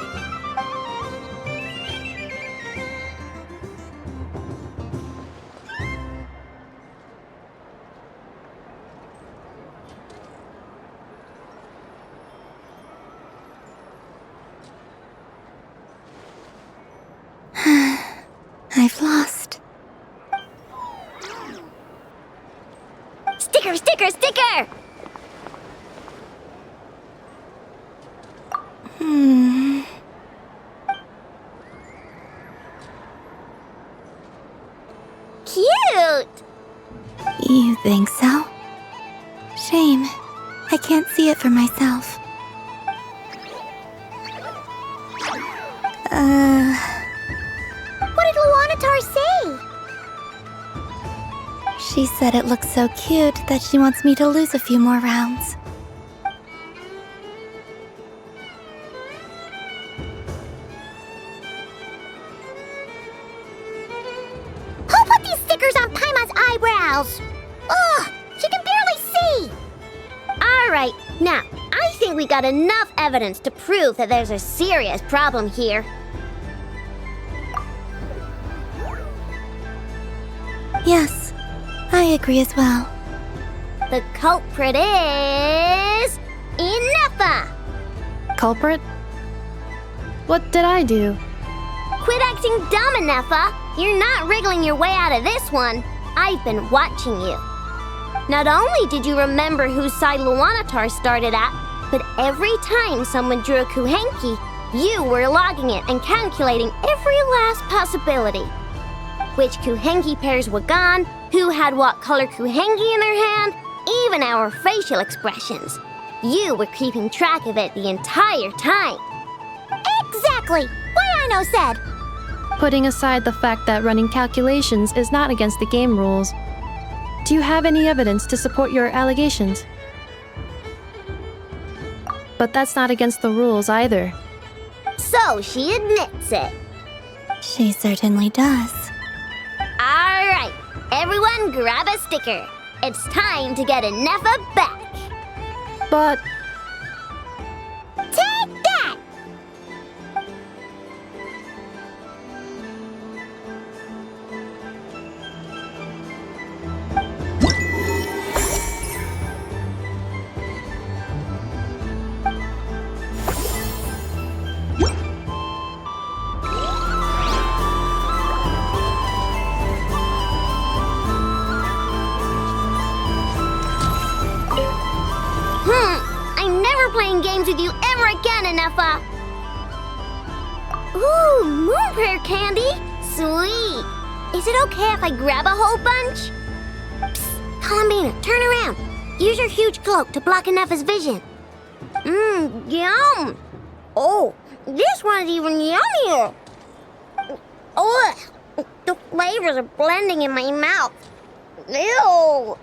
I've lost. Sticker, sticker, sticker! Cute! You think so? Shame. I can't see it for myself. What did Luanatar say? She said it looks so cute that she wants me to lose a few more rounds. Who put these stickers on Paima's eyebrows? Ugh, she can barely see! Alright, now, I think we got enough evidence to prove that there's a serious problem here. Yes, I agree as well. The culprit is... Inefa! Culprit? What did I do? Quit acting dumb, Inefa! You're not wriggling your way out of this one. I've been watching you. Not only did you remember whose side Luanatar started at, but every time someone drew a Kuhenki, you were logging it and calculating every last possibility. Which Kuhenki pairs were gone, who had what color Kuhenki in their hand, even our facial expressions. You were keeping track of it the entire time. Exactly! What Aino said! Putting aside the fact that running calculations is not against the game rules, do you have any evidence to support your allegations? But that's not against the rules either. So she admits it. She certainly does. Alright, everyone grab a sticker. It's time to get Inefa back. But... Take that! I'm never playing games with you ever again, Inefa. Ooh, moon prayer candy? Sweet. Is it okay if I grab a whole bunch? Psst, Columbina, turn around. Use your huge cloak to block Inefa's vision. Yum. Oh, this one's even yummier. Ugh, the flavors are blending in my mouth. Ew.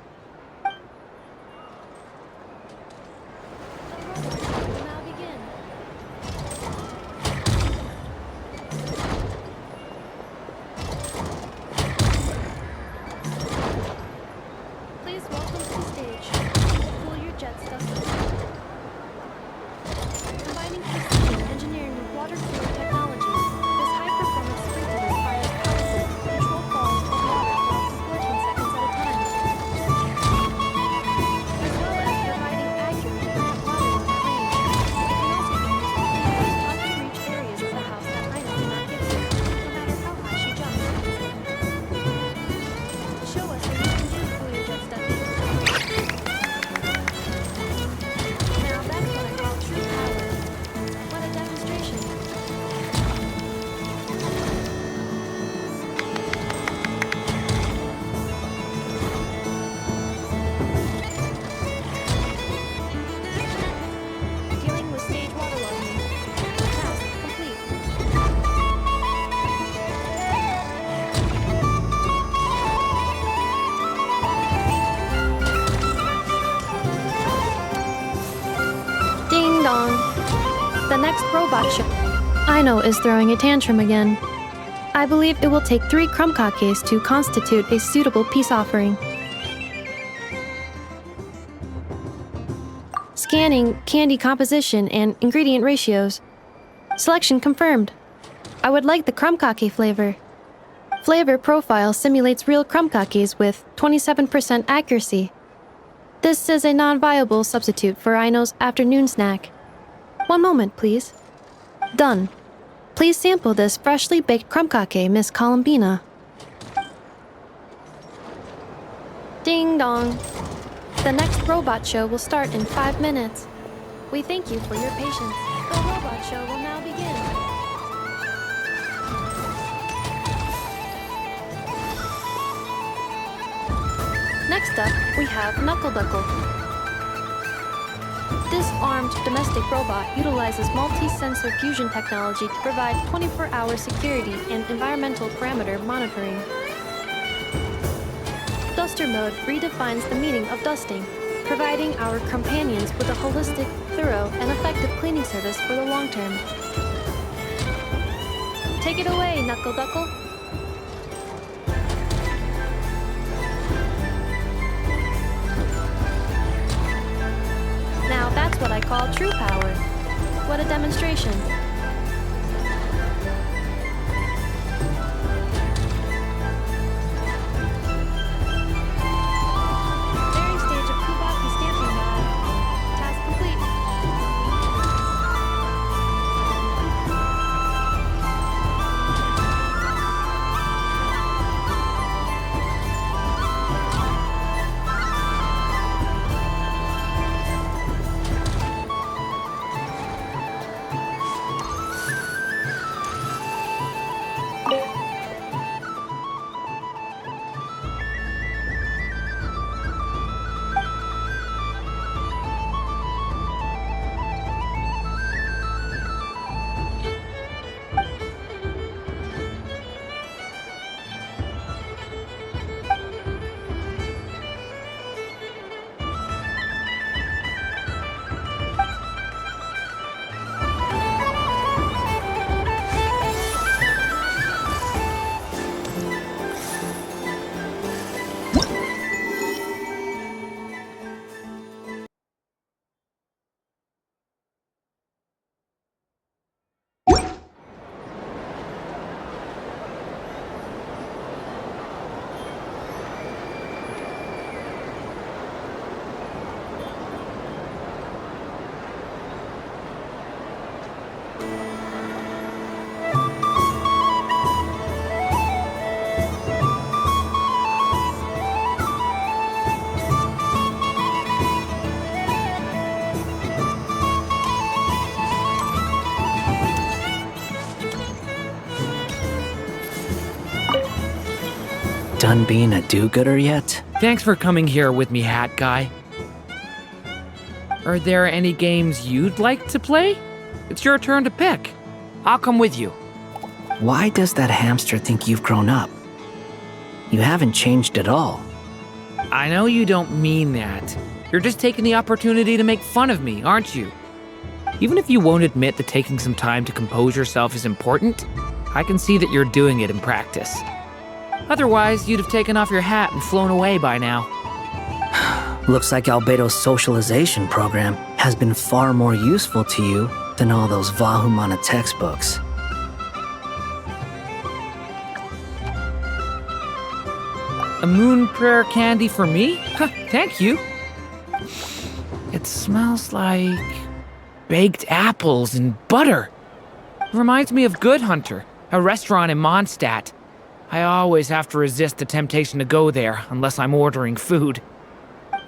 Please welcome to the stage. Cool your jet stuff. Combining precision engineering with water-cooled technology, this high-performance sprinkler fires powerful, controlled balls of water for up to 14 seconds at a time. robot show. Aino is throwing a tantrum again. I believe it will take 3 crumb-kakes to constitute a suitable peace offering. Scanning candy composition and ingredient ratios. Selection confirmed. I would like the crumb-kake flavor. Flavor profile simulates real crumb-kakes with 27% accuracy. This is a non-viable substitute for Aino's afternoon snack. One moment, please. Done. Please sample this freshly baked crumb-kake, Miss Columbina. Ding dong. The next robot show will start in 5 minutes. We thank you for your patience. The robot show will now begin. Next up, we have Knuckle Duckle. This armed domestic robot utilizes multi-sensor fusion technology to provide 24-hour security and environmental parameter monitoring. Duster mode redefines the meaning of dusting, providing our companions with a holistic, thorough, and effective cleaning service for the long term. Take it away, Knuckle Duckle. Now that's what I call true power. What a demonstration. Varying stage of Kubaki stamping now. Task complete. Done being a do-gooder yet? Thanks for coming here with me, Hat Guy. Are there any games you'd like to play? It's your turn to pick. I'll come with you. Why does that hamster think you've grown up? You haven't changed at all. I know you don't mean that. You're just taking the opportunity to make fun of me, aren't you? Even if you won't admit that taking some time to compose yourself is important, I can see that you're doing it in practice. Otherwise, you'd have taken off your hat and flown away by now. Looks like Albedo's socialization program has been far more useful to you than all those Vahumana textbooks. A moon prayer candy for me? Thank you. It smells like baked apples and butter. It reminds me of Good Hunter, a restaurant in Mondstadt. I always have to resist the temptation to go there unless I'm ordering food.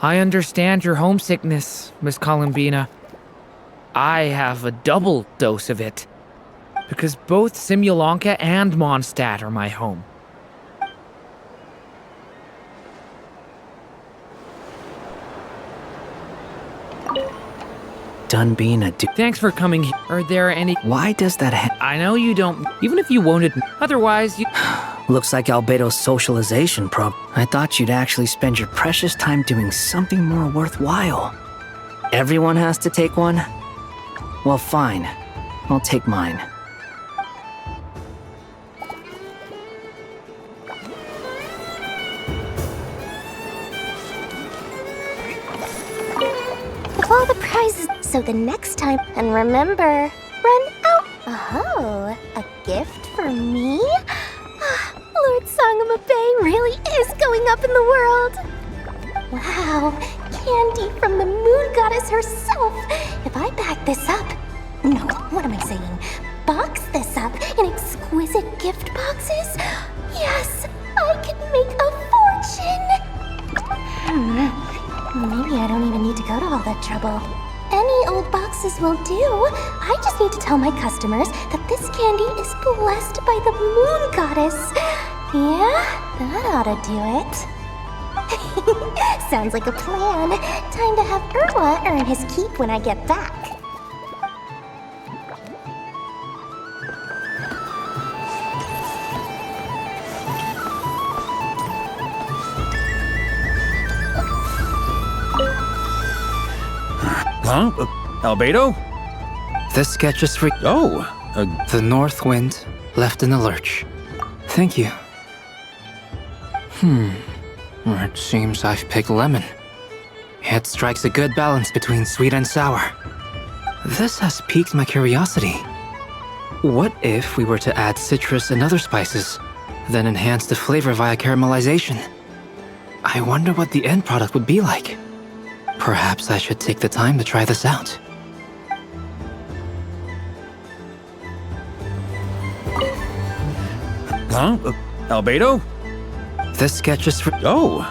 I understand your homesickness, Miss Columbina. I have a double dose of it, because both Simulanka and Mondstadt are my home. Done being a Thanks for coming here. Are there any... Why does that I know you don't... Even if you won't admit... Otherwise, you... Looks like Albedo's socialization program. I thought you'd actually spend your precious time doing something more worthwhile. Everyone has to take one? Well, fine. I'll take mine. With all the prizes, so the next time, and remember, run out. Oh, a gift for me? Lord Sangama Bay really is going up in the world. Wow, candy from the moon goddess herself. If I back this up, no, what am I saying? Box this up in exquisite gift boxes? Yes, I can make a fortune. Maybe I don't even need to go to all that trouble. Any old boxes will do. I just need to tell my customers that this candy is blessed by the moon goddess. Yeah, that ought to do it. Sounds like a plan. Time to have Erwa earn his keep when I get back. Huh? Albedo? This sketch is for... Oh, The North Wind left in the lurch. Thank you. It seems I've picked lemon. It strikes a good balance between sweet and sour. This has piqued my curiosity. What if we were to add citrus and other spices, then enhance the flavor via caramelization? I wonder what the end product would be like. Perhaps I should take the time to try this out. Huh? Albedo? This sketch is for... Oh,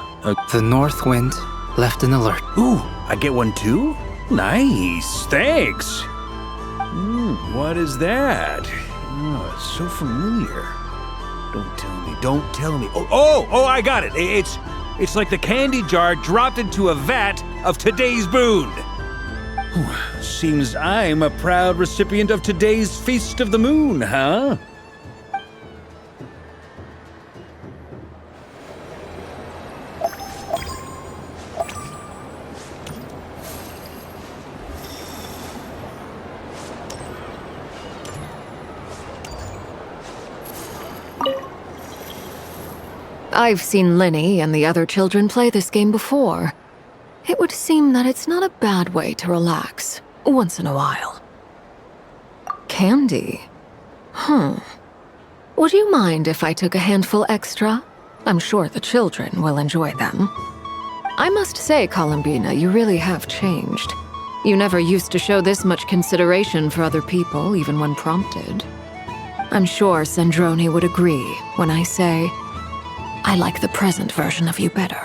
The North Wind left in the lurch. Ooh, I get one too? Nice, thanks. What is that? Oh, it's so familiar. Don't tell me. Oh, I got it. It's like the candy jar dropped into a vat of today's boon. Seems I'm a proud recipient of today's Feast of the Moon, huh? I've seen Linny and the other children play this game before. It would seem that it's not a bad way to relax, once in a while. Candy? Would you mind if I took a handful extra? I'm sure the children will enjoy them. I must say, Columbina, you really have changed. You never used to show this much consideration for other people, even when prompted. I'm sure Sandrone would agree when I say, I like the present version of you better.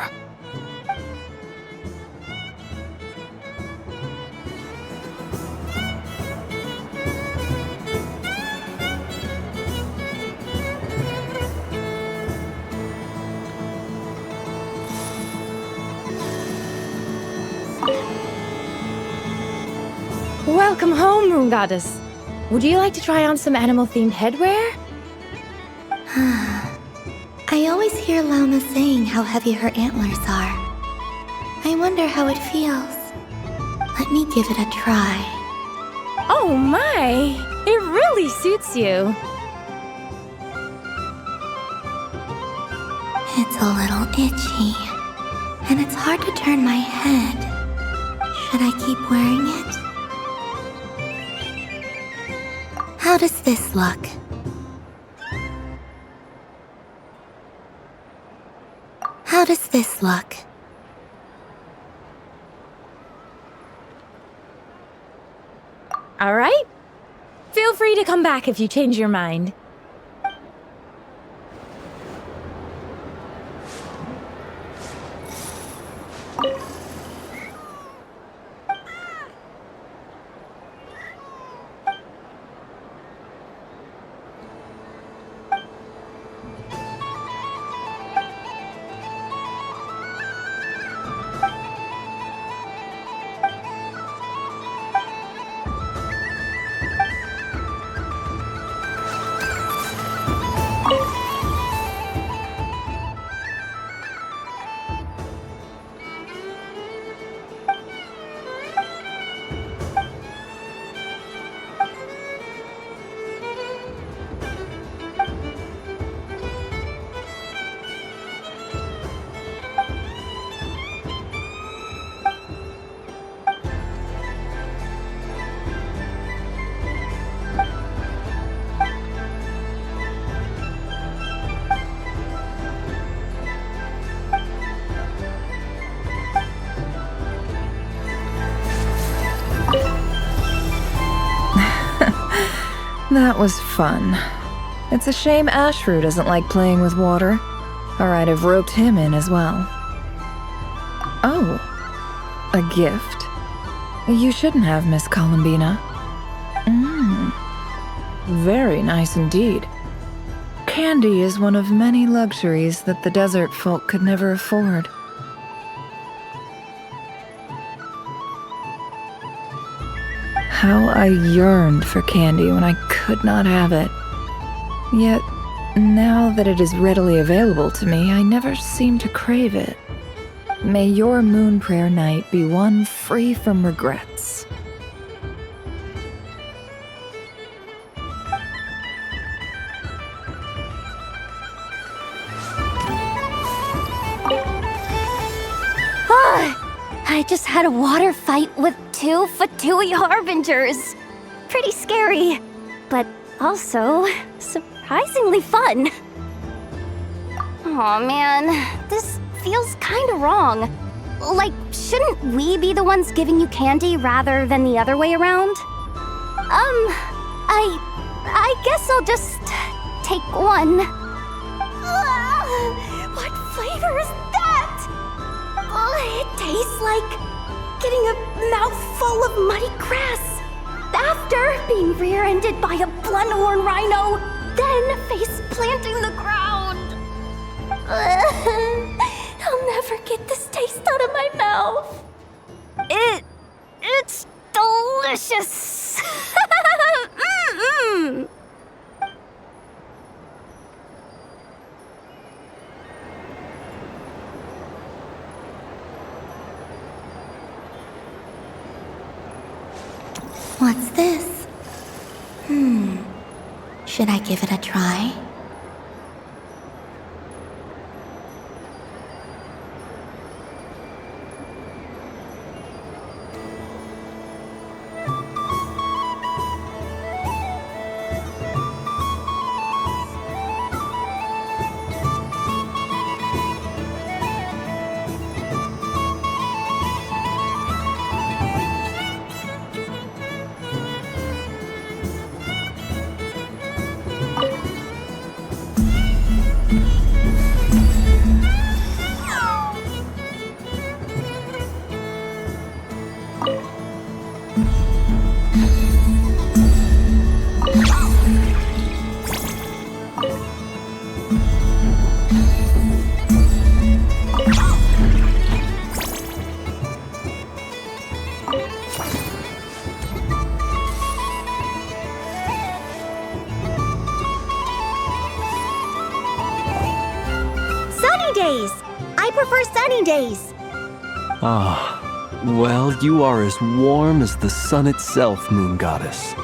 Welcome home, Moon Goddess. Would you like to try on some animal-themed headwear? I always hear Llama saying how heavy her antlers are. I wonder how it feels. Let me give it a try. Oh my! It really suits you. It's a little itchy, and it's hard to turn my head. Should I keep wearing it? How does this look? How does this look? All right. Feel free to come back if you change your mind. That was fun. It's a shame Ashru doesn't like playing with water, or I'd have roped him in as well. Oh, a gift? You shouldn't have, Miss Columbina. Very nice indeed. Candy is one of many luxuries that the desert folk could never afford. How I yearned for candy when I could not have it. Yet, now that it is readily available to me, I never seem to crave it. May your moon prayer night be one free from regrets. I just had a water fight with 2 Fatui Harbingers. Pretty scary, but also surprisingly fun. Aw, man, this feels kinda wrong. Like, shouldn't we be the ones giving you candy rather than the other way around? I guess I'll just take one. What flavor is that? It tastes like getting a mouthful of muddy grass. After being rear-ended by a blunt-horn rhino, then face-planting the ground. I'll never get this taste out of my mouth. It's delicious. What's this? Should I give it a try? I prefer sunny days. Well, you are as warm as the sun itself, Moon Goddess.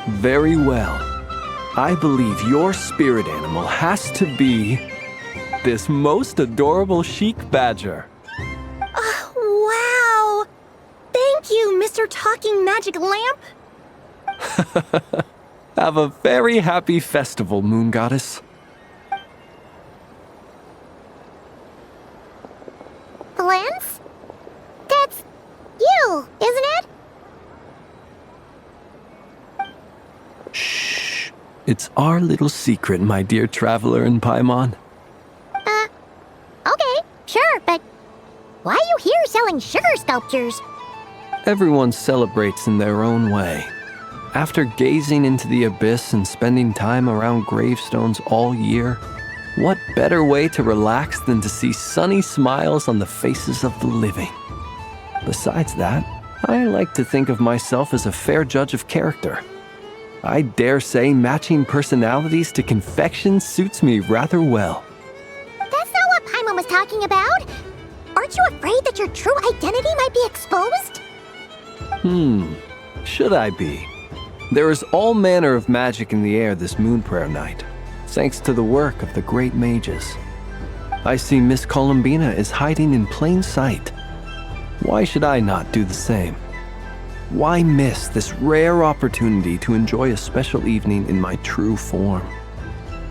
Very well. I believe your spirit animal has to be this most adorable chic badger. Wow! Thank you, Mr. Talking Magic Lamp. Have a very happy festival, Moon Goddess. Lance? That's you, isn't it? Shh. It's our little secret, my dear traveler in Paimon. Okay, sure, but why are you here selling sugar sculptures? Everyone celebrates in their own way. After gazing into the abyss and spending time around gravestones all year, what better way to relax than to see sunny smiles on the faces of the living? Besides that, I like to think of myself as a fair judge of character. I dare say matching personalities to confection suits me rather well. That's not what Paimon was talking about. Aren't you afraid that your true identity might be exposed? Should I be? There is all manner of magic in the air this moon prayer night, thanks to the work of the great mages. I see Miss Columbina is hiding in plain sight. Why should I not do the same? Why miss this rare opportunity to enjoy a special evening in my true form?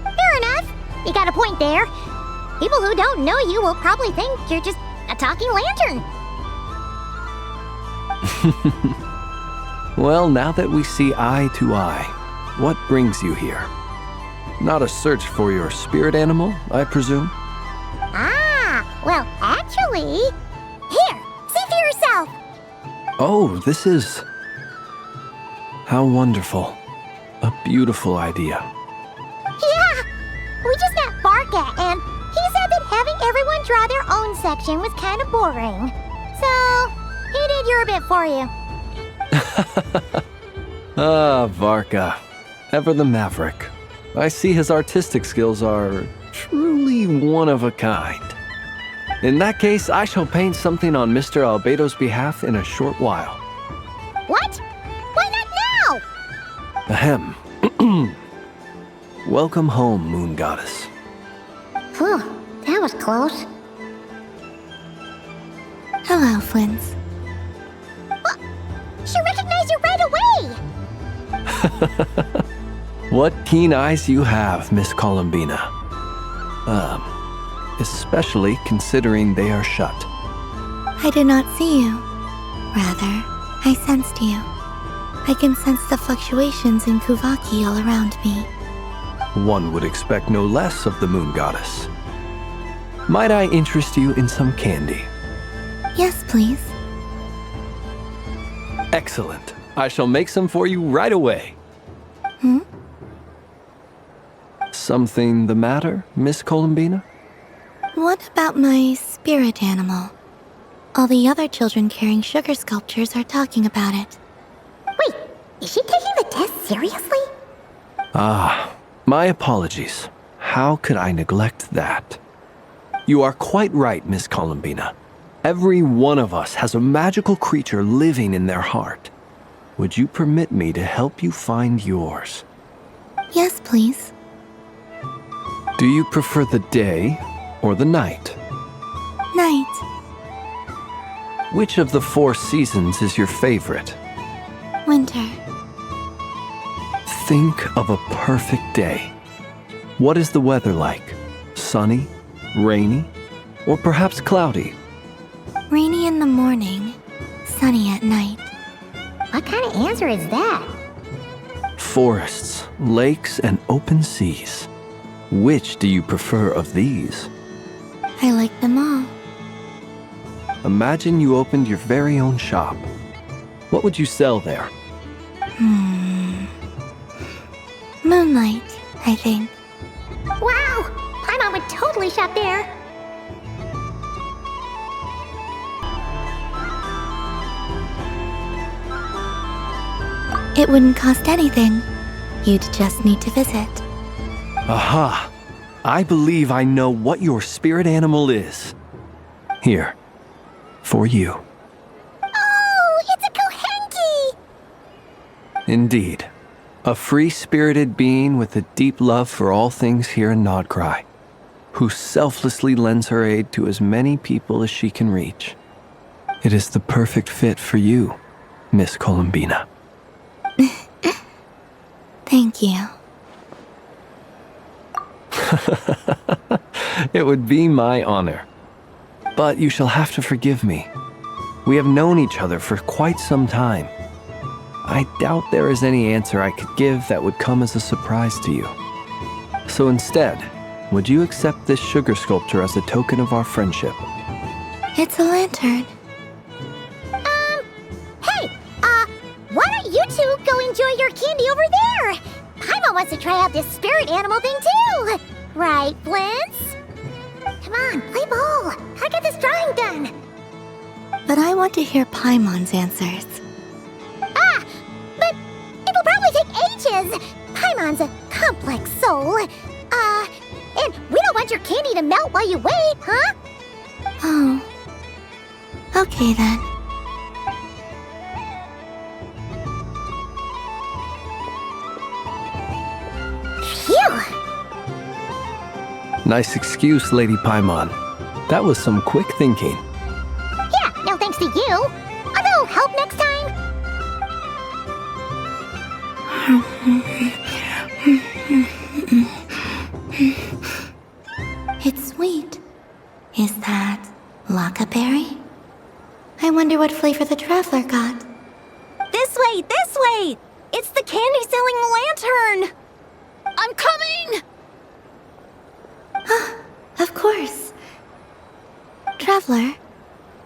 Fair enough. You got a point there. People who don't know you will probably think you're just a talking lantern. Well, now that we see eye to eye, What brings you here? Not a search for your spirit animal, I presume? Ah, well, actually... Here, see for yourself! Oh, this is... How wonderful. A beautiful idea. Yeah! We just met Barca, and he said that having everyone draw their own section was kind of boring. So, he did your bit for you. Ah, Varka. Ever the maverick. I see his artistic skills are truly one of a kind. In that case, I shall paint something on Mr. Albedo's behalf in a short while. What? Why not now? Ahem. Welcome home, Moon Goddess. Phew, that was close. Hello, Flins. She recognized you right away! What keen eyes you have, Miss Columbina. Especially considering they are shut. I did not see you. Rather, I sensed you. I can sense the fluctuations in Kuvaki all around me. One would expect no less of the Moon Goddess. Might I interest you in some candy? Yes, please. Excellent. I shall make some for you right away. Hmm? Something the matter, Miss Columbina? What about my spirit animal? All the other children carrying sugar sculptures are talking about it. Wait, is she taking the test seriously? Ah, my apologies. How could I neglect that? You are quite right, Miss Columbina. Every one of us has a magical creature living in their heart. Would you permit me to help you find yours? Yes, please. Do you prefer the day or the night? Night. Which of the 4 seasons is your favorite? Winter. Think of a perfect day. What is the weather like? Sunny, rainy, or perhaps cloudy? Rainy in the morning, sunny at night. What kind of answer is that? Forests, lakes, and open seas. Which do you prefer of these? I like them all. Imagine you opened your very own shop. What would you sell there? Moonlight, I think. Wow! Paimon would totally shop there. It wouldn't cost anything. You'd just need to visit. Aha! I believe I know what your spirit animal is. Here, for you. Oh, it's a Kohenki! Indeed. A free-spirited being with a deep love for all things here in Nodcry, who selflessly lends her aid to as many people as she can reach. It is the perfect fit for you, Miss Columbina. Thank you. It would be my honor. But you shall have to forgive me. We have known each other for quite some time. I doubt there is any answer I could give that would come as a surprise to you. So instead, would you accept this sugar sculpture as a token of our friendship? It's a lantern. Hey, why don't you two go enjoy your candy over there? Paimon wants to try out this spirit animal thing too. Right, Flint's? Come on, play ball. I got this drawing done. But I want to hear Paimon's answers. Ah, but it'll probably take ages. Paimon's a complex soul. And we don't want your candy to melt while you wait, huh? Oh. Okay then. Phew! Nice excuse, Lady Paimon. That was some quick thinking. Yeah, no thanks to you. Although, help next time. It's sweet. Is that laccaberry? I wonder what flavor the traveler got. This way, this way! It's the candy-selling lantern! I'm coming! Of course. Traveler,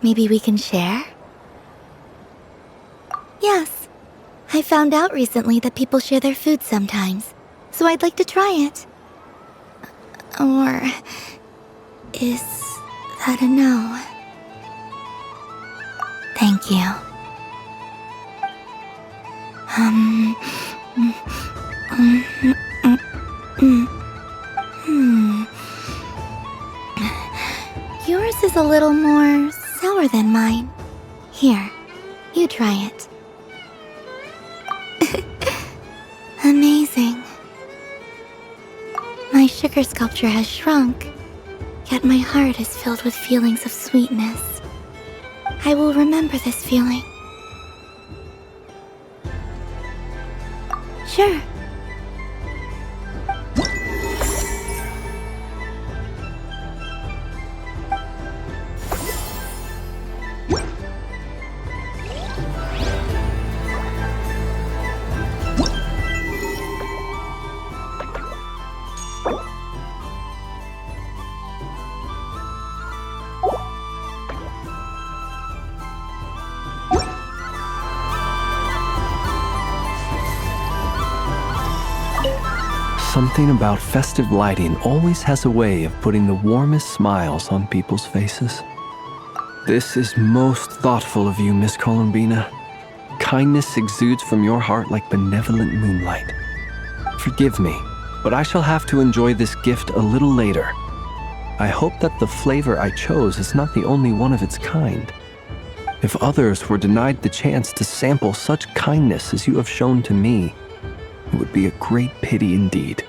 maybe we can share? Yes. I found out recently that people share their food sometimes, so I'd like to try it. Or is that a no? Thank you. Yours is a little more sour than mine. Here, you try it. Amazing. My sugar sculpture has shrunk, yet my heart is filled with feelings of sweetness. I will remember this feeling. Sure. Something about festive lighting always has a way of putting the warmest smiles on people's faces. This is most thoughtful of you, Miss Columbina. Kindness exudes from your heart like benevolent moonlight. Forgive me, but I shall have to enjoy this gift a little later. I hope that the flavor I chose is not the only one of its kind. If others were denied the chance to sample such kindness as you have shown to me, it would be a great pity indeed.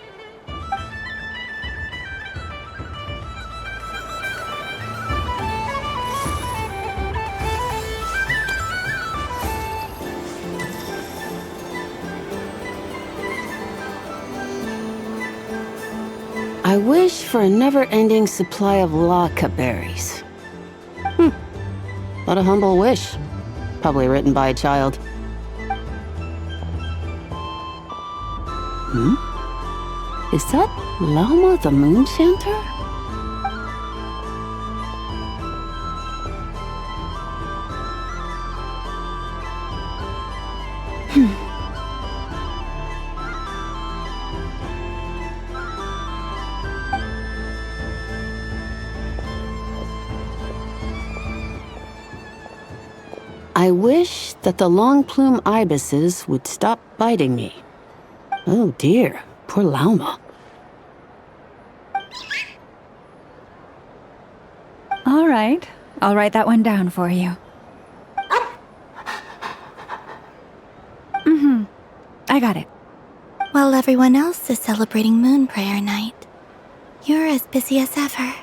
I wish for a never-ending supply of laka berries. What a humble wish. Probably written by a child. Is that Lauma the Moon Chanter? I wish that the long plume ibises would stop biting me. Oh dear, poor Lauma. All right, I'll write that one down for you. I got it. While everyone else is celebrating Moon Prayer Night, you're as busy as ever.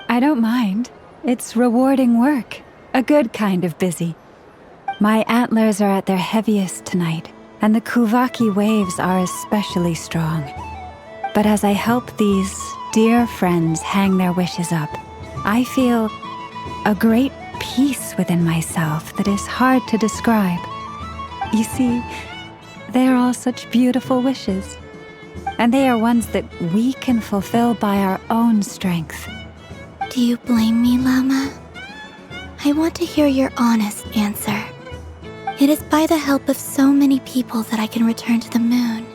I don't mind. It's rewarding work. A good kind of busy. My antlers are at their heaviest tonight, and the Kuvaki waves are especially strong. But as I help these dear friends hang their wishes up, I feel a great peace within myself that is hard to describe. You see, they are all such beautiful wishes, and they are ones that we can fulfill by our own strength. Do you blame me, Llama? I want to hear your honest answer. It is by the help of so many people that I can return to the moon.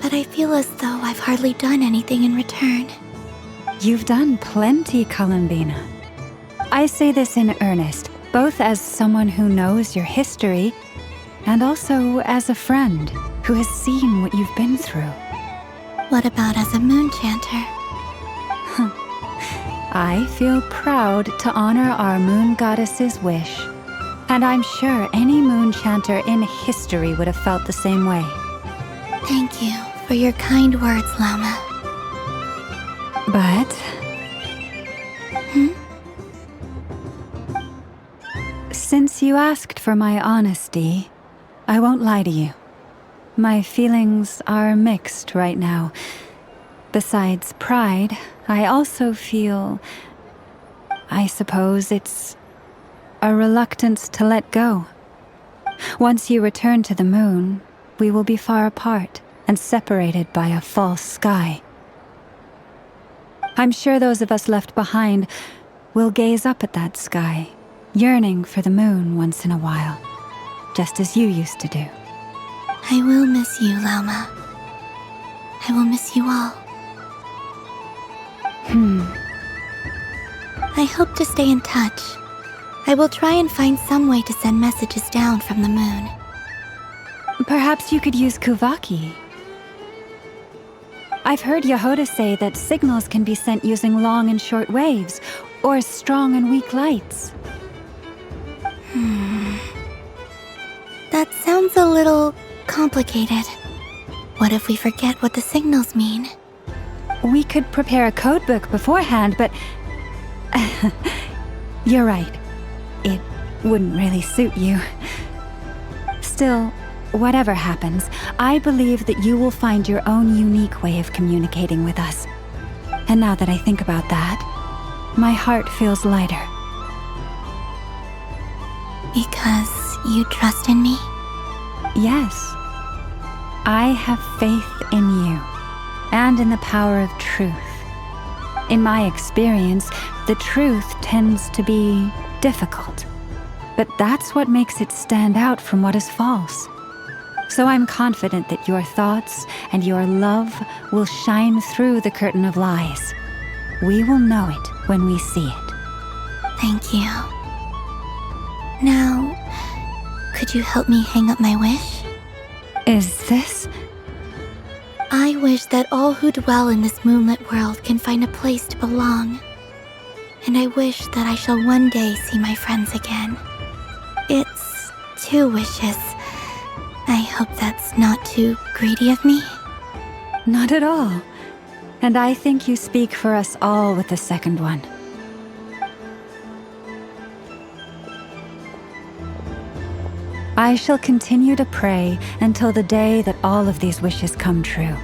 But I feel as though I've hardly done anything in return. You've done plenty, Columbina. I say this in earnest, both as someone who knows your history, and also as a friend who has seen what you've been through. What about as a moon chanter? I feel proud to honor our moon goddess's wish. And I'm sure any moon chanter in history would have felt the same way. Thank you for your kind words, Llama. But... Since you asked for my honesty, I won't lie to you. My feelings are mixed right now. Besides pride, I also feel... I suppose it's... a reluctance to let go. Once you return to the moon, we will be far apart and separated by a false sky. I'm sure those of us left behind will gaze up at that sky, yearning for the moon once in a while, just as you used to do. I will miss you, Lauma. I will miss you all. I hope to stay in touch. I will try and find some way to send messages down from the moon. Perhaps you could use Kuvaki. I've heard Yehoda say that signals can be sent using long and short waves, or strong and weak lights. That sounds a little complicated. What if we forget what the signals mean? We could prepare a codebook beforehand, but... You're right. It wouldn't really suit you. Still, whatever happens, I believe that you will find your own unique way of communicating with us. And now that I think about that, my heart feels lighter. Because you trust in me? Yes. I have faith in you, and in the power of truth. In my experience, the truth tends to be difficult, but that's what makes it stand out from what is false. So I'm confident that your thoughts and your love will shine through the curtain of lies. We will know it when we see it. Thank you. Now, could you help me hang up my wish? Is this? I wish that all who dwell in this moonlit world can find a place to belong. And I wish that I shall one day see my friends again. It's 2 wishes. I hope that's not too greedy of me. Not at all. And I think you speak for us all with the second one. I shall continue to pray until the day that all of these wishes come true.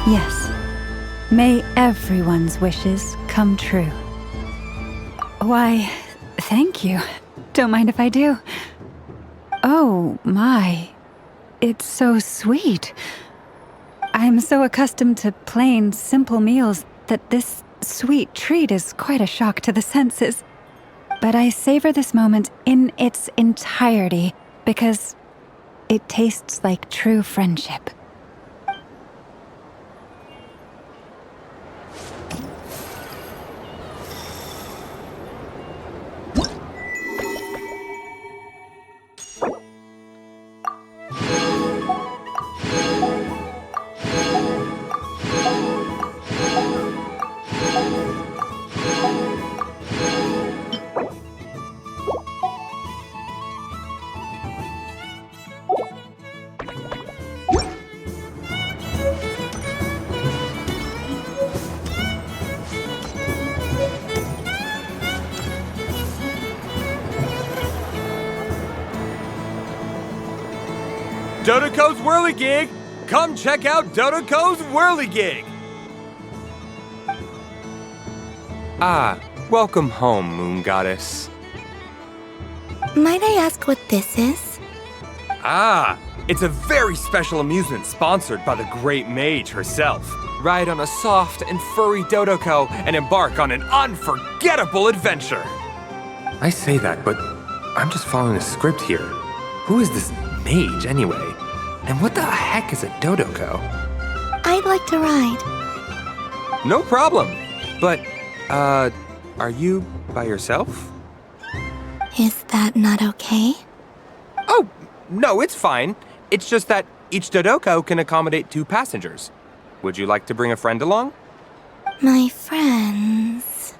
Yes. May everyone's wishes come true. Why, thank you. Don't mind if I do. Oh, my. It's so sweet. I'm so accustomed to plain, simple meals that this sweet treat is quite a shock to the senses. But I savor this moment in its entirety because it tastes like true friendship. Dodoco's Whirligig! Come check out Dodoco's Whirligig! Ah, welcome home, Moon Goddess. Might I ask what this is? Ah, it's a very special amusement sponsored by the Great Mage herself. Ride on a soft and furry Dodoco and embark on an unforgettable adventure. I say that, but I'm just following a script here. Who is this mage, anyway? And what the heck is a Dodoco? I'd like to ride. No problem. But, are you by yourself? Is that not okay? Oh, no, it's fine. It's just that each Dodoco can accommodate 2 passengers. Would you like to bring a friend along? My friends...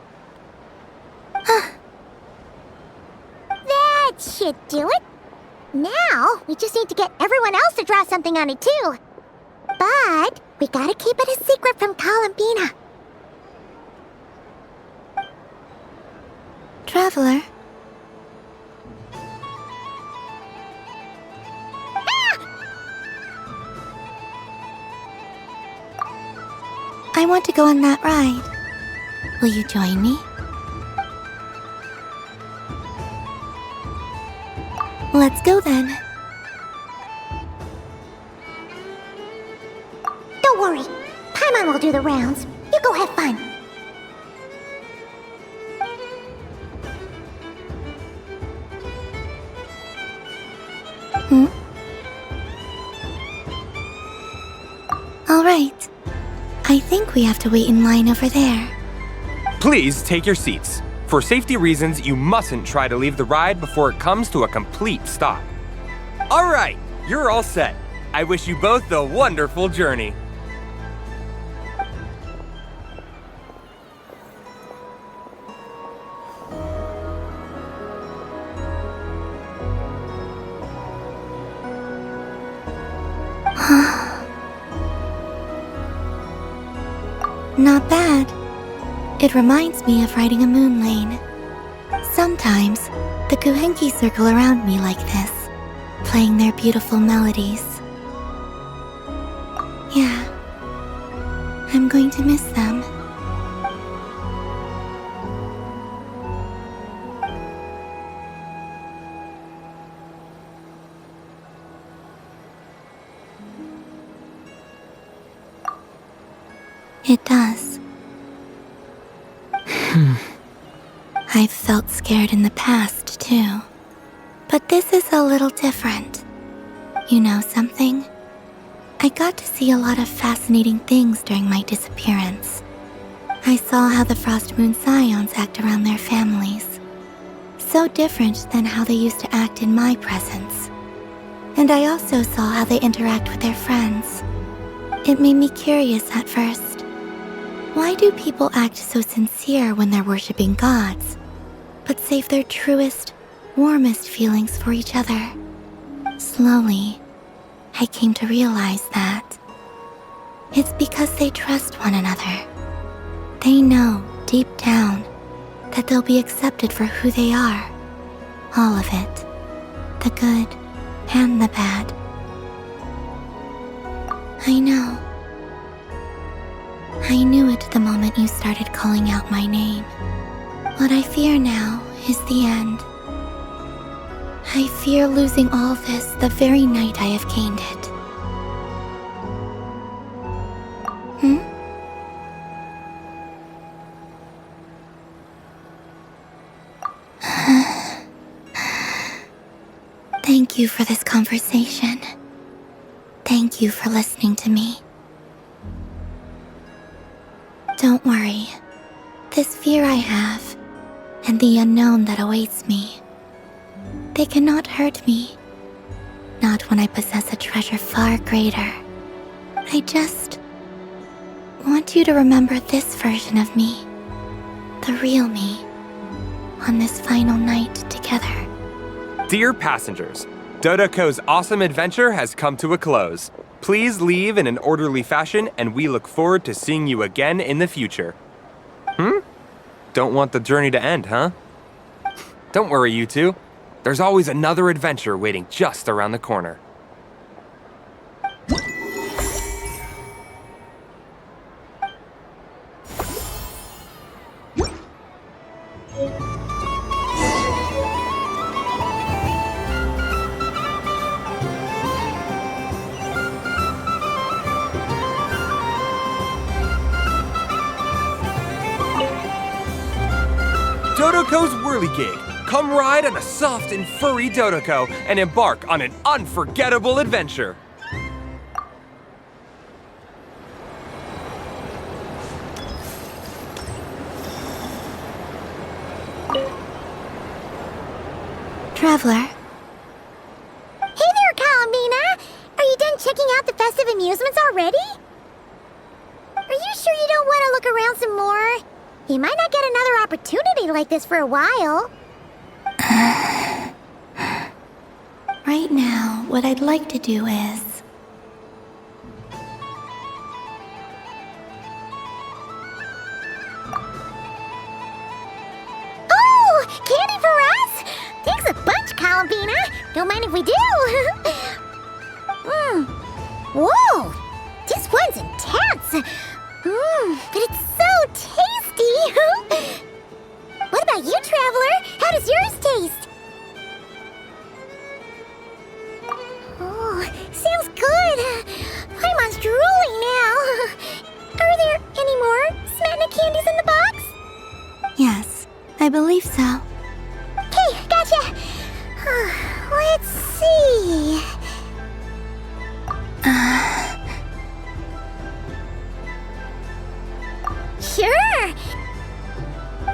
That should do it. Now, we just need to get everyone else to draw something on it, too. But we gotta keep it a secret from Columbina. Traveler. I want to go on that ride. Will you join me? Let's go then. Don't worry. Paimon will do the rounds. You go have fun. All right. I think we have to wait in line over there. Please take your seats. For safety reasons, you mustn't try to leave the ride before it comes to a complete stop. All right, you're all set. I wish you both a wonderful journey. Not bad. It reminds me of riding a moon lane. Sometimes, the Kuhenki circle around me like this, playing their beautiful melodies. Yeah, I'm going to miss them. It does. I've felt scared in the past, too. But this is a little different. You know something? I got to see a lot of fascinating things during my disappearance. I saw how the Frost Moon Scions act around their families. So different than how they used to act in my presence. And I also saw how they interact with their friends. It made me curious at first. Why do people act so sincere when they're worshipping gods, but save their truest, warmest feelings for each other? Slowly, I came to realize that it's because they trust one another. They know, deep down, that they'll be accepted for who they are. All of it. The good and the bad. I know. I knew it the moment you started calling out my name. What I fear now is the end. I fear losing all this the very night I have gained it. Thank you for this conversation. Thank you for listening to me. Don't worry. This fear I have, and the unknown that awaits me, they cannot hurt me. Not when I possess a treasure far greater. I just want you to remember this version of me, the real me, on this final night together. Dear passengers, Dodoko's awesome adventure has come to a close. Please leave in an orderly fashion, and we look forward to seeing you again in the future. Don't want the journey to end, huh? Don't worry, you two. There's always another adventure waiting just around the corner. Dodoko's Whirligig. Come ride on a soft and furry Dodoko and embark on an unforgettable adventure. Traveler. Hey there, Kalamina! Are you done checking out the festive amusements already? Are you sure you don't want to look around some more? You might not get another opportunity like this for a while. Right now, what I'd like to do is... Oh! Don't mind if we do. Whoa! This one's intense. But it's so tasty. What about you, Traveler? How does yours taste? Oh, sounds good. Paimon's drooling now. Are there any more Smetana candies in the box? Yes, I believe so. Okay, gotcha. Let's see. Sure.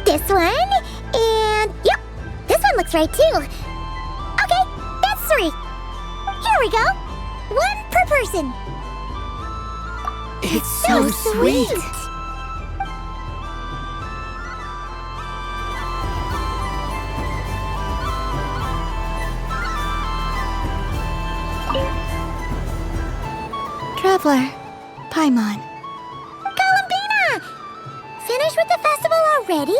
This one, and yep, this one looks right too. Okay, that's 3. Here we go. 1 per person. It's so sweet. Traveler, Paimon. Columbina! Finished with the festival already?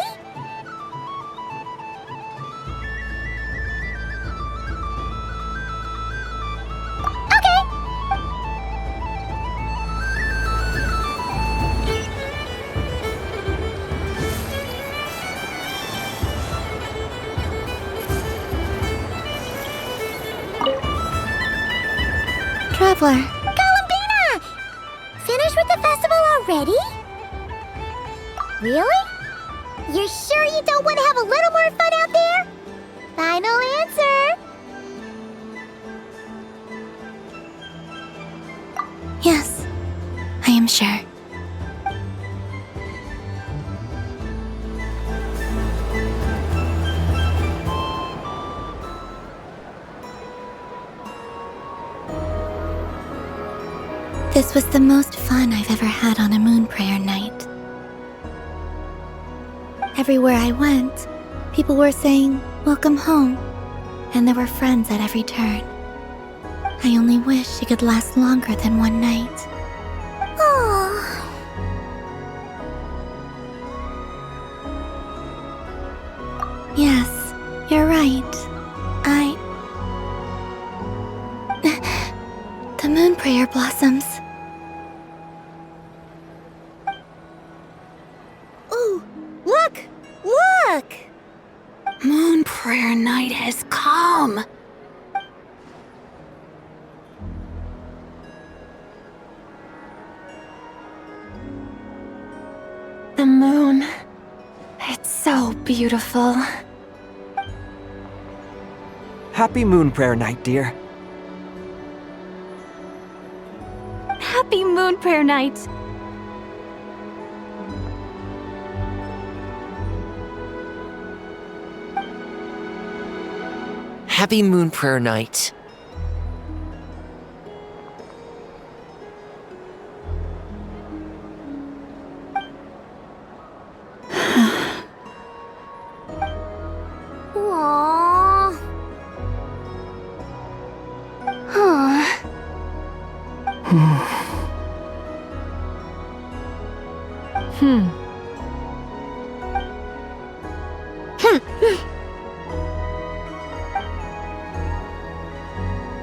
Traveler. Columbina! Finished with the festival already? Really? You're sure you don't want to have a little more fun out there? Final answer. Yes, I am sure. This was the most fun I've ever had on a moon prayer night. Everywhere I went, people were saying, "Welcome home," and there were friends at every turn. I only wish it could last longer than one night. Oh. Yes, you're right. The moon prayer blossoms. Ooh, look! Look! Moon prayer night has come. The moon. It's so beautiful. Happy Moon Prayer Night, dear. Happy Moon Prayer Night! Happy Moon Prayer Night. Aww. Huh.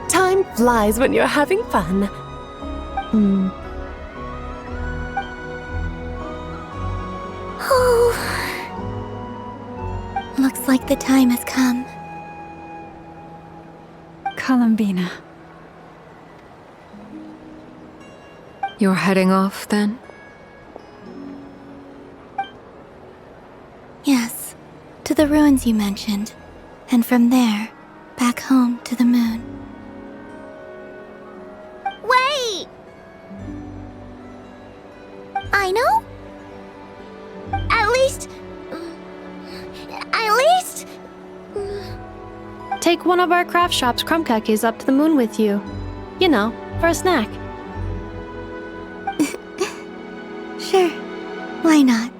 Time flies when you're having fun. Oh. Looks like the time has come. Columbina. You're heading off then? Yes, to the ruins you mentioned, and from there, back home to the moon. Wait! I know? At least... Take one of our craft shop's crumb cookies up to the moon with you. You know, for a snack. Sure, why not?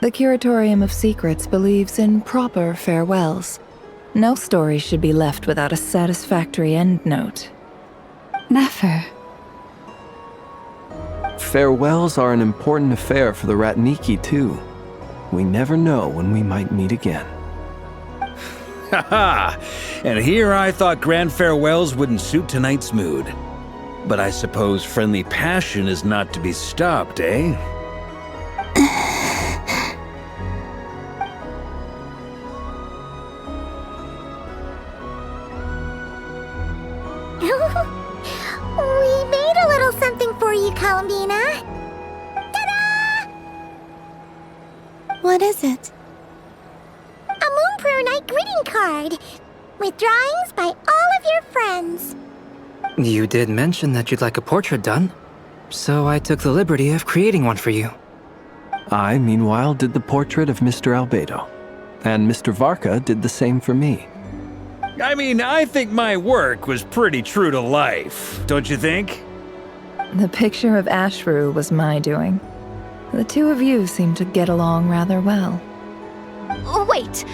The Curatorium of Secrets believes in proper farewells. No story should be left without a satisfactory endnote. Never. Farewells are an important affair for the Ratniki, too. We never know when we might meet again. Haha! And here I thought grand farewells wouldn't suit tonight's mood. But I suppose friendly passion is not to be stopped, eh? We made a little something for you, Columbina. Ta-da! What is it? A Moon Prayer Night greeting card with drawings by all of your friends. You did mention that you'd like a portrait done, so I took the liberty of creating one for you. I, meanwhile, did the portrait of Mr. Albedo, and Mr. Varka did the same for me. I mean, I think my work was pretty true to life, don't you think? The picture of Ashru was my doing. The two of you seem to get along rather well. Wait,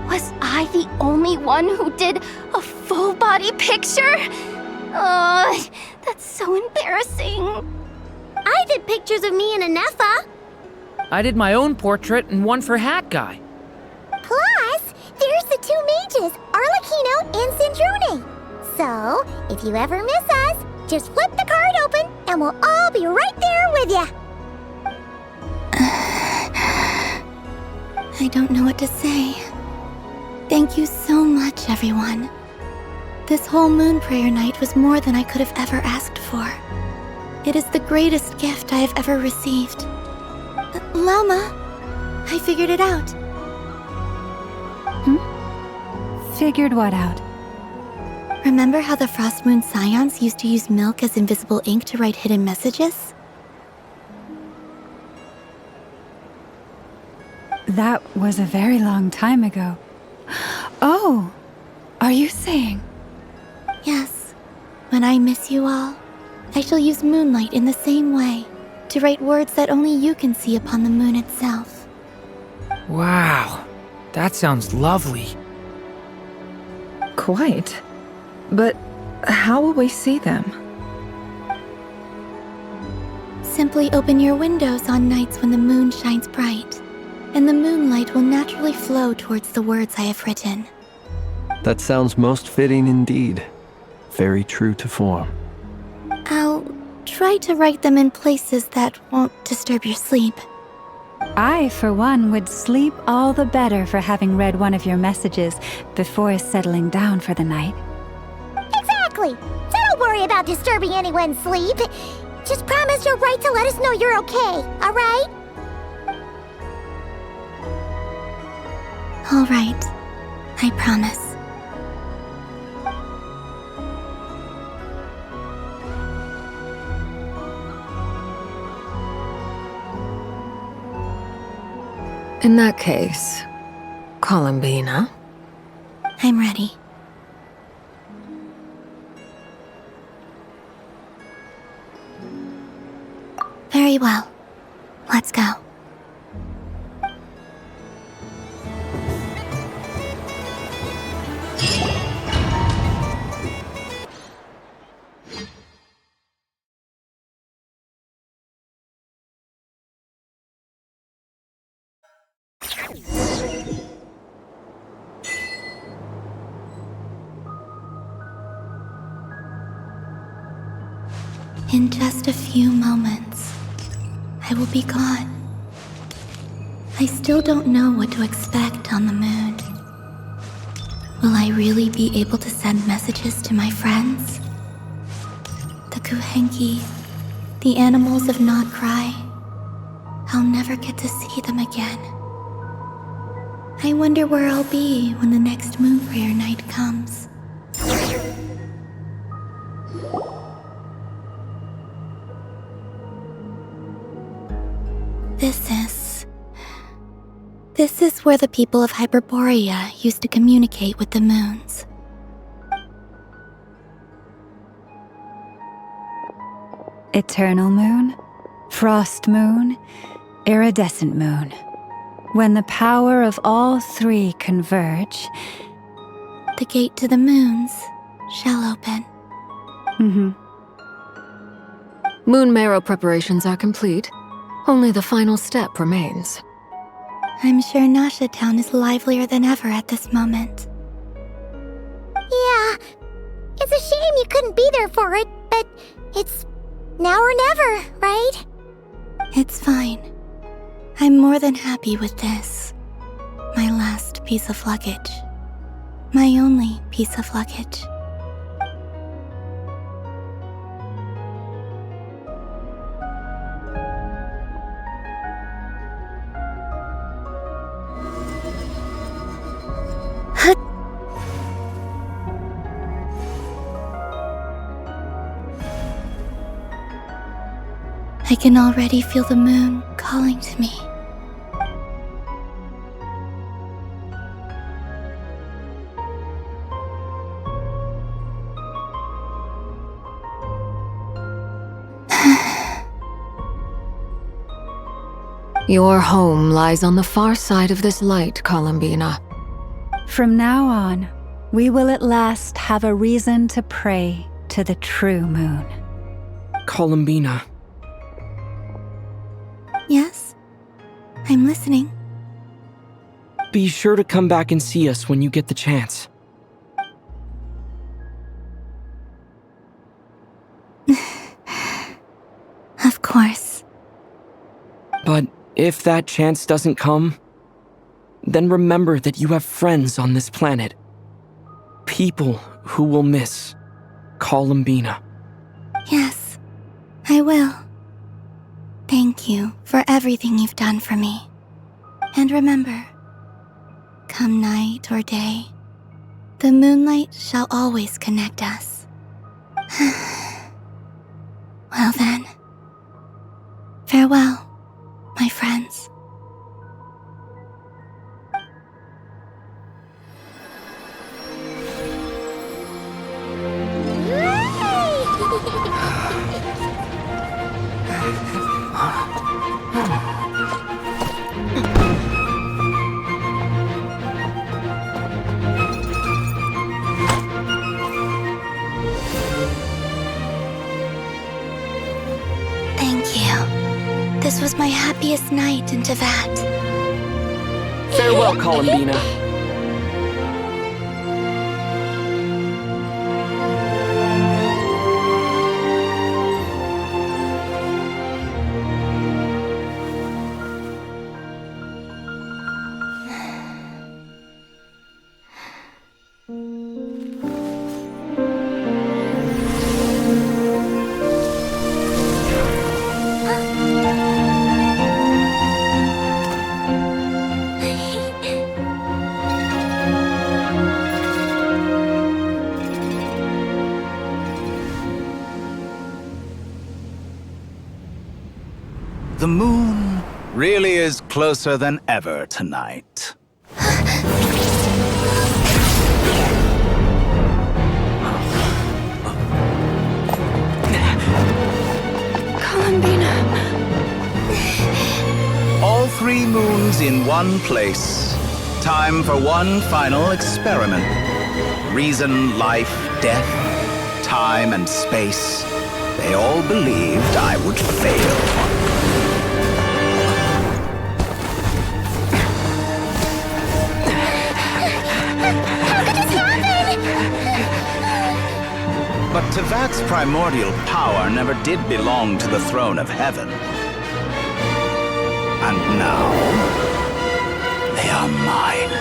was I the only one who did a full body picture? That's so embarrassing. I did pictures of me and Anefa. I did my own portrait and one for Hat Guy. Plus, there's the two mages, Arlecchino and Sandrone. So, if you ever miss us, just flip the card open and we'll all be right there with you. I don't know what to say. Thank you so much, everyone. This whole Moon Prayer Night was more than I could have ever asked for. It is the greatest gift I have ever received. Llama, I figured it out. Figured what out? Remember how the Frost Moon Scions used to use milk as invisible ink to write hidden messages? That was a very long time ago. Oh, are you saying? Yes. When I miss you all, I shall use Moonlight in the same way, to write words that only you can see upon the moon itself. Wow, that sounds lovely. Quite. But how will we see them? Simply open your windows on nights when the moon shines bright, and the moonlight will naturally flow towards the words I have written. That sounds most fitting indeed. Very true to form. I'll try to write them in places that won't disturb your sleep. I, for one, would sleep all the better for having read one of your messages before settling down for the night. Exactly. So don't worry about disturbing anyone's sleep. Just promise you'll write to let us know you're okay, alright? All right. I promise. In that case, Columbina. I'm ready. Very well. Let's go. In just a few moments, I will be gone. I still don't know what to expect on the moon. Will I really be able to send messages to my friends? The Kuhenki, the animals of Not Cry. I'll never get to see them again. I wonder where I'll be when the next Moon Prayer Night comes. This is where the people of Hyperborea used to communicate with the moons. Eternal moon, frost moon, iridescent moon. When the power of all three converge, the gate to the moons shall open. Moon marrow preparations are complete. Only the final step remains. I'm sure Nasha Town is livelier than ever at this moment. couldn't be there for it, but it's now or never, right? It's fine. I'm more than happy with this. My last piece of luggage. My only piece of luggage. I can already feel the moon calling to me. Your home lies on the far side of this light, Columbina. From now on, we will at last have a reason to pray to the true moon. Columbina. Yes? I'm listening. Be sure to come back and see us when you get the chance. Of course. But if that chance doesn't come, then remember that you have friends on this planet. People who will miss Columbina. Yes, I will. Thank you for everything you've done for me. And remember, come night or day, the moonlight shall always connect us. Well then, farewell, my friends. Thank you. This was my happiest night in Teyvat. Farewell, Columbina. The moon really is closer than ever tonight. Columbina. All 3 moons in one place. Time for one final experiment. Reason, life, death, time and space. They all believed I would fail. But Teyvat's primordial power never did belong to the throne of heaven. And now, they are mine.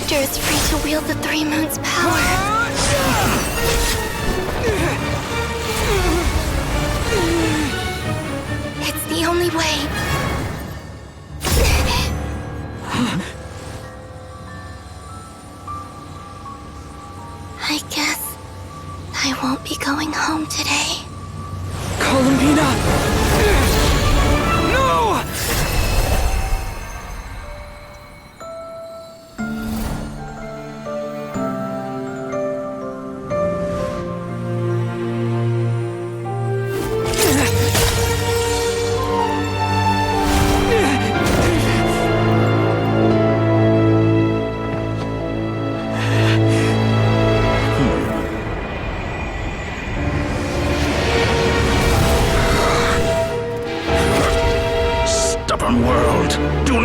Is free to wield the 3 moons' power. It's the only way. I guess I won't be going home today. Columbina! No!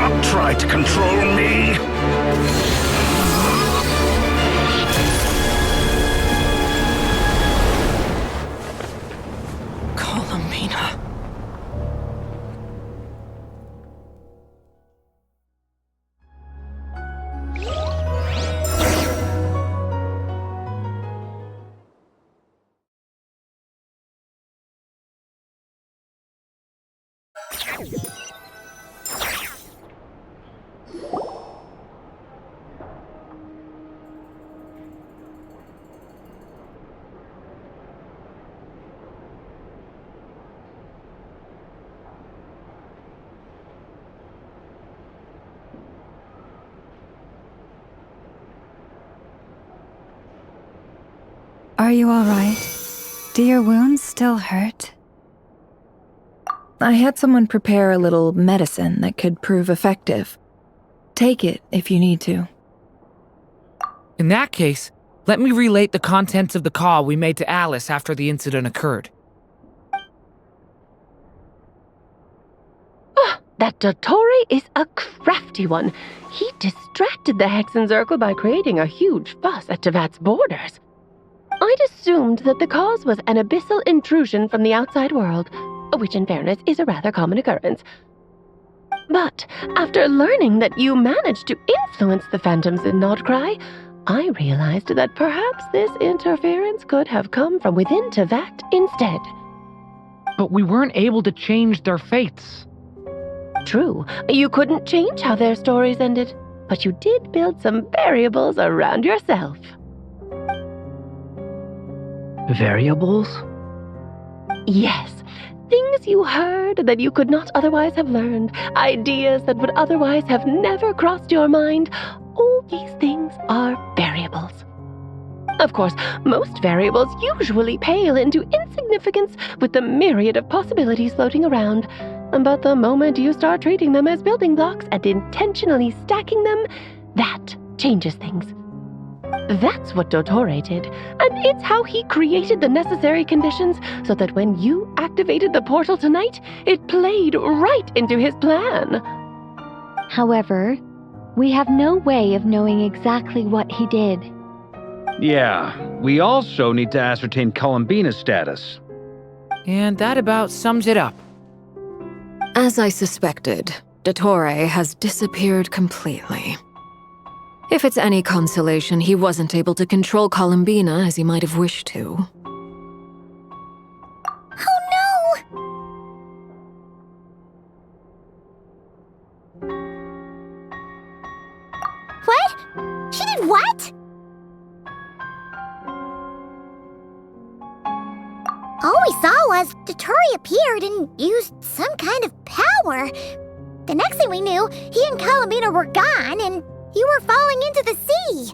not try to control me! Columbina. Are you all right? Do your wounds still hurt? I had someone prepare a little medicine that could prove effective. Take it if you need to. In that case, let me relate the contents of the call we made to Alice after the incident occurred. That Dottore is a crafty one. He distracted the Hexenzirkel by creating a huge fuss at Tevat's borders. I'd assumed that the cause was an abyssal intrusion from the outside world, which in fairness is a rather common occurrence. But after learning that you managed to influence the phantoms in Nodcry, I realized that perhaps this interference could have come from within Tevat instead. But we weren't able to change their fates. True, you couldn't change how their stories ended, but you did build some variables around yourself. Variables? Yes, things you heard that you could not otherwise have learned, ideas that would otherwise have never crossed your mind. All these things are variables. Of course, most variables usually pale into insignificance with the myriad of possibilities floating around. But the moment you start treating them as building blocks and intentionally stacking them, that changes things. That's what Dottore did, and it's how he created the necessary conditions so that when you activated the portal tonight, it played right into his plan. However, we have no way of knowing exactly what he did. Yeah, we also need to ascertain Columbina's status. And that about sums it up. As I suspected, Dottore has disappeared completely. If it's any consolation, he wasn't able to control Columbina as he might have wished to. Oh no! What? She did what? All we saw was Dottore appeared and used some kind of power. The next thing we knew, he and Columbina were gone and you were falling into the sea.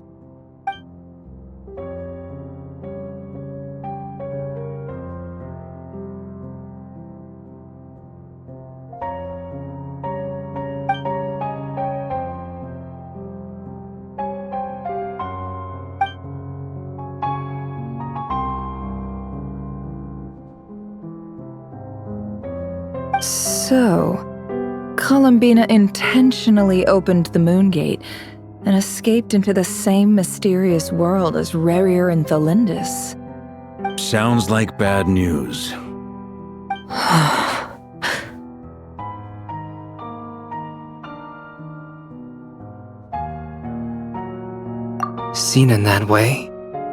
So, Columbina intentionally opened the Moongate and escaped into the same mysterious world as Rerir and Thalindis. Sounds like bad news. Seen in that way,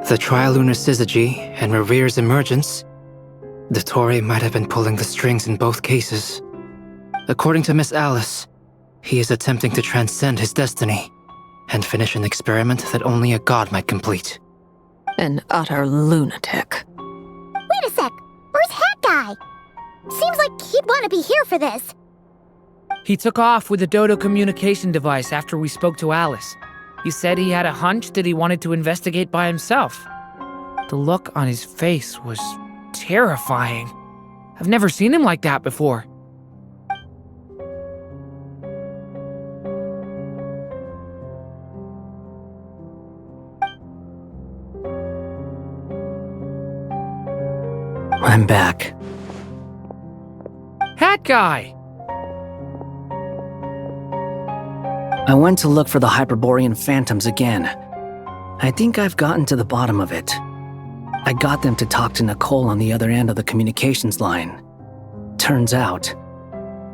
the Trilunar Syzygy and Rerir's emergence, Dottore might have been pulling the strings in both cases. According to Miss Alice, he is attempting to transcend his destiny and finish an experiment that only a god might complete. An utter lunatic. Wait a sec, where's Hat Guy? Seems like he'd want to be here for this. He took off with the Dodo communication device after we spoke to Alice. He said he had a hunch that he wanted to investigate by himself. The look on his face was terrifying. I've never seen him like that before. I'm back. Hat Guy! I went to look for the Hyperborean phantoms again. I think I've gotten to the bottom of it. I got them to talk to Nicole on the other end of the communications line. Turns out,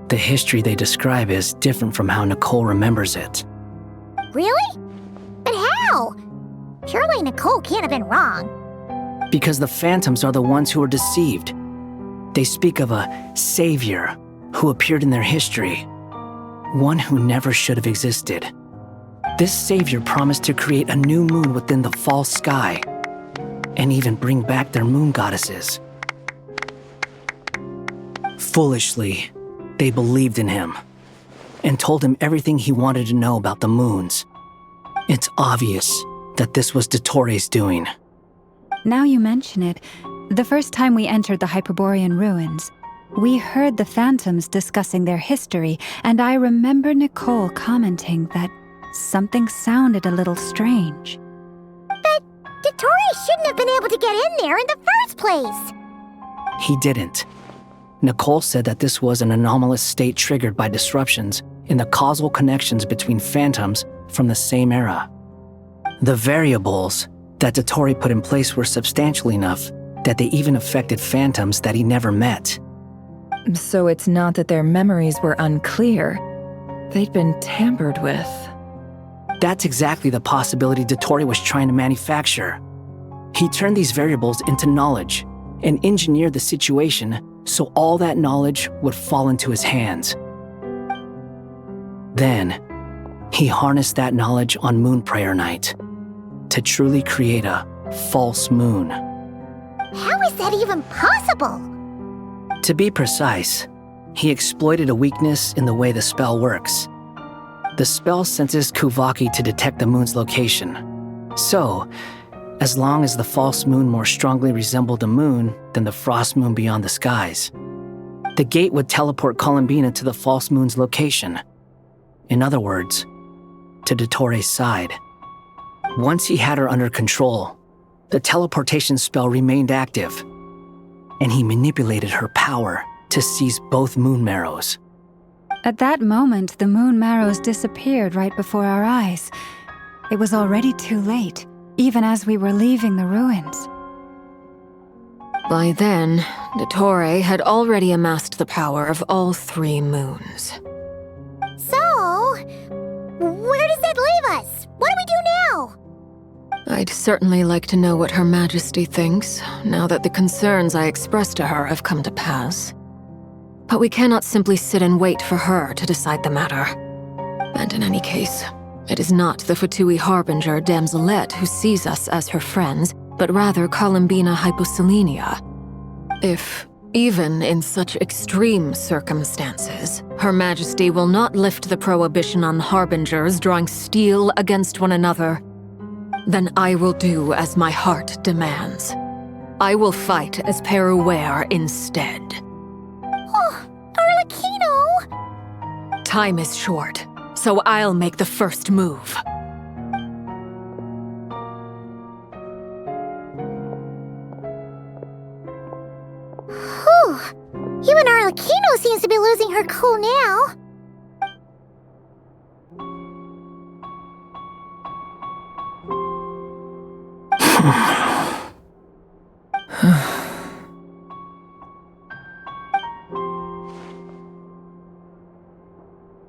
the history they describe is different from how Nicole remembers it. Really? But how? Surely Nicole can't have been wrong. Because the phantoms are the ones who are deceived. They speak of a savior who appeared in their history. One who never should have existed. This savior promised to create a new moon within the false sky, and even bring back their moon goddesses. Foolishly, they believed in him, and told him everything he wanted to know about the moons. It's obvious that this was Dottoro's doing. Now you mention it, the first time we entered the Hyperborean ruins, we heard the phantoms discussing their history, and I remember Nicole commenting that something sounded a little strange. But Dottori shouldn't have been able to get in there in the first place. He didn't. Nicole said that this was an anomalous state triggered by disruptions in the causal connections between phantoms from the same era. The variables that Dottori put in place were substantial enough that they even affected phantoms that he never met. So it's not that their memories were unclear. They'd been tampered with. That's exactly the possibility Dottori was trying to manufacture. He turned these variables into knowledge and engineered the situation so all that knowledge would fall into his hands. Then, he harnessed that knowledge on Moon Prayer Night to truly create a false moon. How is that even possible? To be precise, he exploited a weakness in the way the spell works. The spell senses Kuvaki to detect the moon's location. So, as long as the false moon more strongly resembled a moon than the frost moon beyond the skies, the gate would teleport Columbina to the false moon's location. In other words, to Dottoro's side. Once he had her under control, the teleportation spell remained active, and he manipulated her power to seize both moon marrows. At that moment, the moon marrows disappeared right before our eyes. It was already too late, even as we were leaving the ruins. By then, Dottore had already amassed the power of all 3 moons. So, where does that leave us? What do we do now? I'd certainly like to know what Her Majesty thinks, now that the concerns I expressed to her have come to pass. But we cannot simply sit and wait for her to decide the matter. And in any case, it is not the Fatui Harbinger Damselette who sees us as her friends, but rather Columbina Hyposelenia. If, even in such extreme circumstances, Her Majesty will not lift the prohibition on Harbingers drawing steel against one another, then I will do as my heart demands. I will fight as Peruware instead. Oh, Arlecchino! Time is short, so I'll make the first move. Whew. Even Arlecchino seems to be losing her cool now.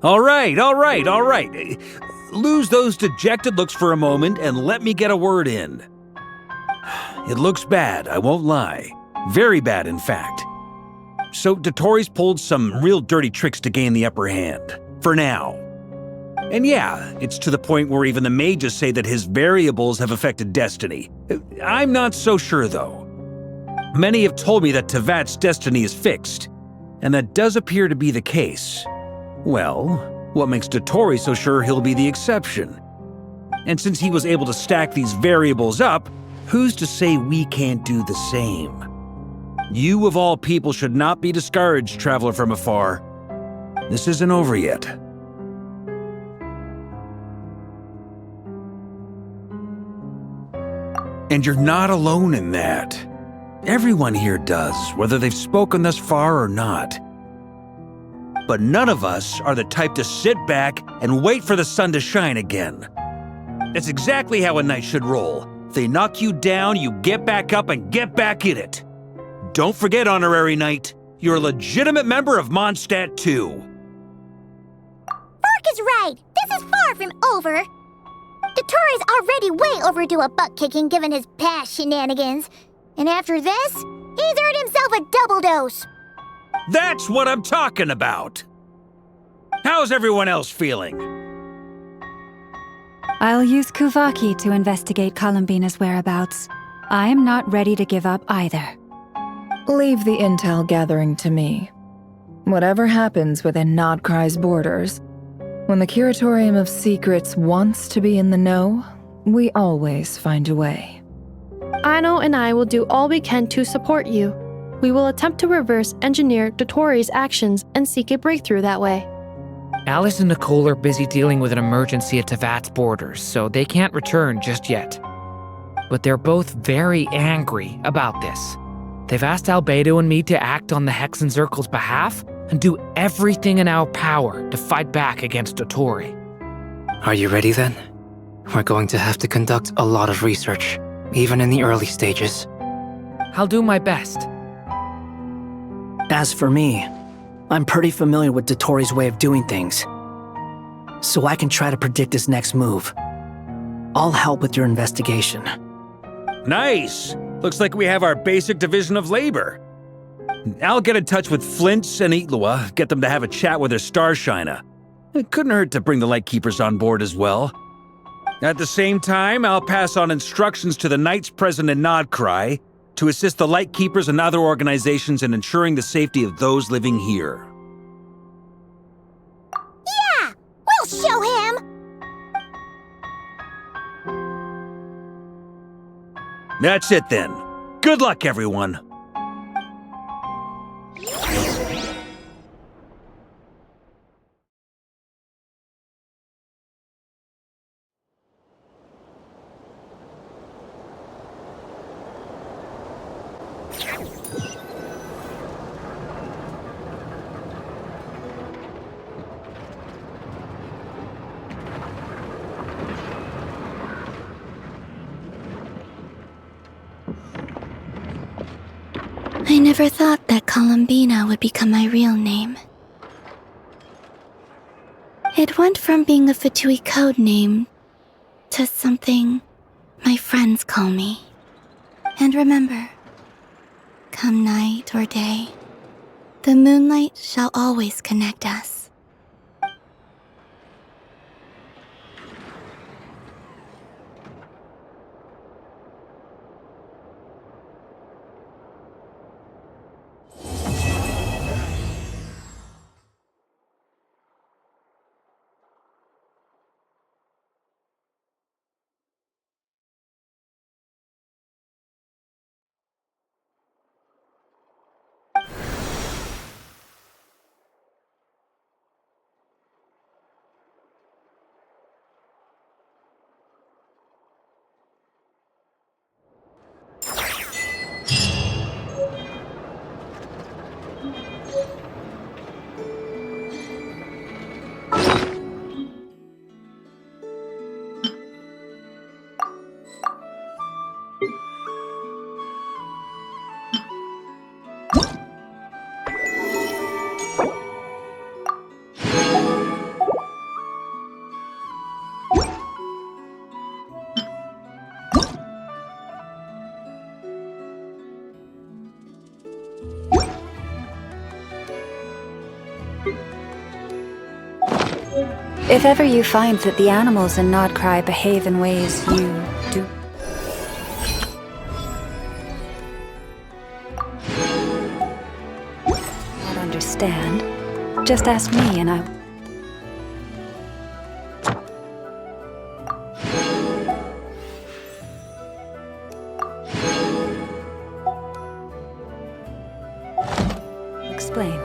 All right. Lose those dejected looks for a moment and let me get a word in. It looks bad, I won't lie. Very bad, in fact. So Dottori's pulled some real dirty tricks to gain the upper hand. For now. And yeah, it's to the point where even the mages say that his variables have affected destiny. I'm not so sure, though. Many have told me that Tevat's destiny is fixed, and that does appear to be the case. Well, what makes Dottori so sure he'll be the exception? And since he was able to stack these variables up, who's to say we can't do the same? You of all people should not be discouraged, traveler from afar. This isn't over yet. And you're not alone in that. Everyone here does, whether they've spoken thus far or not. But none of us are the type to sit back and wait for the sun to shine again. That's exactly how a knight should roll. If they knock you down, you get back up and get back in it. Don't forget, Honorary Knight, you're a legitimate member of Mondstadt too. Mark is right. This is far from over. Dottoro's already way overdue a butt-kicking given his past shenanigans. And after this, he's earned himself a double dose. That's what I'm talking about. How's everyone else feeling? I'll use Kuvaki to investigate Columbina's whereabouts. I am not ready to give up either. Leave the intel gathering to me. Whatever happens within Nodcry's borders, when the Curatorium of Secrets wants to be in the know, we always find a way. Aino and I will do all we can to support you. We will attempt to reverse engineer Dottori's actions and seek a breakthrough that way. Alice and Nicole are busy dealing with an emergency at Tevat's borders, so they can't return just yet. But they're both very angry about this. They've asked Albedo and me to act on the Hexen Circle's behalf and do everything in our power to fight back against Dottori. Are you ready then? We're going to have to conduct a lot of research, even in the early stages. I'll do my best. As for me, I'm pretty familiar with Dottori's way of doing things, so I can try to predict his next move. I'll help with your investigation. Nice! Looks like we have our basic division of labor. I'll get in touch with Flint's and Itlua, get them to have a chat with their Starshiner. It couldn't hurt to bring the Lightkeepers on board as well. At the same time, I'll pass on instructions to the Knights present in Nodcry to assist the Lightkeepers and other organizations in ensuring the safety of those living here. Yeah! We'll show him! That's it then. Good luck, everyone. I never thought that Columbina would become my real name. It went from being a Fatui code name to something my friends call me. And remember, come night or day, the moonlight shall always connect us. If ever you find that the animals in Nodcry behave in ways you do not understand, just ask me and I... explain.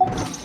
Huh?